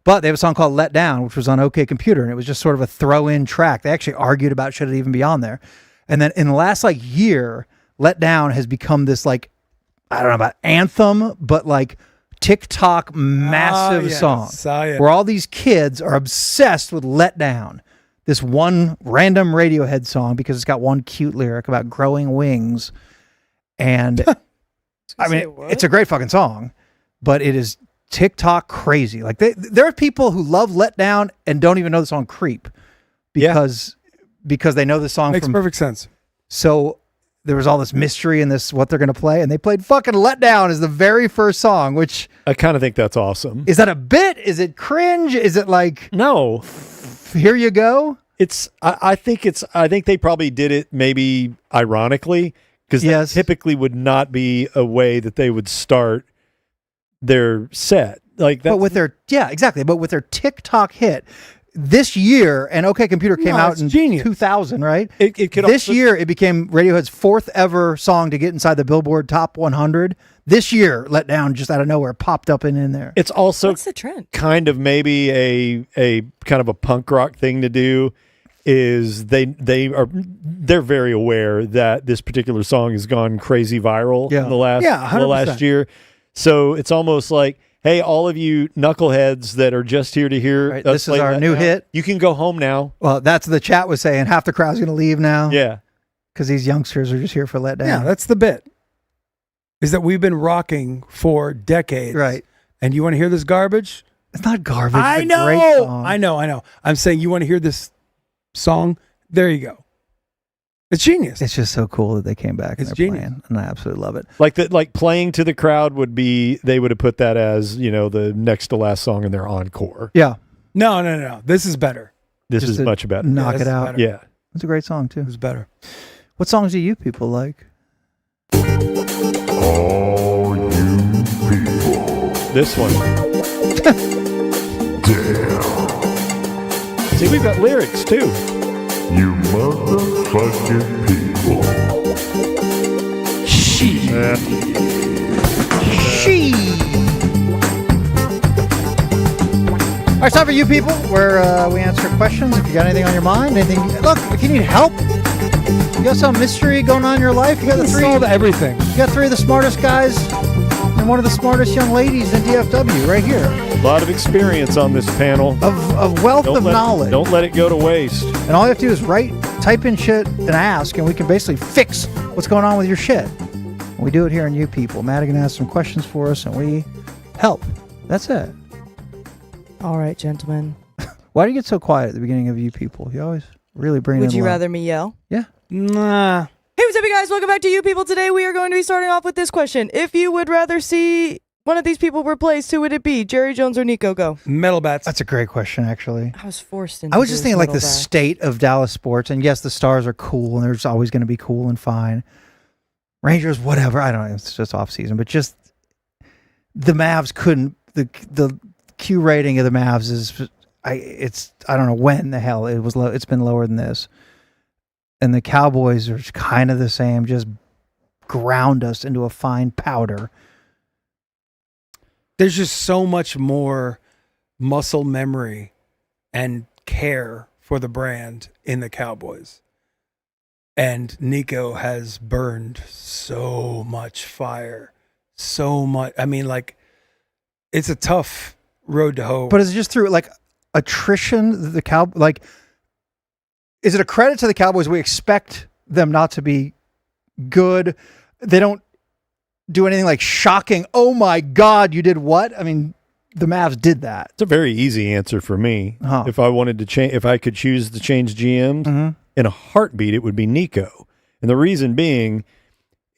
But they have a song called Let Down, which was on OK Computer, and it was just sort of a throw-in track. They actually argued about should it even be on there. And then in the last year, Let Down has become this I don't know about anthem, but TikTok massive yes. song Yeah. where all these kids are obsessed with Let Down, this one random Radiohead song because it's got one cute lyric about growing wings. And I mean, it's a great fucking song, but it is TikTok crazy. There are people who love Let Down and don't even know the song Creep because they know the song Makes from perfect sense. So there was all this mystery in this, what they're going to play. And they played fucking Let Down as the very first song, which I kind of think that's awesome. is that a bit? Is it cringe? Is it No, here you go? I think they probably did it maybe ironically because Yes. that typically would not be a way that they would start their set. But with their TikTok hit this year, and OK Computer came out it's in genius. 2000, right? it could This also, year, it became Radiohead's fourth ever song to get inside the Billboard Top 100. This year, Let Down just out of nowhere popped up in there. It's also What's the trend? kind of maybe a kind of a punk rock thing to do. Is they're very aware that this particular song has gone crazy viral in the last 100%. year. So it's almost like, hey, all of you knuckleheads that are just here to hear Right, us this is play our that new now, hit. You can go home now. Well, that's the chat was saying. Half the crowd's going to leave now. Yeah. Because these youngsters are just here for letdown. Yeah, that's the bit. Is that we've been rocking for decades. Right. And you want to hear this garbage? It's not garbage. I It's a great know. song. I know. I'm saying you want to hear this song? There you go. It's genius. It's just so cool that they came back and It's they're genius. playing, and I absolutely love it. Like playing to the crowd would be, they would have put that as, the next to last song in their encore. Yeah, No. This is better. This Just is to much better. knock this it is out. better. Yeah. It's a great song too. This is better. What songs do you people like? All you people. This one. Damn. See, we've got lyrics too. You motherfucking people. She. All right, it's time for You People, where we answer questions. If you got anything on your mind, anything. Look, if you need help, you got some mystery going on in your life. You got Solve everything. You got three of the smartest guys and one of the smartest young ladies in DFW right here. A lot of experience on this panel. Of wealth of knowledge. Don't let it go to waste. And all you have to do is type in shit and ask, and we can basically fix what's going on with your shit. And we do it here on You People. Madigan asks some questions for us, and we help. That's it. All right, gentlemen. Why do you get so quiet at the beginning of You People? You always really bring it in Would you loud. rather me yell? Yeah. Nah. Hey, what's up, you guys? Welcome back to You People. Today we are going to be starting off with this question. If you would rather see one of these people replaced, who would it be? Jerry Jones or Nico? Go. Metal bats. That's a great question, actually. I was forced into I was just thinking like the metal bat. state of Dallas sports, and yes, the Stars are cool, and they're always going to be cool and fine. Rangers, whatever. I don't know. It's just off season, but just the Mavs couldn't. The Q rating of the Mavs is I don't know when the hell it was low. It's been lower than this, and the Cowboys are kind of the same. Just ground us into a fine powder. There's just so much more muscle memory and care for the brand in the Cowboys. And Nico has burned so much fire. So much. I mean, like, it's a tough road to hoe. But is it just through like attrition? Is it a credit to the Cowboys? We expect them not to be good. They don't do anything like shocking. Oh my God, you did what? I mean, the Mavs did that. It's a very easy answer for me. Huh. If I wanted to change, if I could choose to change GMs in a heartbeat, it would be Nico. And the reason being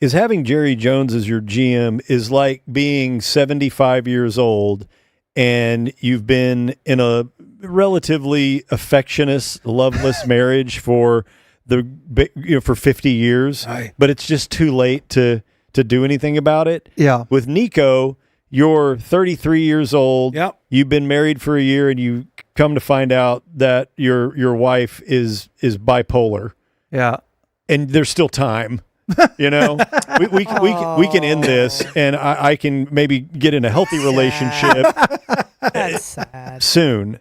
is having Jerry Jones as your GM is like being 75 years old and you've been in a relatively affectionate, loveless marriage for for 50 years, Aye. but it's just too late to do anything about it. Yeah. With Nico, you're 33 years old. Yep. You've been married for a year, and you come to find out that your wife is bipolar, Yeah. and there's still time. You know, we can end this, and I can maybe get in a healthy relationship That's sad. soon.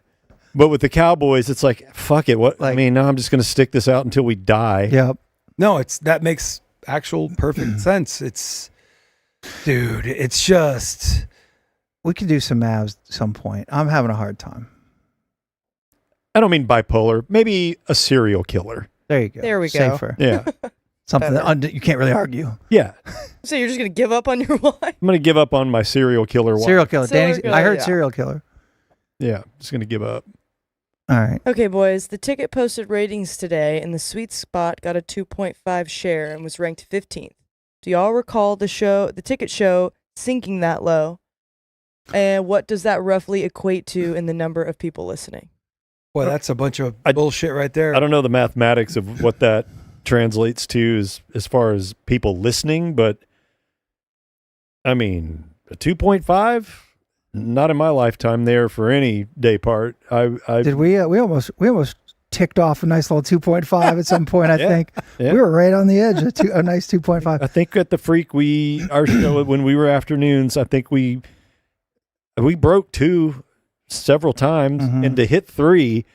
But with the Cowboys, it's like, fuck it. What I mean, now I'm just going to stick this out until we die. Yep. No, that makes actual perfect sense. It's just. We could do some Mavs at some point. I'm having a hard time. I don't mean bipolar. Maybe a serial killer. There you go. There we go. Safer. Yeah. Something that you can't really argue. Yeah. So you're just going to give up on your wife? I'm going to give up on my serial killer wife. Serial killer. Serial Danny's, killer, I heard yeah. serial killer. Yeah. Just going to give up. All right. Okay, boys. The ticket posted ratings today, and the sweet spot got a 2.5 share and was ranked 15th. Do y'all recall the ticket show, sinking that low? And what does that roughly equate to in the number of people listening? Boy, that's a bunch of bullshit right there. I don't know the mathematics of what that translates to as far as people listening, but I mean, a 2.5, not in my lifetime there for any day part. Did we almost ticked off a nice little 2.5 at some point, I Yeah. think. Yeah. We were right on the edge of a nice 2.5. I think at the Freak, our show, when we were afternoons, I think we broke 2 seveble times, and to hit 3,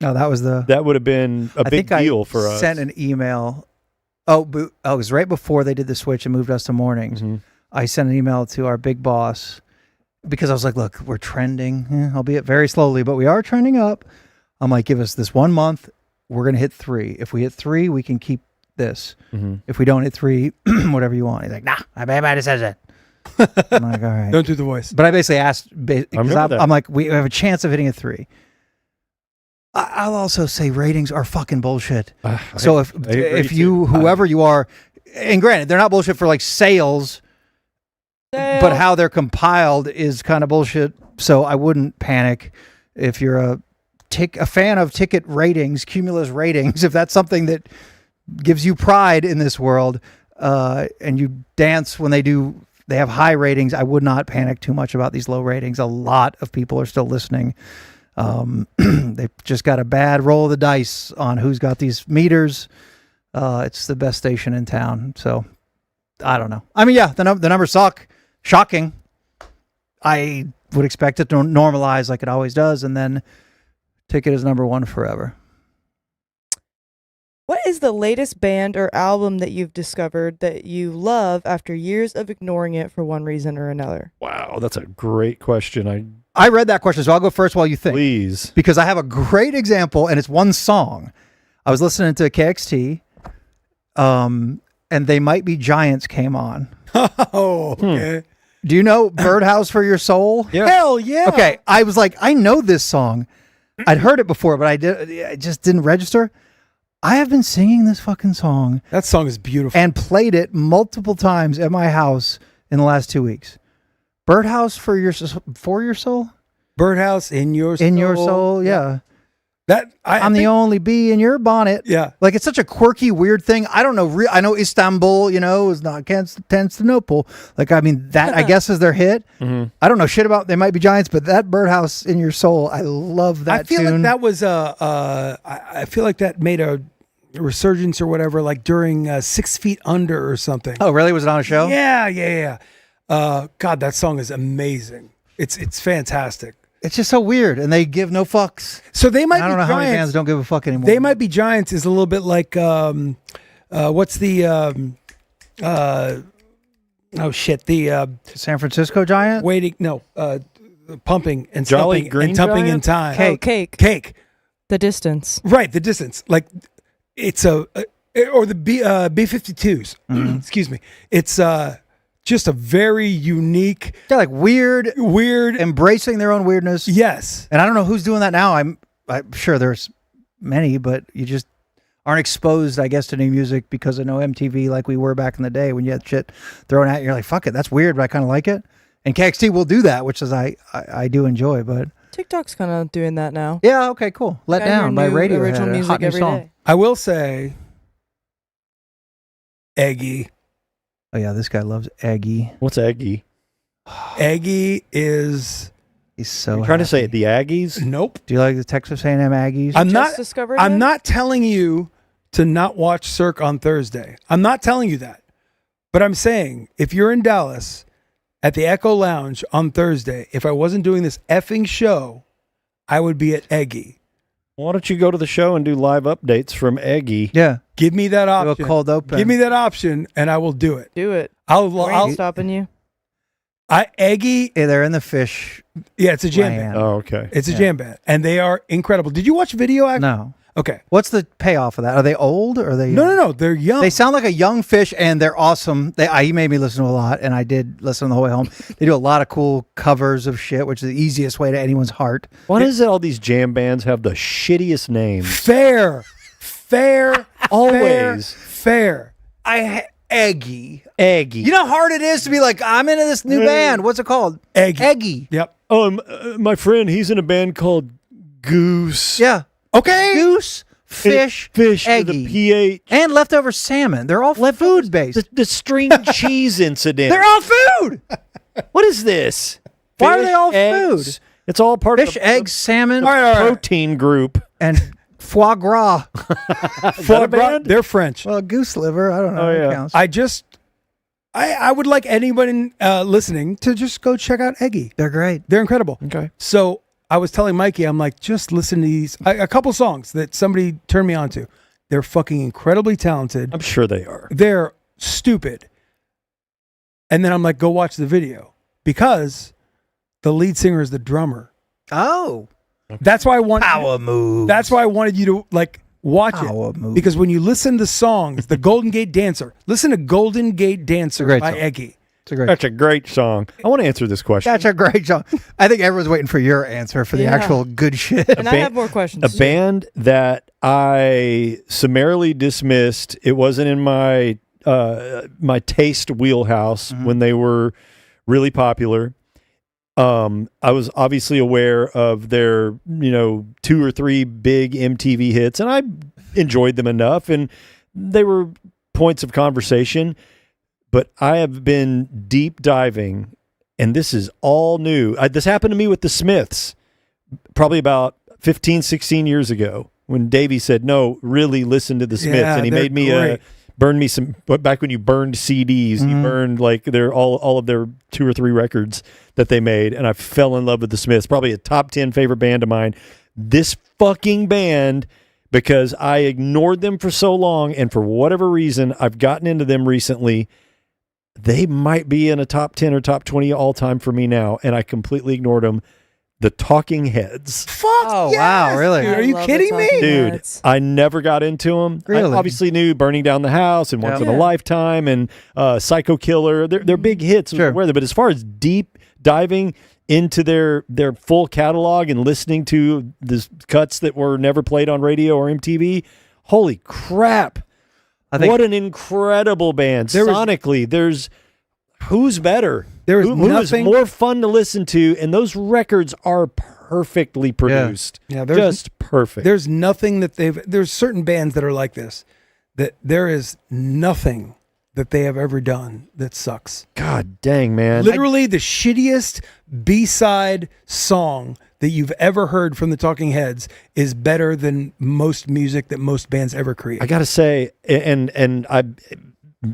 No, that was that would have been a big deal for us. I sent an email. It was right before they did the switch and moved us to mornings. Mm-hmm. I sent an email to our big boss, because I was like, look, we're trending, albeit very slowly, but we are trending up. I'm like, give us this 1 month. We're going to hit 3. If we hit 3, we can keep this. If we don't hit 3, whatever you want. He's like, nah, everybody says it. I'm like, all right. Don't do the voice. But I basically asked, that. I'm like, we have a chance of hitting a 3. I'll also say ratings are fucking bullshit. So if you, whoever you are, and granted, they're not bullshit for like sales, but how they're compiled is kind of bullshit. So I wouldn't panic if you're a fan of ticket ratings, Cumulus ratings, if that's something that gives you pride in this world, and you dance when they have high ratings. I would not panic too much about these low ratings. A lot of people are still listening. They've just got a bad roll of the dice on who's got these meters. It's the best station in town. So I don't know. I mean, yeah, the numbers suck. Shocking. I would expect it to normalize like it always does. And then Ticket is number 1 forever. What is the latest band or album that you've discovered that you love after years of ignoring it for one reason or another? Wow, that's a great question. I read that question, so I'll go first while you think. Please. Because I have a great example, and it's one song. I was listening to KXT, and They Might Be Giants came on. Oh, okay. Do you know Birdhouse for Your Soul? Yeah. Hell yeah. Okay, I was like, I know this song. I'd heard it before, but I just didn't register. I have been singing this fucking song That song is beautiful. and played it multiple times at my house in the last 2 weeks. Birdhouse for Your Soul? Birdhouse in your soul. In Your Soul, yeah. I'm the only bee in your bonnet. Yeah. Like, it's such a quirky, weird thing. I don't know. I know Istanbul, is not Constantinople. Like, I mean, that I guess is their hit. I don't know shit about They Might Be Giants, but that Birdhouse in Your Soul, I love that I feel tune. like that was I feel like that made a resurgence or whatever, like during 6 Feet Under or something. Oh, really? Was it on a show? Yeah. God, that song is amazing. It's fantastic. It's just so weird, and they give no fucks. So They Might Be Giants. I don't know how many fans don't give a fuck anymore. They Might Be Giants is a little bit like what's the San Francisco Giant? pumping and Jolly stumping Green and tumping Giant? in time. Oh, Cake. The Distance. Right, The Distance. Like it's or the B-52s. Excuse me. It's just a very unique, They're like weird, embracing their own weirdness. yes. And I don't know who's doing that now. I'm sure there's many, but you just aren't exposed, I guess, to new music because of no MTV like we were back in the day when you had shit thrown at you. You're like, fuck it, that's weird, but I kind of like it. And KXT will do that, which is I do enjoy, but TikTok's kind of doing that now. yeah, okay, cool. Let Got your Down by new Radiohead, original a music hot new every song. day. I will say, Eggy. Oh yeah, this guy loves Aggie. What's Aggie? Eggy is He's so You're trying to say happy. the Aggies? nope. Do you like the Texas A&M Aggies? I'm Just not. discovered I'm him? not telling you to not watch Cirque on Thursday. I'm not telling you that. But I'm saying if you're in Dallas at the Echo Lounge on Thursday, if I wasn't doing this effing show, I would be at Eggy. Why don't you go to the show and do live updates from Aggie? Yeah. Give me that Do a option. cold open. Give me that option, and I will do it. Do it. I'll Ain't stopping you. Eggy. Yeah, they're in the fish. Yeah, it's a jam land. band. Oh, okay. It's a jam band, and they are incredible. Did you watch video? No. Okay. What's the payoff of that? Are they old or are they No. They're young. They sound like a young fish, and they're awesome. He made me listen to a lot, and I did listen the whole way home. They do a lot of cool covers of shit, which is the easiest way to anyone's heart. Why does all these jam bands have the shittiest names? Fair. Always. Fair. Eggy. Aggie. You know how hard it is to be like, I'm into this new band. What's it called? Eggy. Yep. My friend, he's in a band called Goose. Yeah. Okay. Goose, fish, Fish with eggy. a PH. And leftover salmon. They're all food based. The string cheese incident. They're all food. What is this? Why are they all eggs. food? It's all part Fish, of eggs, salmon, All right. protein group. and foie gras. Foie gras? They're French. Well, goose liver. I don't know. Oh, It yeah. counts. I would like anybody listening to just go check out Eggy. They're great. They're incredible. Okay. So I was telling Mikey, I'm like, just listen to these. A couple songs that somebody turned me on to. They're fucking incredibly talented. I'm sure they are. They're stupid. And then I'm like, go watch the video. Because the lead singer is the drummer. Oh, That's why I want power move. That's why I wanted you to like watch Power it move. because when you listen to songs, the Golden Gate Dancer. Listen to Golden Gate Dancer great by song. Eggy. It's a great. That's a great song. I want to answer this question. That's a great song. I think everyone's waiting for your answer for the Yeah. actual good shit. And I have more questions. A too. band that I summarily dismissed. It wasn't in my my taste wheelhouse when they were really popular. I was obviously aware of their 2 or 3 big MTV hits, and I enjoyed them enough, and they were points of conversation. But I have been deep diving, and this is all new. This happened to me with the Smiths probably about 15, 16 years ago when Davey said, no, really listen to the Smiths. Yeah, And he they're made me great. burn me some, back when you burned CDs, you burned like all of their 2 or 3 records that they made. And I fell in love with the Smiths, probably a top 10 favorite band of mine. This fucking band, because I ignored them for so long, and for whatever reason, I've gotten into them recently. They might be in a top 10 or top 20 all time for me now, and I completely ignored them. The Talking Heads. Fuck Oh, yes, wow, really? dude. I Are you love the kidding me? Talking Dude, Heads. I never got into them. Really? I obviously knew Burning Down the House and Once in a Yeah. Lifetime and Psycho Killer. They're big hits. Sure. Aware of them. But as far as deep diving into their full catalog and listening to the cuts that were never played on radio or MTV, holy crap. I think What an incredible band. There was- Sonically, there's who's better? There is Who is nothing- more fun to listen to, and those records are perfectly produced. Yeah, just perfect. There's nothing that there's certain bands that are like this, that there is nothing that they have ever done that sucks. God dang, man. Literally the shittiest B-side song that you've ever heard from the Talking Heads is better than most music that most bands ever create. I gotta say, and I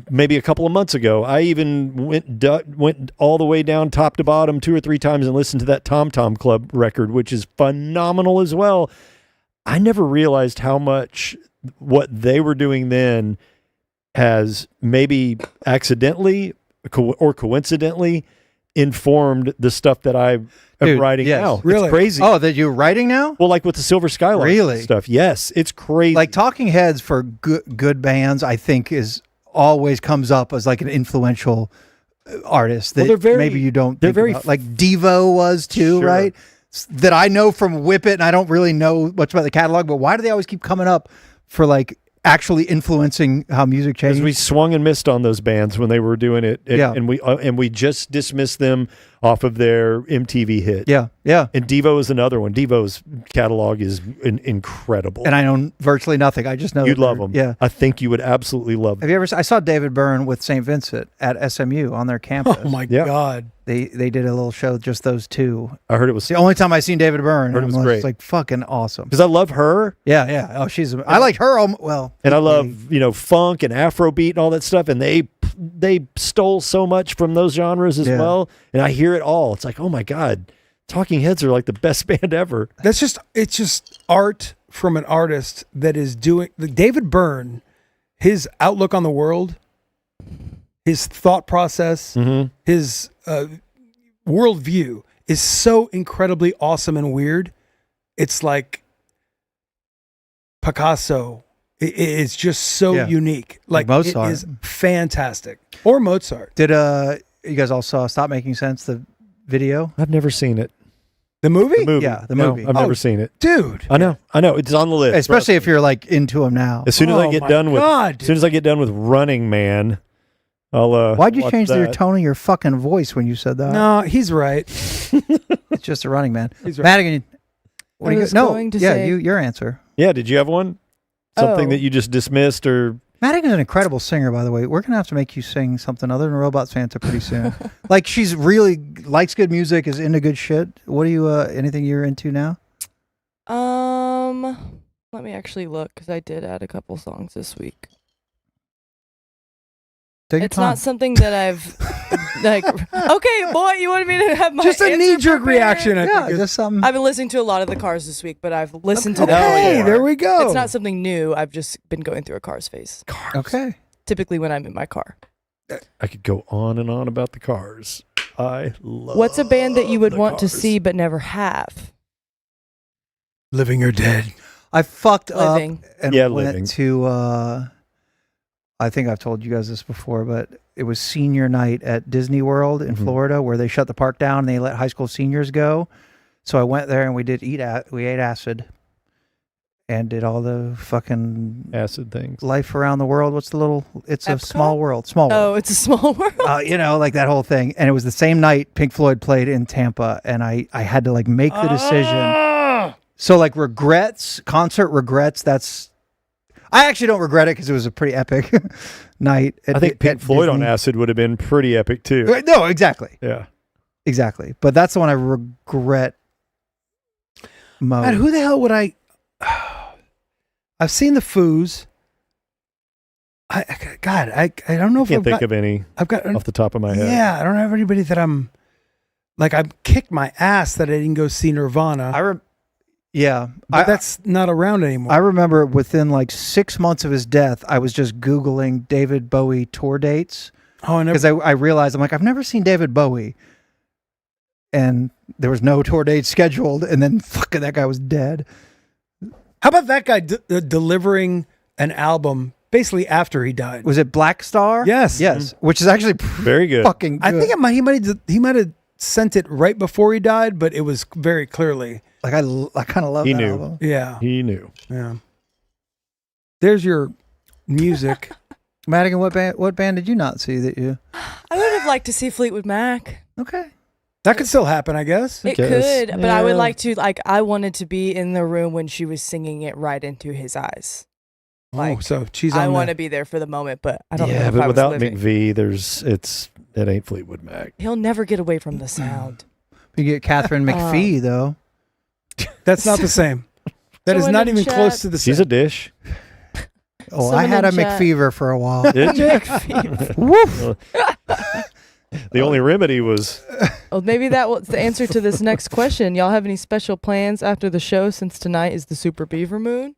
maybe a couple of months ago, I even went all the way down top to bottom 2 or 3 times and listened to that Tom Tom Club record, which is phenomenal as well. I never realized how much what they were doing then has maybe accidentally or coincidentally informed the stuff that I am Dude, writing yes. now. Really? It's crazy. Oh, that you're writing now? Well, like with the Silver Skyline Really? stuff. Yes, it's crazy. Like Talking Heads for good bands, I think is always comes up as like an influential artist that Well, they're very- maybe you don't. they're think very about. Like Devo was too, Sure. right? That I know from Whip It, and I don't really know much about the catalog. But why do they always keep coming up for like actually influencing how music Because changed? we swung and missed on those bands when they were doing it, Yeah. and we just dismissed them off of their MTV hit. Yeah, yeah. And Devo is another one. Devo's catalog is incredible. And I know virtually nothing. I just know You'd that love they're- them. Yeah. I think you would absolutely love them. Have you ever? I saw David Byrne with St. Vincent at SMU on their campus. Oh my Yeah. God. They did a little show, just those two. I heard it was It's the only time I seen David Byrne. Heard it was and great. like fucking awesome. because I love her, Yeah, yeah. Oh, I like her. Well, and I love funk and Afrobeat and all that stuff, and they stole so much from those genres as Yeah. well. And I hear it all. It's like, oh my God, Talking Heads are like the best band ever. It's just art from an artist that is doing David Byrne, his outlook on the world, his thought process, his worldview is so incredibly awesome and weird. It's like Picasso. It's just so Yeah. unique. Like Mozart. it is fantastic. Or Mozart. did you guys all saw Stop Making Sense, the video? I've never seen it. The movie? The movie. Yeah, the No, movie. I've Oh, never seen it. Dude. I know. It's on the list. Especially if you're like into him now. As soon as I Oh get my done with, God, as soon as I get done with Running Man, I'll. Why'd you watch change your that. tone of your fucking voice when you said that? No, he's right. It's just a Running Man. He's right. Madigan, what I do you was no? going to Yeah, say- your answer. Yeah, did you have one? Something Oh. that you just dismissed, or Madigan's an incredible singer, by the way. We're gonna have to make you sing something other than Robot Santa pretty soon. Like she's really likes good music, is into good shit. What are you? Anything you're into now? Let me actually look because I did add a couple songs this week. Take your It's time. not something that I've like. Okay, boy, you wanted me to have my Just a answer knee-jerk prepared? reaction. I Yeah, think. just something. I've been listening to a lot of the Cars this week, but I've listened to Okay, them. there we go. It's not something new. I've just been going through a Cars phase. Okay. Typically when I'm in my car. I could go on and on about the Cars. I love. What's a band that you would the want to Cars. see but never have? Living or dead. I fucked Living. up and Yeah, went living. to. I think I've told you guys this before, but it was senior night at Disney World in Florida, where they shut the park down and they let high school seniors go. So I went there and we ate acid, and did all the fucking Acid things. life around the world. What's the little? It's a Epcot? small world. Small world. Oh, it's a small world. You know, like that whole thing. And it was the same night Pink Floyd played in Tampa, and I had to like make the decision. So like concert regrets. I actually don't regret it because it was a pretty epic night. I think Pink Floyd on Disney. acid would have been pretty epic too. No, exactly. Yeah. Exactly. But that's the one I regret most. God, who the hell would I? I've seen the Foos. I don't know if Can't I've think got, of any I've got off the top of my head. Yeah, I don't have anybody that I'm like. I kicked my ass that I didn't go see Nirvana. But that's not around anymore. I remember within like 6 months of his death, I was just Googling David Bowie tour dates. Oh, because I realized I'm like, I've never seen David Bowie, and there was no tour date scheduled, and then fucking that guy was dead. How about that guy delivering an album basically after he died? Was it Black Star? Yes. Yes. Which is actually Very good. fucking good. I think he might have sent it right before he died, but it was very clearly. Like I kind of love He that knew. album. Yeah. He knew. Yeah. There's your music. Madigan, what band did you not see that you? I would have liked to see Fleetwood Mac. Okay. That could still happen, I guess. It guess. could, but I would Yeah. like to, I wanted to be in the room when she was singing it right into his eyes. Oh, so she's on I the- want to be there for the moment, but I don't know Yeah, if but I was without living. McVie, it ain't Fleetwood Mac. He'll never get away from the sound. You get Catherine McPhee though. That's not the same. That is Someone not in even chat- close to the same. She's a dish. Oh, I Someone had a in chat- McFever for a while. Did you? Woof. The only remedy was Well, maybe that was the answer to this next question. Y'all have any special plans after the show since tonight is the Super Beaver Moon?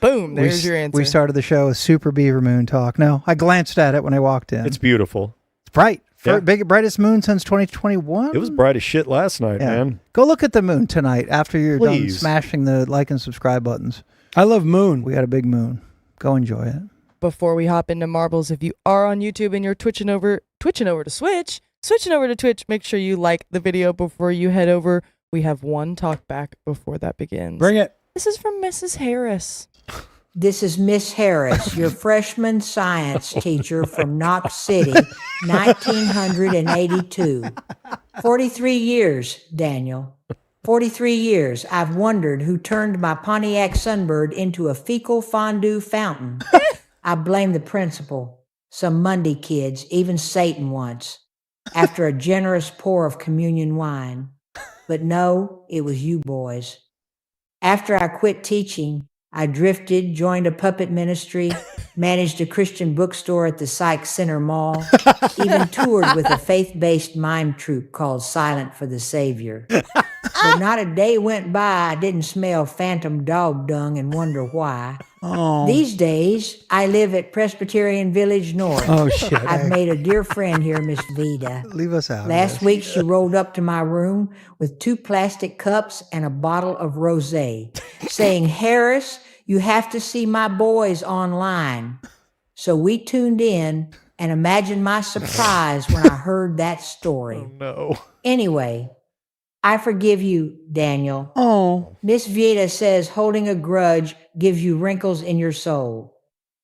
Boom, there's your answer. We started the show with Super Beaver Moon talk. No, I glanced at it when I walked in. it's beautiful. It's bright. Yeah. Brightest moon since 2021. It was bright as shit last night, Yeah. man. Go look at the moon tonight after you're done Please. smashing the like and subscribe buttons. I love Moon. We got a big moon. Go enjoy it. Before we hop into marbles, if you are on YouTube and you're switching over to Twitch, make sure you like the video before you head over. We have one talk back before that begins. Bring it. This is from Mrs. Harris. This is Miss Harris, your freshman science teacher from Knox City, 1982. 43 years, Daniel. 43 years I've wondered who turned my Pontiac Sunbird into a fecal fondue fountain. I blame the principal, some Monday kids, even Satan once, after a generous pour of communion wine. But no, it was you boys. After I quit teaching, I drifted, joined a puppet ministry, managed a Christian bookstore at the Psych Center Mall, even toured with a faith-based mime troupe called Silent for the Savior. But not a day went by I didn't smell phantom dog dung and wonder why. Oh. These days, I live at Presbyterian Village North. Oh, shit. I've made a dear friend here, Miss Vida. Leave us out. Last week, she rolled up to my room with 2 plastic cups and a bottle of rosé, saying, "Harris, you have to see my boys online." So we tuned in, and imagine my surprise when I heard that story. No. Anyway, I forgive you, Daniel. Oh. Miss Vida says holding a grudge gives you wrinkles in your soul.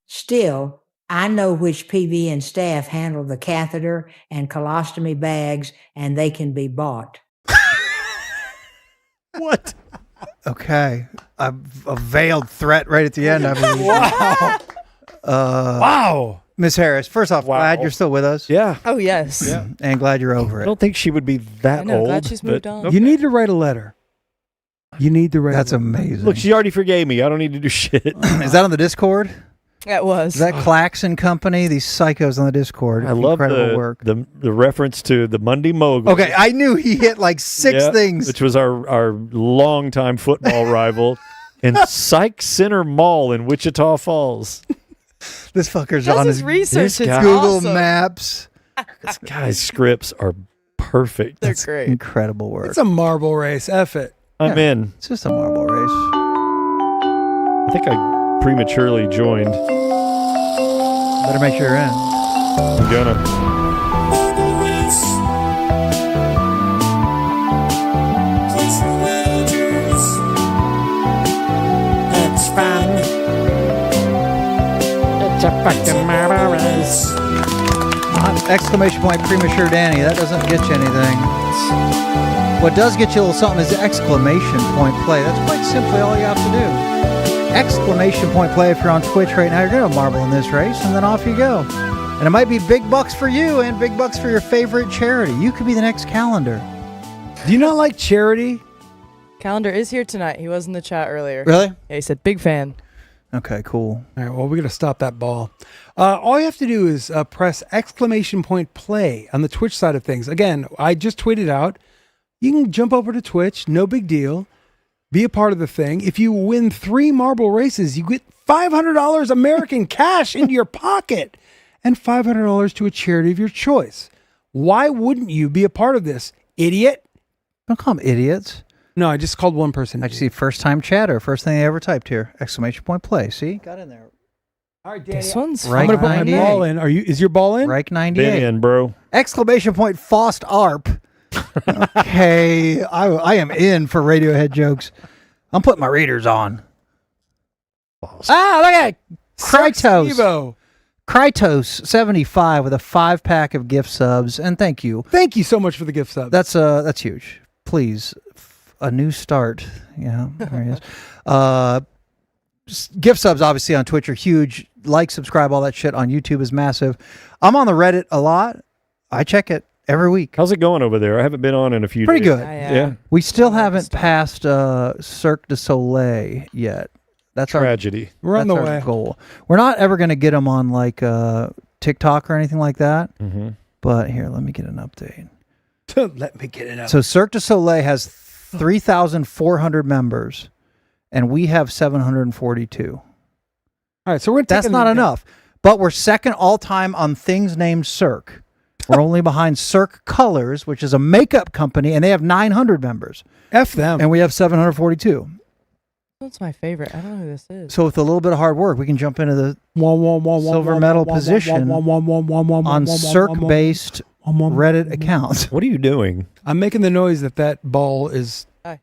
Still, I know which PV and staff handle the catheter and colostomy bags, and they can be bought. What? Okay. A veiled threat right at the end, I believe. Wow. Wow. Miss Harris, first off, Wow. glad you're still with us. Yeah. Oh, yes. Yeah. And glad you're over I it. don't think she would be that I know, old. glad she's moved but- on. Okay. You need to write a letter. You need to write That's a letter. amazing. Look, she already forgave me. I don't need to do shit. Is that on the Discord? That was. Is that Claxon Company? These psychos on the Discord. I love Incredible work. the reference to the Monday Mogul. Okay, I knew he hit like 6 Yeah, things. which was our longtime football rival in Psych Center Mall in Wichita Falls. This fucker's Does on his his research. this It's guy- Google awesome. Maps. This guy's scripts are perfect. They're That's great. incredible work. It's a marble race. F it. I'm in. It's just a marble race. I think I prematurely joined. Better make sure you're in. I'm gonna. It's fun. It's a fucking marble race. Exclamation point premature Danny. That doesn't get you anything. What does get you a little something is exclamation point play. That's quite simply all you have to do. Exclamation point play if you're on Twitch right now. You're going to marble in this race, and then off you go. And it might be big bucks for you and big bucks for your favorite charity. You could be the next calendar. Do you not like charity? Calendar is here tonight. He was in the chat earlier. Really? Yeah, he said big fan. Okay, cool. All right, well, we're going to stop that ball. All you have to do is press exclamation point play on the Twitch side of things. Again, I just tweeted out. You can jump over to Twitch. No big deal. Be a part of the thing. If you win 3 marble races, you get $500 American cash into your pocket and $500 to a charity of your choice. Why wouldn't you be a part of this, idiot? Don't call them idiots. No, I just called one person. I see first time chatter. First thing they ever typed here. Exclamation point play. See? Got in there. All right, Danny. This one's Right I'm going to put my 98. ball in. Is your ball in? Reich Been 98. in, bro. Exclamation point Fost ARP. Okay, I am in for Radiohead jokes. I'm putting my readers on. Ah, look at it. Krytos. Evo. Krytos 75 with a 5-pack of gift subs, and thank you. Thank you so much for the gift sub. That's huge. Please, a new start. Yeah, there he is. Gift subs obviously on Twitch are huge. Like, subscribe, all that shit on YouTube is massive. I'm on the Reddit a lot. I check it every week. How's it going over there? I haven't been on in a few Pretty days. good. Yeah. We still haven't passed Cirque du Soleil yet. That's Tragedy. We're on the our way. goal. We're not ever going to get them on like TikTok or anything like that. Mm-hmm. But here, let me get an update. Let me get it up. So Cirque du Soleil has 3,400 members, and we have 742. All right, so we're That's taking not them down. enough. But we're second all time on things named Cirque. We're only behind Cirque Colors, which is a makeup company, and they have 900 members, F them. and we have 742. That's my favorite. I don't know who this is. So with a little bit of hard work, we can jump into the silver medal position on Cirque-based Reddit accounts. What are you doing? I'm making the noise that ball is. Hi.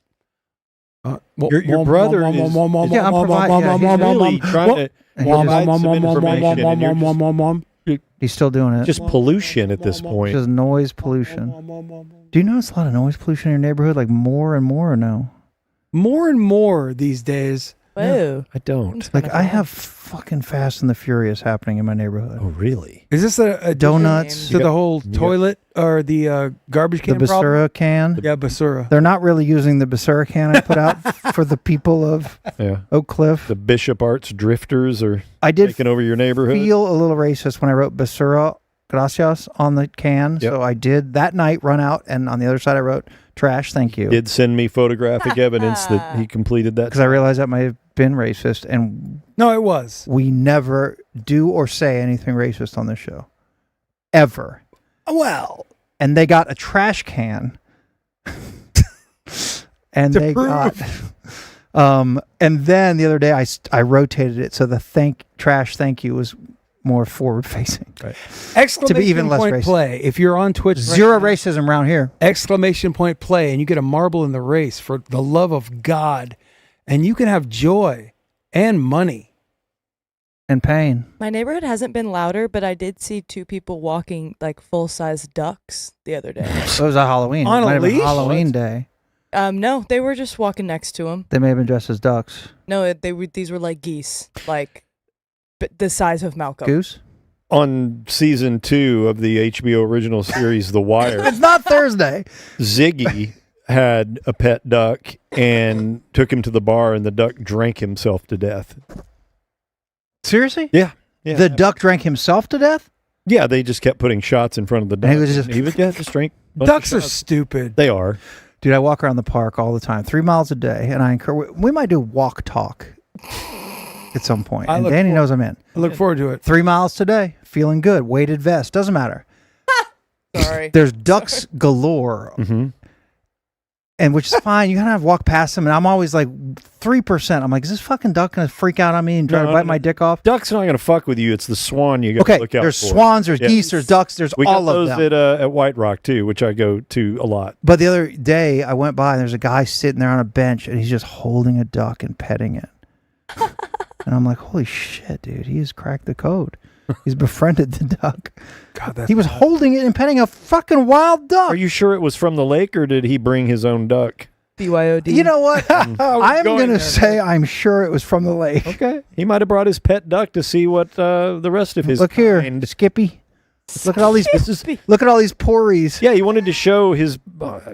Your brother is Yeah, I'm providing. Yeah, he's really trying to provide some information, and you're He's still doing it. just pollution at this point. Just noise pollution. Do you notice a lot of noise pollution in your neighborhood? Like more and more, or no? More and more these days. Whoa. I don't. Like I have fucking Fast and the Furious happening in my neighborhood. Oh, really? Is this a Donuts, to the whole toilet or the garbage the can problem? Basura can. Yeah, Basura. They're not really using the Basura can I put out for the people of Yeah. Oak Cliff. The Bishop Arts drifters are I did taking over your neighborhood. feel a little racist when I wrote Basura Gracias on the can. Yep. So I did that night run out, and on the other side I wrote trash. Thank you. Did send me photographic evidence that he completed that. Because I realized that might have been racist, and No, it was. we never do or say anything racist on this show. Ever. Well, And they got a trash can. And To they prove. got and then the other day I rotated it so the thank you was more forward facing. Right. exclamation even less point racist. play. If you're on Twitch, Zero right racism around here. now, exclamation point play, and you get a marble in the race for the love of God, and you can have joy and money. And pain. My neighborhood hasn't been louder, but I did see 2 people walking like full-size ducks the other day. So it was a Halloween. On It might a have been leash? Halloween What? day. No, they were just walking next to him. They may have been dressed as ducks. No, these were like geese, like the size of Malcolm. Goose? On season 2 of the HBO original series, The Wire, It's not Thursday. Ziggy had a pet duck and took him to the bar, and the duck drank himself to death. Seriously? Yeah. The duck drank himself to death? Yeah, they just kept putting shots in front of the duck. And he was just- just drink. a bunch of Ducks are shots. stupid. They are. Dude, I walk around the park all the time, 3 miles a day, and I encourage. We might do walk talk at some point. I And look Danny for- knows I'm in. I look forward to it. 3 miles today, feeling good, weighted vest, doesn't matter. Sorry. There's ducks galore, Mm-hmm. and which is fine. You kind of walk past them, and I'm always like 3%. I'm like, is this fucking duck gonna freak out on me and try to bite my dick off? Duck's not going to fuck with you. It's the swan you got to Okay, look out there's for. swans, there's Yeah. geese, there's ducks, there's We all got of those them. at White Rock too, which I go to a lot. But the other day, I went by and there's a guy sitting there on a bench, and he's just holding a duck and petting it. And I'm like, holy shit, dude, he has cracked the code. He's befriended the duck. God, He was holding it and petting a fucking wild duck. Are you sure it was from the lake, or did he bring his own duck? BYOD. You know what? I'm going going to there, say I'm sure it was from the lake. Okay, he might have brought his pet duck to see what the rest of his Look here, kind- Skippy. Look at all these. Look at all these pories. Yeah, he wanted to show his,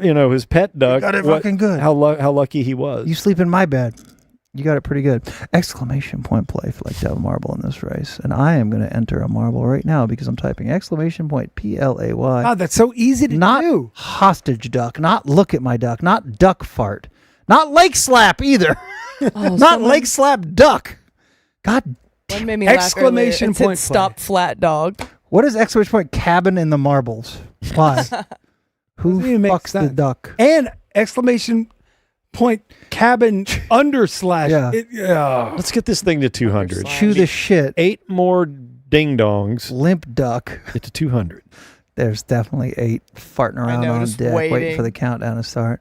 his pet duck. got it fucking good. How lucky he was. You sleep in my bed. You got it pretty good. Exclamation point play if you'd like to have a marble in this race. And I am going to enter a marble right now because I'm typing exclamation point PLAY. God, that's so easy to Not do. hostage duck. Not look at my duck. Not duck fart. Not lake slap either. Oh, Not lake slap duck. God. One made me Exclamation laugh earlier. point It said, stop flat dog. What is exclamation point cabin in the marbles? Why? Who Doesn't even make fucks the sense. duck? And exclamation point cabin underslash. Yeah. Let's get this thing to 200. Underslash. Chew the shit. 8 more ding dongs. Limp duck. Get to 200. There's definitely 8 farting around know, on just deck, waiting waiting. for the countdown to start.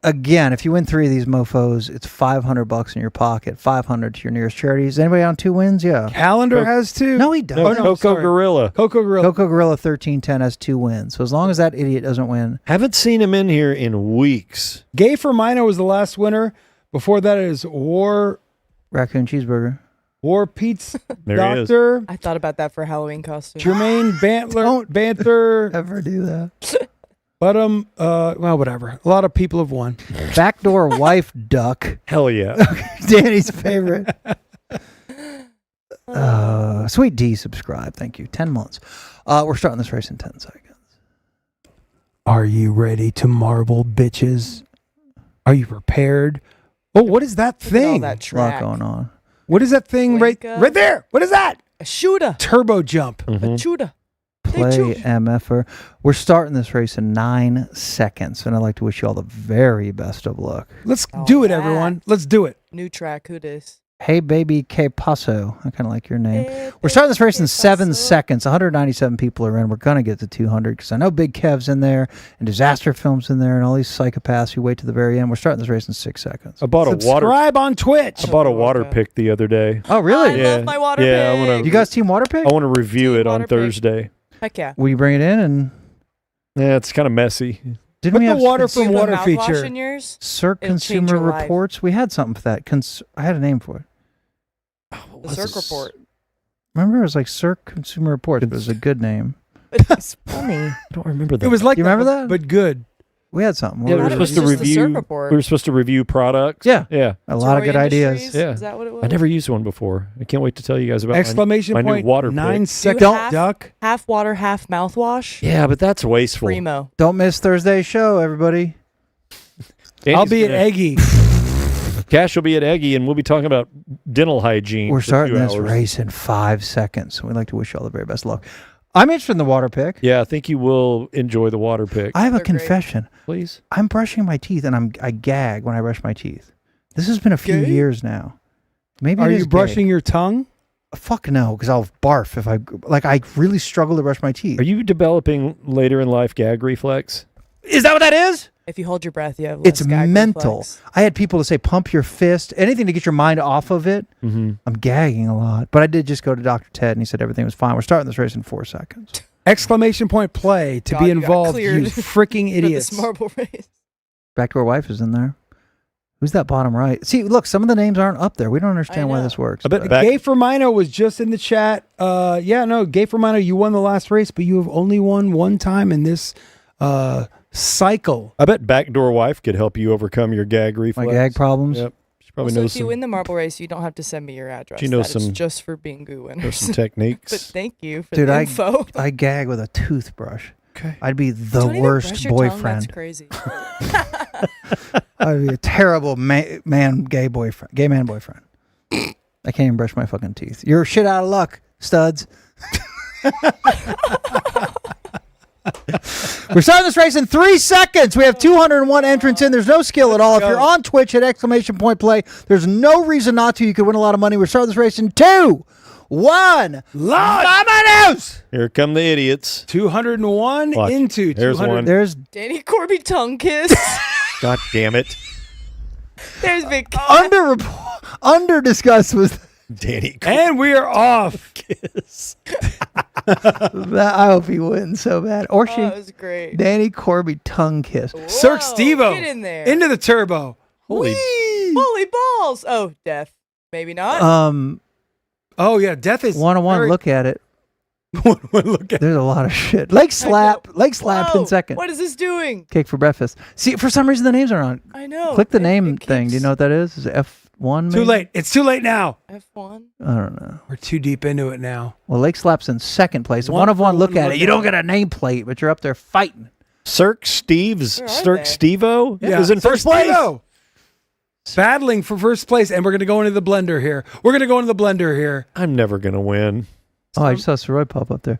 Again, if you win 3 of these mofos, it's $500 in your pocket, $500 to your nearest charity. Is anybody on 2 wins? Yeah. Calendar has two. No, he doesn't. No, Oh, no, Coco sorry. Gorilla. Coco Gorilla. Coco Gorilla 1310 has 2 wins. So as long as that idiot doesn't win, Haven't seen him in here in weeks. Gay for Minor was the last winner. Before that is War raccoon cheeseburger. Pete's There he is. Doctor. I thought about that for a Halloween costume. Jermaine Banther. Ever do that? But well, whatever. A lot of people have won. Backdoor wife duck. Hell yeah. Danny's favorite. Sweet D subscribe. Thank you. 10 months. We're starting this race in 10 seconds. Are you ready to marble, bitches? Are you prepared? Oh, what is that Look at all thing? that A lot track. going on. What is that thing right there? What is that? A shooter. Turbo jump. A shooter. Play MFer. We're starting this race in 9 seconds, and I'd like to wish you all the very best of luck. Let's Oh, do it, yeah. everyone. Let's do it. New track. Who dis? Hey, baby, que paso. I kind of like your name. Hey, We're starting this race in baby, 7 que paso. seconds. 197 people are in. We're going to get to 200 because I know Big Kev's in there and Disaster Film's in there and all these psychopaths who wait to the very end. We're starting this race in 6 seconds. I bought a water. Subscribe on Twitch. I bought a water Okay. pick the other day. Oh, really? I Yeah. love my water Yeah, I pig. wanna- You guys team water pick? I want to review Team it on water pick. Thursday. Heck yeah. Will you bring it in? And Yeah, it's kind of messy. didn't Put we the have water Do you from have a water mouthwash feature. in yours? Cirque It'll change Consumer your life. Reports? We had something for that. I had a name for it. The Cirque report. Remember, it was like Cirque Consumer Reports, but it was a good name. It's funny. I don't remember that. It was like You remember that, that? but good. We had something. Yeah, What we were was thought it? it supposed to was just the Cirque review. report. We were supposed to review products. Yeah. Yeah. A lot of Toy good ideas. Industries? Yeah. Is that what it was? I never used one before. I can't wait to tell you guys about Exclamation my point. new water 9 pick. seconds. Don't- Duck. Half water, half mouthwash. Yeah, but that's wasteful. Primo. Don't miss Thursday's show, everybody. I'll Andy's be at gonna- Eggy. Cash will be at Eggy, and we'll be talking about dental hygiene. We're for starting 2 this hours. race in 5 seconds. We'd like to wish you all the very best luck. I'm interested in the water pick. Yeah, I think you will enjoy the water pick. I have a They're great. confession. Please. I'm brushing my teeth and I gag when I brush my teeth. This has been a few Gay? years now. Maybe Are it you is brushing gay. your tongue? Fuck no, because I'll barf if I really struggle to brush my teeth. Are you developing later in life gag reflex? Is that what that is? If you hold your breath, you have less It's gag mental. reflex. I had people to say pump your fist, anything to get your mind off of it. Mm-hmm. I'm gagging a lot, but I did just go to Dr. Ted and he said everything was fine. We're starting this race in 4 seconds. Exclamation point play to God, be you got involved. cleared You freaking For idiots. this marble race. Backdoor wife is in there. Who's that bottom right? See, look, some of the names aren't up there. We don't understand why know. this works. I bet but- back- Gay for Mino was just in the chat. Gay for Mino, you won the last race, but you have only won one time in this cycle. I bet Backdoor Wife could help you overcome your gag my reflex. gag problems. Yep. She probably Also, knows if you some, win the marble race, you don't have to send me your address. She knows That is some- just for Bingu knows winners. some techniques. But thank you for Dude, the info. I gag with a toothbrush. Okay. I'd be the Don't even worst brush your tongue, That's boyfriend. crazy. I'd be a terrible gay man boyfriend. I can't even brush my fucking teeth. You're shit out of luck, studs. We're starting this race in 3 seconds. We have 201 entrants in. There's no skill at all. If you're on Twitch, hit exclamation point play. There's no reason not to. You could win a lot of money. We're starting this race in 2, 1. Vámonos! Here come the idiots. 201 Watch. into There's 200. one. There's Danny Corby tongue kiss. God damn it. There's Big Cat. under discussed was Danny And we are off. Kiss. that. I hope he wins so bad. Or she. That was great. Danny Corby tongue kiss. Cirque Whoa, Stevo. Get in there. Into the turbo. Holy Holy balls. Oh, death. Maybe not. Oh, yeah. Death is. One-on-one. very- Look at it. Look at There's a lot of shit. Leg slap Whoa, in second. What is this doing? Cake for breakfast. See, for some reason the names are on. I know. Click the It- name it thing. Do you keeps- know what that is? Is it F1? Too maybe? late. It's too late now. F1. I don't know. We're too deep into it now. Well, Lake Slap's in second place. One One of for one. Look one, at look it. You at don't it. get a nameplate, but you're up there fighting. Cirque Where are Stevo Yeah. is in Cirque first place. Stevo. Battling for first place, and we're going to go into the blender here. We're going to go into the blender here. I'm never going to win. Oh, I just saw Soroy pop up there.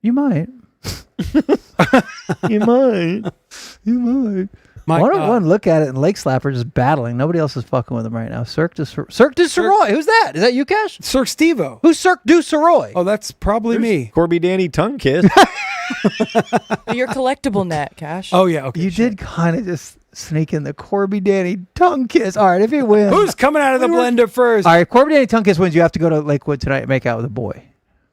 You might. You might. You might. My One God. of one. Look at it, and Lake Slap are just battling. Nobody else is fucking with them right now. Cirque du Sirois. Who's that? Is that you, Cash? Cirque Stevo. Who's Cirque du Sirois? Oh, that's probably me. Corby Danny tongue kiss. Your collectible net, Cash. Oh, yeah. Okay. you sure. did kind of just sneak in the Corby Danny tongue kiss. All right, if you win. Who's coming out of the blender first? All right, Corby Danny tongue kiss wins. You have to go to Lakewood tonight and make out with a boy.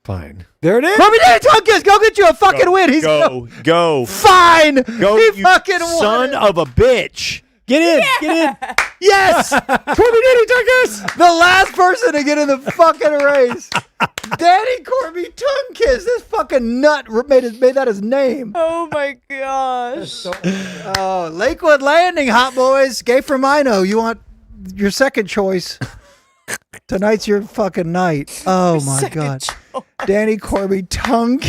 Fine. There it is. Corby Danny tongue kiss. Go get you a fucking win. He's Go. fine. Go, He you fucking won. son of a bitch. Get in. Get in. Yes. Corby Danny tongue kiss. The last person to get in the fucking race. Danny Corby tongue kiss. This fucking nut made that his name. Oh my gosh. Oh, Lakewood Landing, hot boys. Gay for Mino. You want your second choice? Tonight's your fucking night. Oh my Second God. choice. Danny Corby tongue.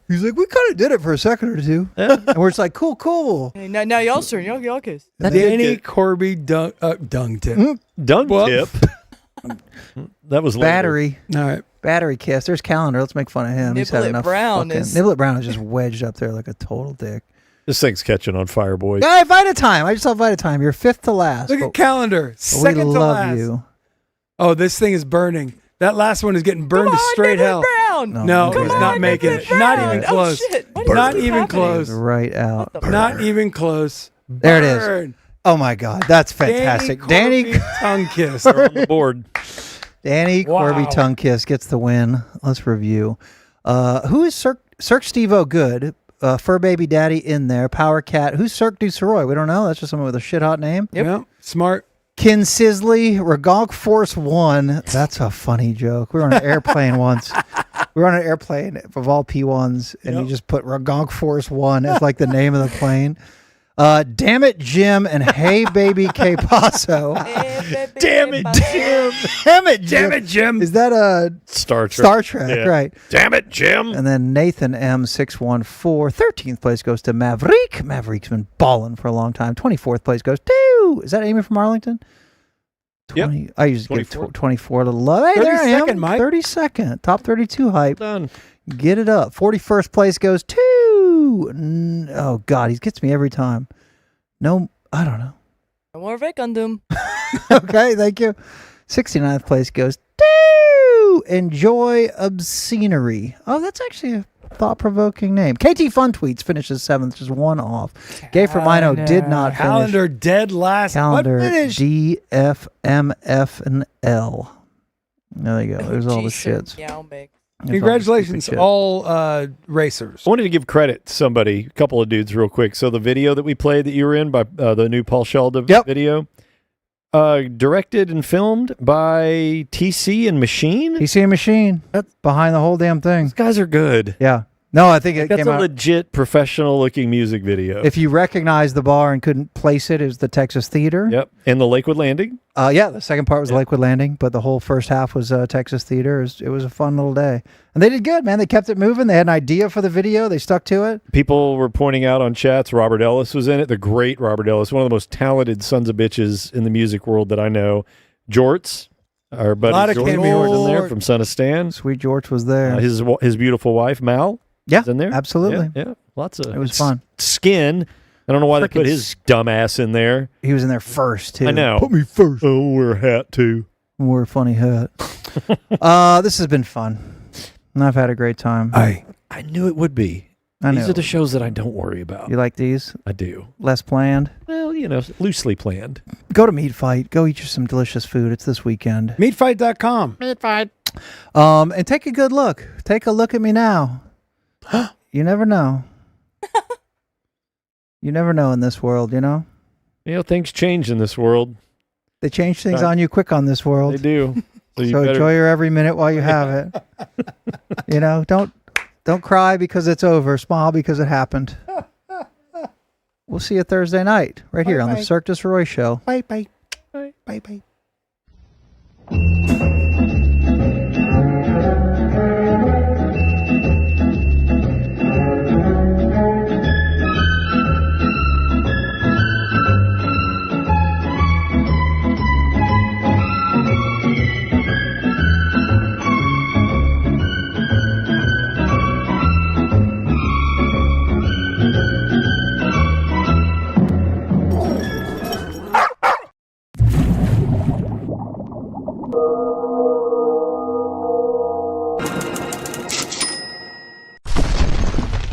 He's like, we kind of did it for a second or two. And we're just like, cool. Hey, now y'all turn. Y'all kiss. Danny Corby dung tip. Dung Well- tip. That was later. Battery. All right. Battery kiss. There's Calendar. Let's make fun of him. He's had Niblet enough Brown fucking- is- Niblet Brown is just wedged up there like a total dick. This thing's catching on fire, boys. Guy, Vitatime. I just saw Vitatime. You're fifth to last. Look but- at calendar. but Second we to love last. you. Oh, this thing is burning. That last one is getting burned Come to on, straight Niblet hell. Brown. No, Come it's on, not making Niblet it. Not Brown. even close. Oh, shit. What is Not happening? even close. Right out. Not even close. There it is. Burn. Oh my God, that's fantastic. Danny Danny Corby tongue kiss. They're on the board. Corby Wow. tongue kiss gets the win. Let's review. Who is Cirque Stevo good? Fur Baby Daddy in there. Power Cat. Who's Cirque du Sirois? We don't know. That's just someone with a shit hot name. Yep. Smart. Kin Sisley, Regonk Force 1. That's a funny joke. We were on an airplane once. We were on an airplane of all P1s, and you just put Regonk Force 1 as like the name of the plane. Damn it, Jim, and Hey Baby K Paso. Damn it, Jim. Damn it, Jim. Damn it, Jim. Is that a Star Trek. Star Trek? Yeah. Right. Damn it, Jim. And then Nathan M614. 13th place goes to Maverick. Maverick's been balling for a long time. 24th place goes to. Is that Amy from Arlington? Yep. I usually give 24. 24 a little love. Hey, there I am. 32nd, Mike. 32nd. Top 32 hype. Done. Get it up. 41st place goes to. Oh, God. He gets me every time. No, I don't know. No more Vekandum. Okay, thank you. 69th place goes to Enjoy Obscenery. Oh, that's actually a thought-provoking name. KT Fun Tweets finishes 7th, just one off. Gay for Mino did not finish. Calendar dead last. Calendar What finish? D, F, M, F, and L. There you go. There's all the Jason shits. Meowmig. There's all the Congratulations, stupid shit. all racers. I wanted to give credit to somebody, a couple of dudes real quick. So the video that we played that you were in by the new Paul Sheldon video, directed and filmed by TC and Machine. TC and Machine. That's behind the whole damn thing. These guys are good. Yeah. No, I think it That's came a out. legit professional looking music video. If you recognize the bar and couldn't place it, it was the Texas Theater. Yep. And the Lakewood Landing. Yeah, the second part was Lakewood Landing, but the whole first half was Texas Theater. It was a fun little day. And they did good, man. They kept it moving. They had an idea for the video. They stuck to it. People were pointing out on chats, Robert Ellis was in it, the great Robert Ellis, one of the most talented sons of bitches in the music world that I know. Jorts, Our A lot buddy of George cameos. was in there from Son of Stan. Sweet George was there. His beautiful wife Mal. Yeah, was in there. absolutely. Yeah, lots of. It was fun. Skin. I don't know why they put his dumb ass in there. He was in there first too. I know. Put me first. Oh, wear a hat too. Wear a funny hat. This has been fun. And I've had a great time. I knew it would be. I know. These are the shows that I don't worry about. You like these? I do. Less planned? Well, loosely planned. Go to Meat Fight. Go eat you some delicious food. It's this weekend. Meatfight.com. And take a good look. Take a look at me now. You never know. You never know in this world, Things change in this world. They change things on you quick on this world. They do. So enjoy your every minute while you have it. Don't cry because it's over. Smile because it happened. We'll see you Thursday night right here on the Cirque Du Sirois show. Bye, bye. Bye, bye.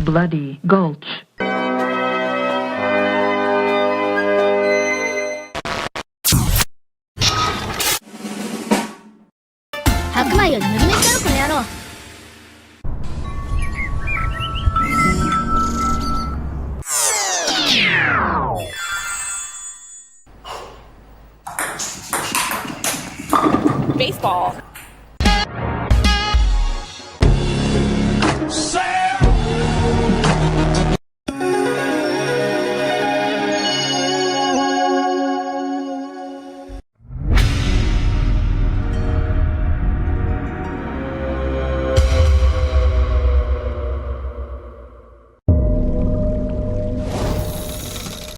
Bloody Gulch. Baseball. Say